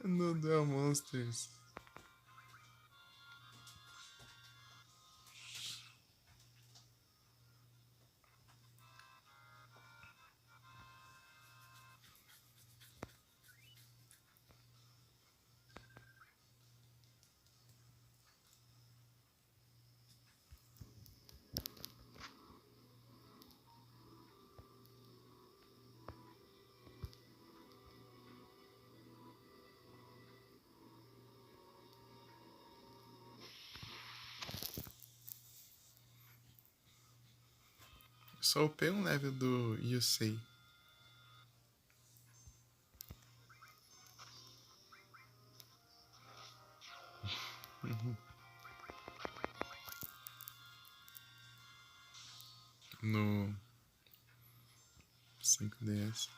no Duel Monsters. Só upei um level do Yusei. No 5DS.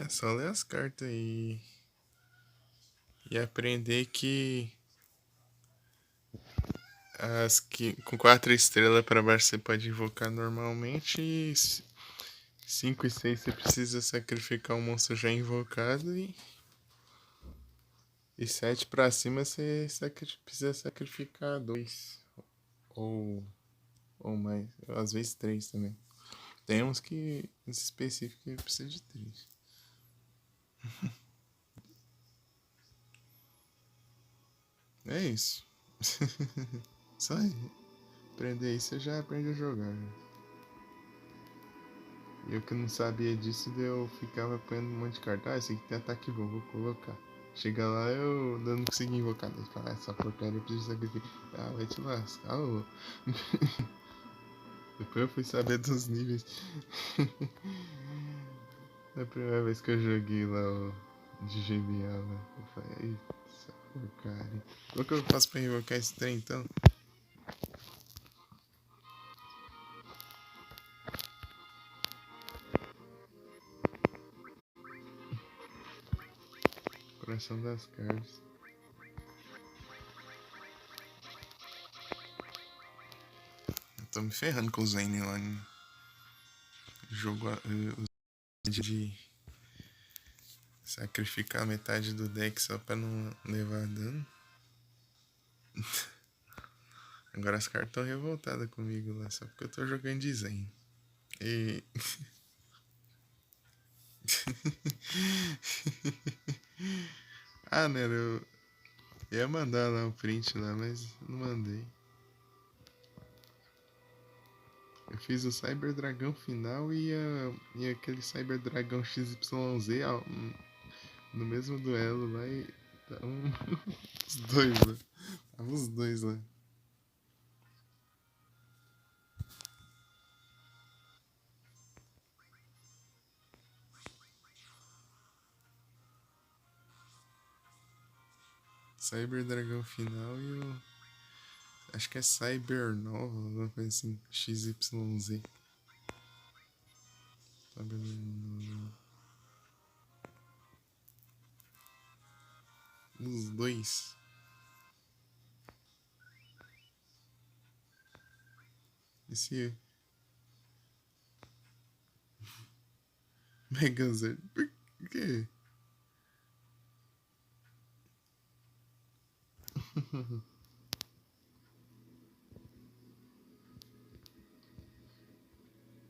Só ler as cartas e aprender que as que com 4 estrelas para baixo você pode invocar normalmente e 5 e 6 você precisa sacrificar um monstro já invocado e E 7 pra cima você precisa sacrificar 2. Ou, ou mais. Às vezes 3 também. Tem uns que específicos que precisa de 3. É isso. Só aí. Aprender isso você já aprende a jogar. Né? E eu que não sabia disso, eu ficava apanhando um monte de carta. Ah, esse aqui tem ataque bom, vou colocar. Chega lá, eu não consegui invocar. Daí fala, essa porcaria eu preciso sacrificar. Ah, vai te lascar, ô. Depois eu fui saber dos níveis. É a primeira vez que eu joguei lá o de GBA lá. Eu falei, essa porcaria. Como que eu faço pra invocar esse trem então? Coração das cartas. Eu tô me ferrando com o Zane lá no jogo de sacrificar metade do deck só pra não levar dano. Agora as cartas estão revoltadas comigo lá, só porque eu tô jogando de Zen. E. Ah, né? Eu ia mandar lá o print lá, mas não mandei. Eu fiz o Cyber Dragão final e aquele Cyber Dragão XYZ no mesmo duelo lá e. Os dois lá. Tava os dois lá. Cyber Dragão final e o. Acho que é Cyber Nova, alguma coisa assim. XYZ. Cyber Nova. Os dois. Esse Megazord. Por quê?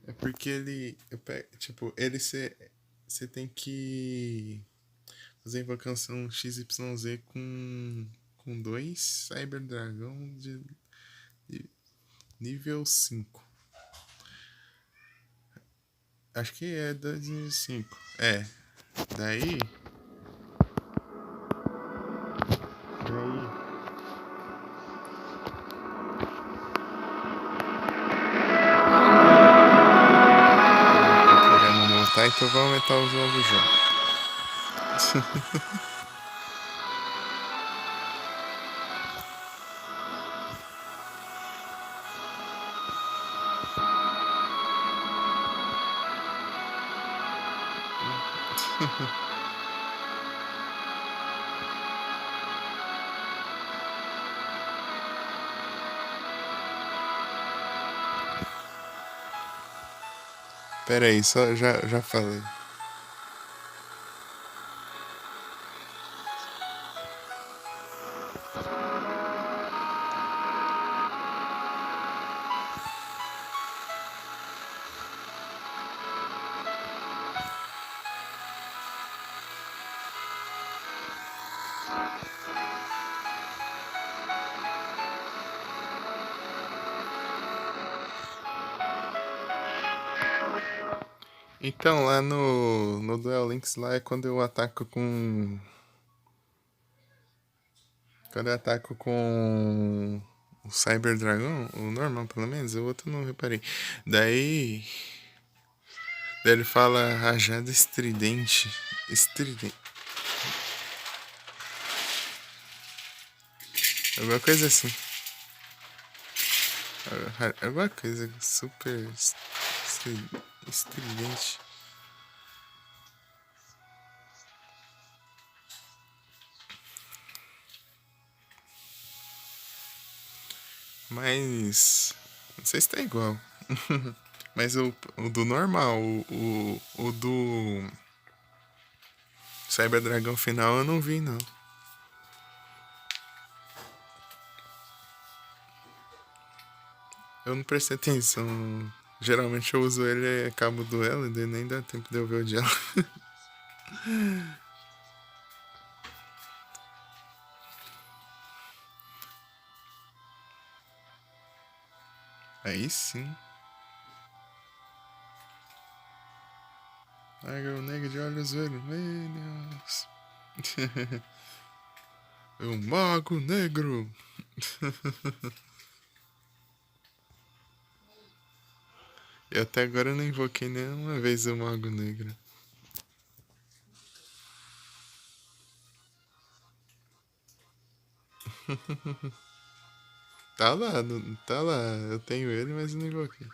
É porque ele. Tipo, ele você tem que fazer invocação XYZ com dois Cyber Dragão de nível 5. Acho que é 2 de 5. É. Daí. Daí. Tá querendo montar, então vou aumentar os novos jogos. Pera aí, só já falei. Então, lá no Duel Links lá é quando eu ataco com. Quando eu ataco com o Cyber Dragon, o normal pelo menos, o outro não reparei. Daí ele fala rajada estridente. Estridente. Alguma coisa assim. Alguma coisa super estridente. Mas. Não sei se tá igual. Mas o do normal, o do Cyber Dragão final eu não vi, não. Eu não prestei atenção. Geralmente eu uso ele cabo duelo e daí nem dá tempo de eu ver o diálogo. Aí sim. Águia negra de olhos vermelhos. É um mago negro. E até agora eu não invoquei nenhuma vez o mago negro. Tá lá, tá lá. Eu tenho ele, mas eu não invoquei.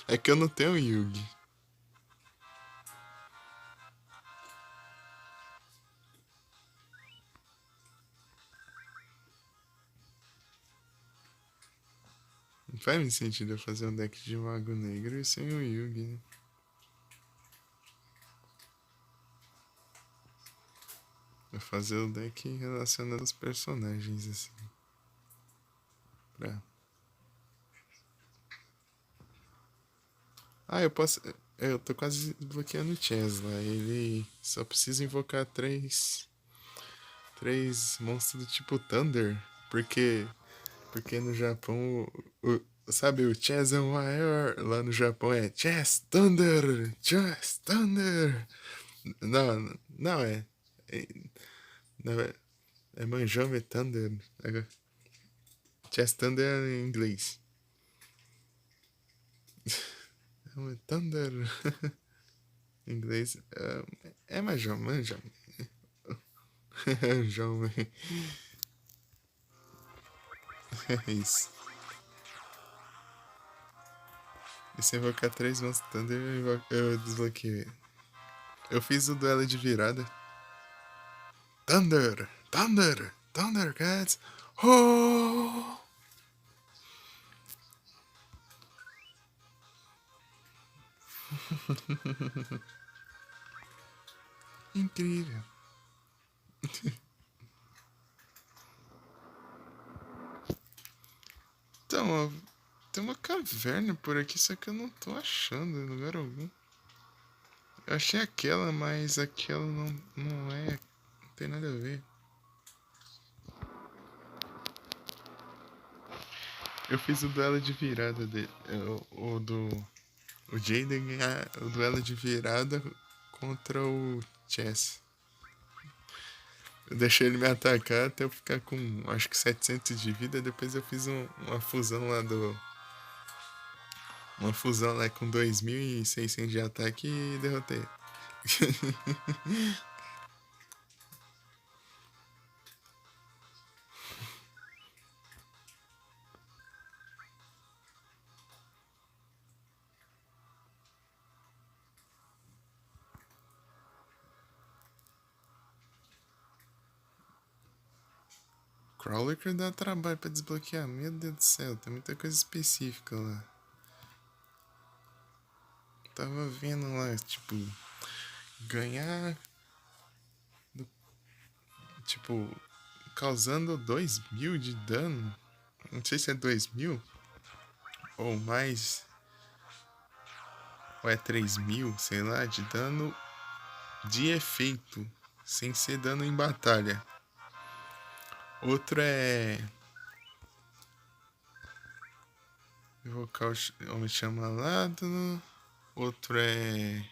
É que eu não tenho Yugi. Não faz muito sentido eu fazer um deck de mago negro e sem o Yugi, né? Vou fazer o deck relacionado aos personagens, assim. Pra... Ah, eu posso. Eu tô quase bloqueando o Chess lá. Ele só precisa invocar três monstros do tipo Thunder. Porque no Japão. Sabe, o Chess é o maior. Lá no Japão é Chess Thunder! Chess Thunder! Não, não é. É, não, é Manjome Thunder. Chess Thunder é em inglês. Thunder. Em inglês. É Manjome, Manjome. Manjome. É isso. E se invocar três monstros Thunder, eu desbloqueei. Eu fiz o duelo de virada. Thunder! Thunder! Thundercats! Oh! Incrível. Então, ó, tem uma caverna por aqui, só que eu não tô achando em lugar algum. Eu achei aquela, mas aquela não é. Não tem nada a ver. Eu fiz o duelo de virada dele. O do. O Jaden ganhar o duelo de virada contra o Chess. Eu deixei ele me atacar até eu ficar com acho que 700 de vida. Depois eu fiz uma fusão lá do. Uma fusão lá com 2.600 de ataque e derrotei. Crawler que dá trabalho pra desbloquear. Meu Deus do céu, tem muita coisa específica lá. Tava vendo lá, tipo, ganhar. Tipo, causando 2.000 de dano. Não sei se é 2.000 ou mais. Ou é 3.000, sei lá, de dano de efeito. Sem ser dano em batalha. Outro é. Invocar o homem chamalado. Outro é.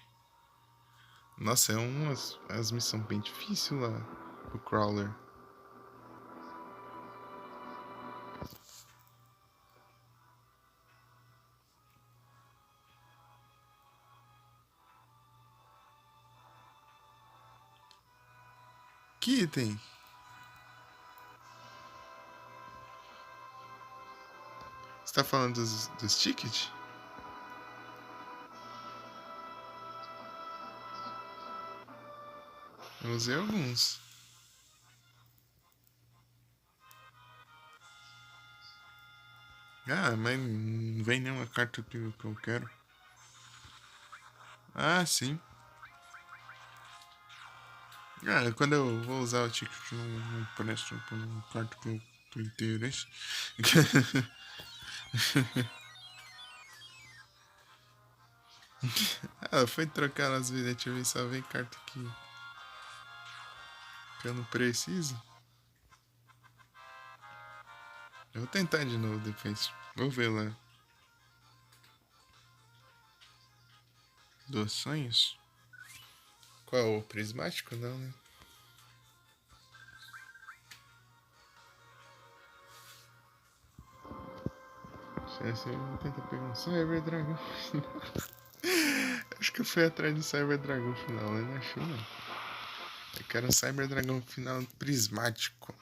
Nossa, é umas as missões bem difíceis lá. O Crawler. Que item? Você tá falando dos tickets? Eu usei alguns. Ah, mas não vem nenhuma carta que eu quero. Ah, sim. Ah, quando eu vou usar o ticket não presta por uma carta que eu Twitteiras. Ah, foi trocar as vidas, deixa eu ver, só vem carta aqui. Que eu não preciso. Eu vou tentar de novo depois. Vou ver lá. Dos sonhos? Qual? O prismático? Não, né? Assim, eu vou tentar pegar um Cyber Dragon. Acho que eu fui atrás do Cyber Dragon final, eu não achei não. Eu quero um Cyber Dragon final prismático.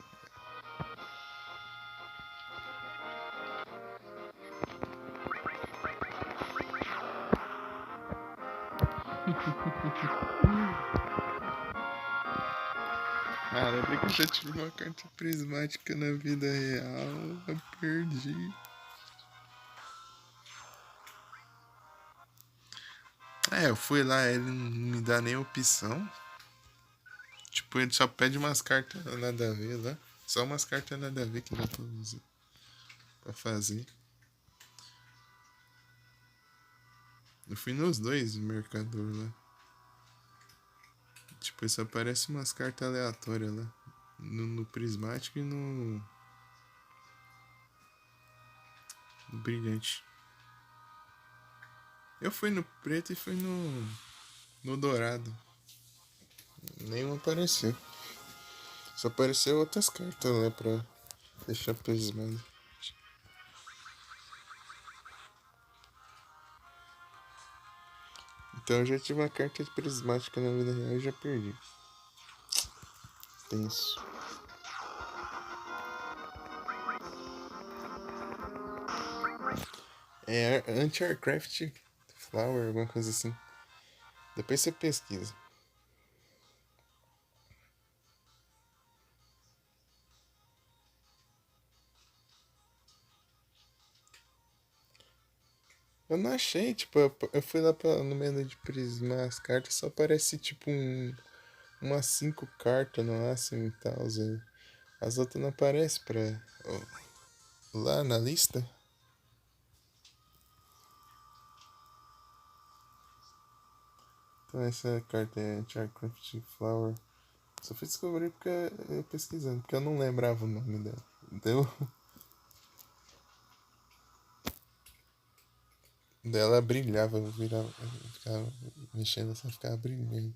Ah, lembra que eu já tive uma carta prismática na vida real. Eu perdi. É, eu fui lá, ele não me dá nem opção. Tipo, ele só pede umas cartas nada a ver lá. Só umas cartas nada a ver que dá pra usar. Pra fazer. Eu fui nos dois no mercador lá. Tipo, só aparece umas cartas aleatórias lá. No prismático e no brilhante. Eu fui no preto e fui no dourado. Nenhum apareceu. Só apareceu outras cartas lá pra deixar prismado. Então eu já tive uma carta prismática na vida real e já perdi. Tenso. É Anti-Aircraft Flower, alguma coisa assim. Depois você pesquisa. Eu não achei, tipo, eu fui lá no menu de prismar as cartas, só aparece tipo umas 5 cartas no máximo e tal. As outras não aparecem pra. Lá na lista. Então essa carta é Anti-Aircraft Flower. Só fui descobrir porque eu pesquisando, porque eu não lembrava o nome dela. Então, dela brilhava, eu virava, eu ficava mexendo assim, ficava brilhando.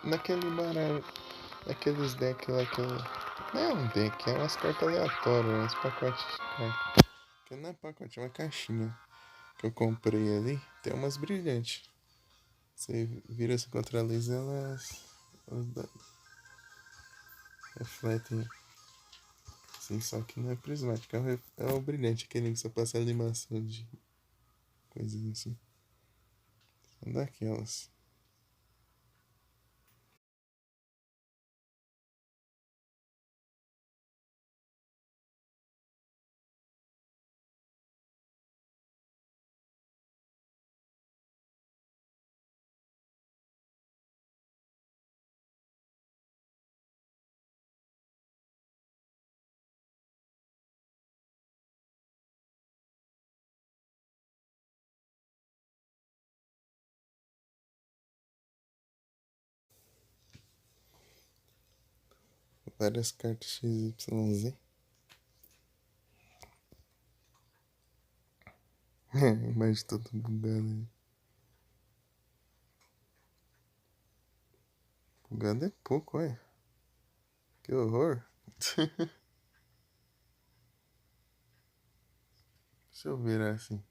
Naquele baralho, naqueles decks lá que eu. Não é um deck, é umas cartas aleatórias, uns pacotes de cartas. Que não é pacote, é uma caixinha que eu comprei ali. Tem umas brilhantes. Você vira essa contra a luz, elas refletem. Sim, só que não é prismática, é o brilhante, aquele que só passa animação de coisas assim. São daquelas. Várias cartas XYZ. Mas todo bugado aí. Bugado é pouco, ué. Que horror. Deixa eu virar assim.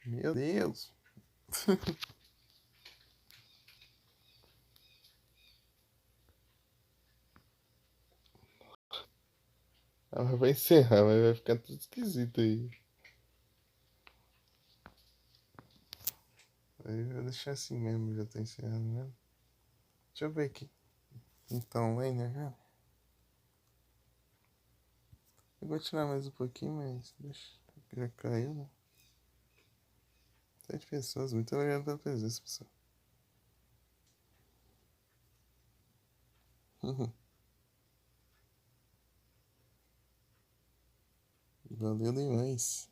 Meu Deus. Ela vai encerrar, mas vai ficar tudo esquisito aí. Eu vou deixar assim mesmo, já tô encerrando mesmo. Deixa eu ver aqui. Então, Laner, cara. Eu vou tirar mais um pouquinho, mas deixa. Já caiu, né? 7 pessoas, muito obrigado pela presença, pessoal. Valeu demais.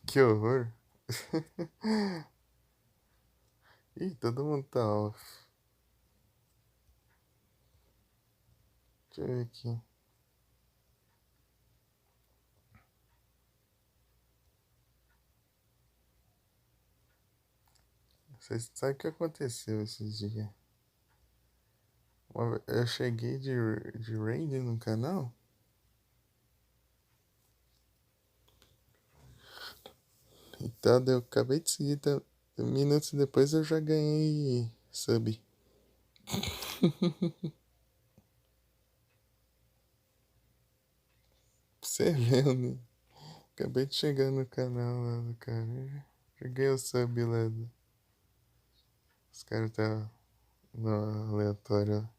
Que horror. Ih, todo mundo tá off. Deixa eu ver aqui. Vocês sabem o que aconteceu esses dias? Eu cheguei de raid no canal. Então, eu acabei de seguir. Tá, minutos depois eu já ganhei sub. Você viu, né? Acabei de chegar no canal lá do cara. Já ganhei o sub lá. Os caras tá no aleatório.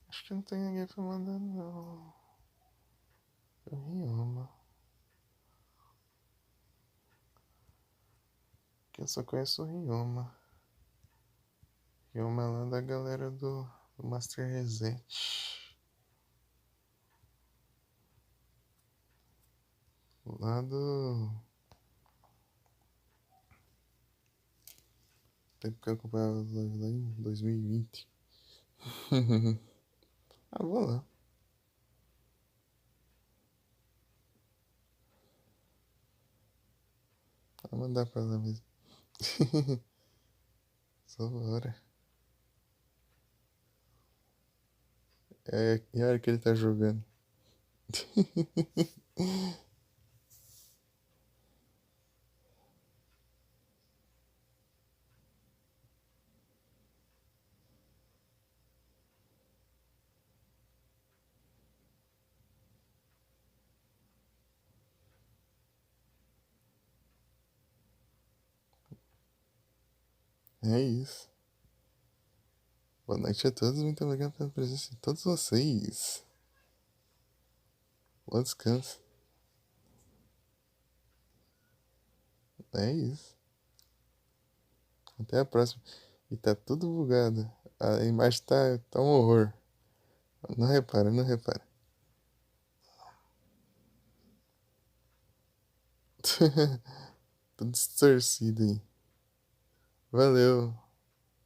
Acho que não tem ninguém pra mandar, não. O Rioma. Que eu só conheço o Rioma. Rioma é lá da galera do Master Reset. Lá do tempo que eu acompanhava as lives lá em 2020. Ah, vou lá. Vou mandar pra lá mesmo. Só bora. É, e a hora que ele tá jogando? É isso. Boa noite a todos, muito obrigado pela presença de todos vocês. Bom descanso. É isso. Até a próxima. E tá tudo bugado. A imagem tá um horror. Não repara, não repara. Tudo distorcido aí. Valeu.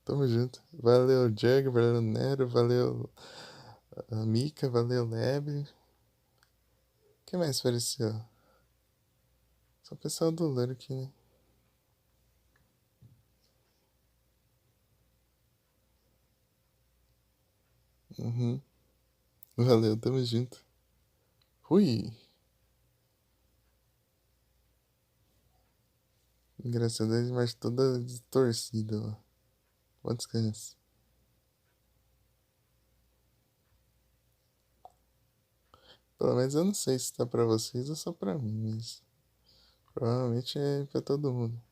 Tamo junto. Valeu, Jag. Valeu, Nero. Valeu, a Mika. Valeu, Leb. Quem mais apareceu? Só o pessoal do Luro aqui, né? Uhum. Valeu, tamo junto. Fui. Engraçado, a imagem toda distorcida, ó. Bom descanso. Pelo menos eu não sei se tá pra vocês ou só pra mim, mas provavelmente é pra todo mundo.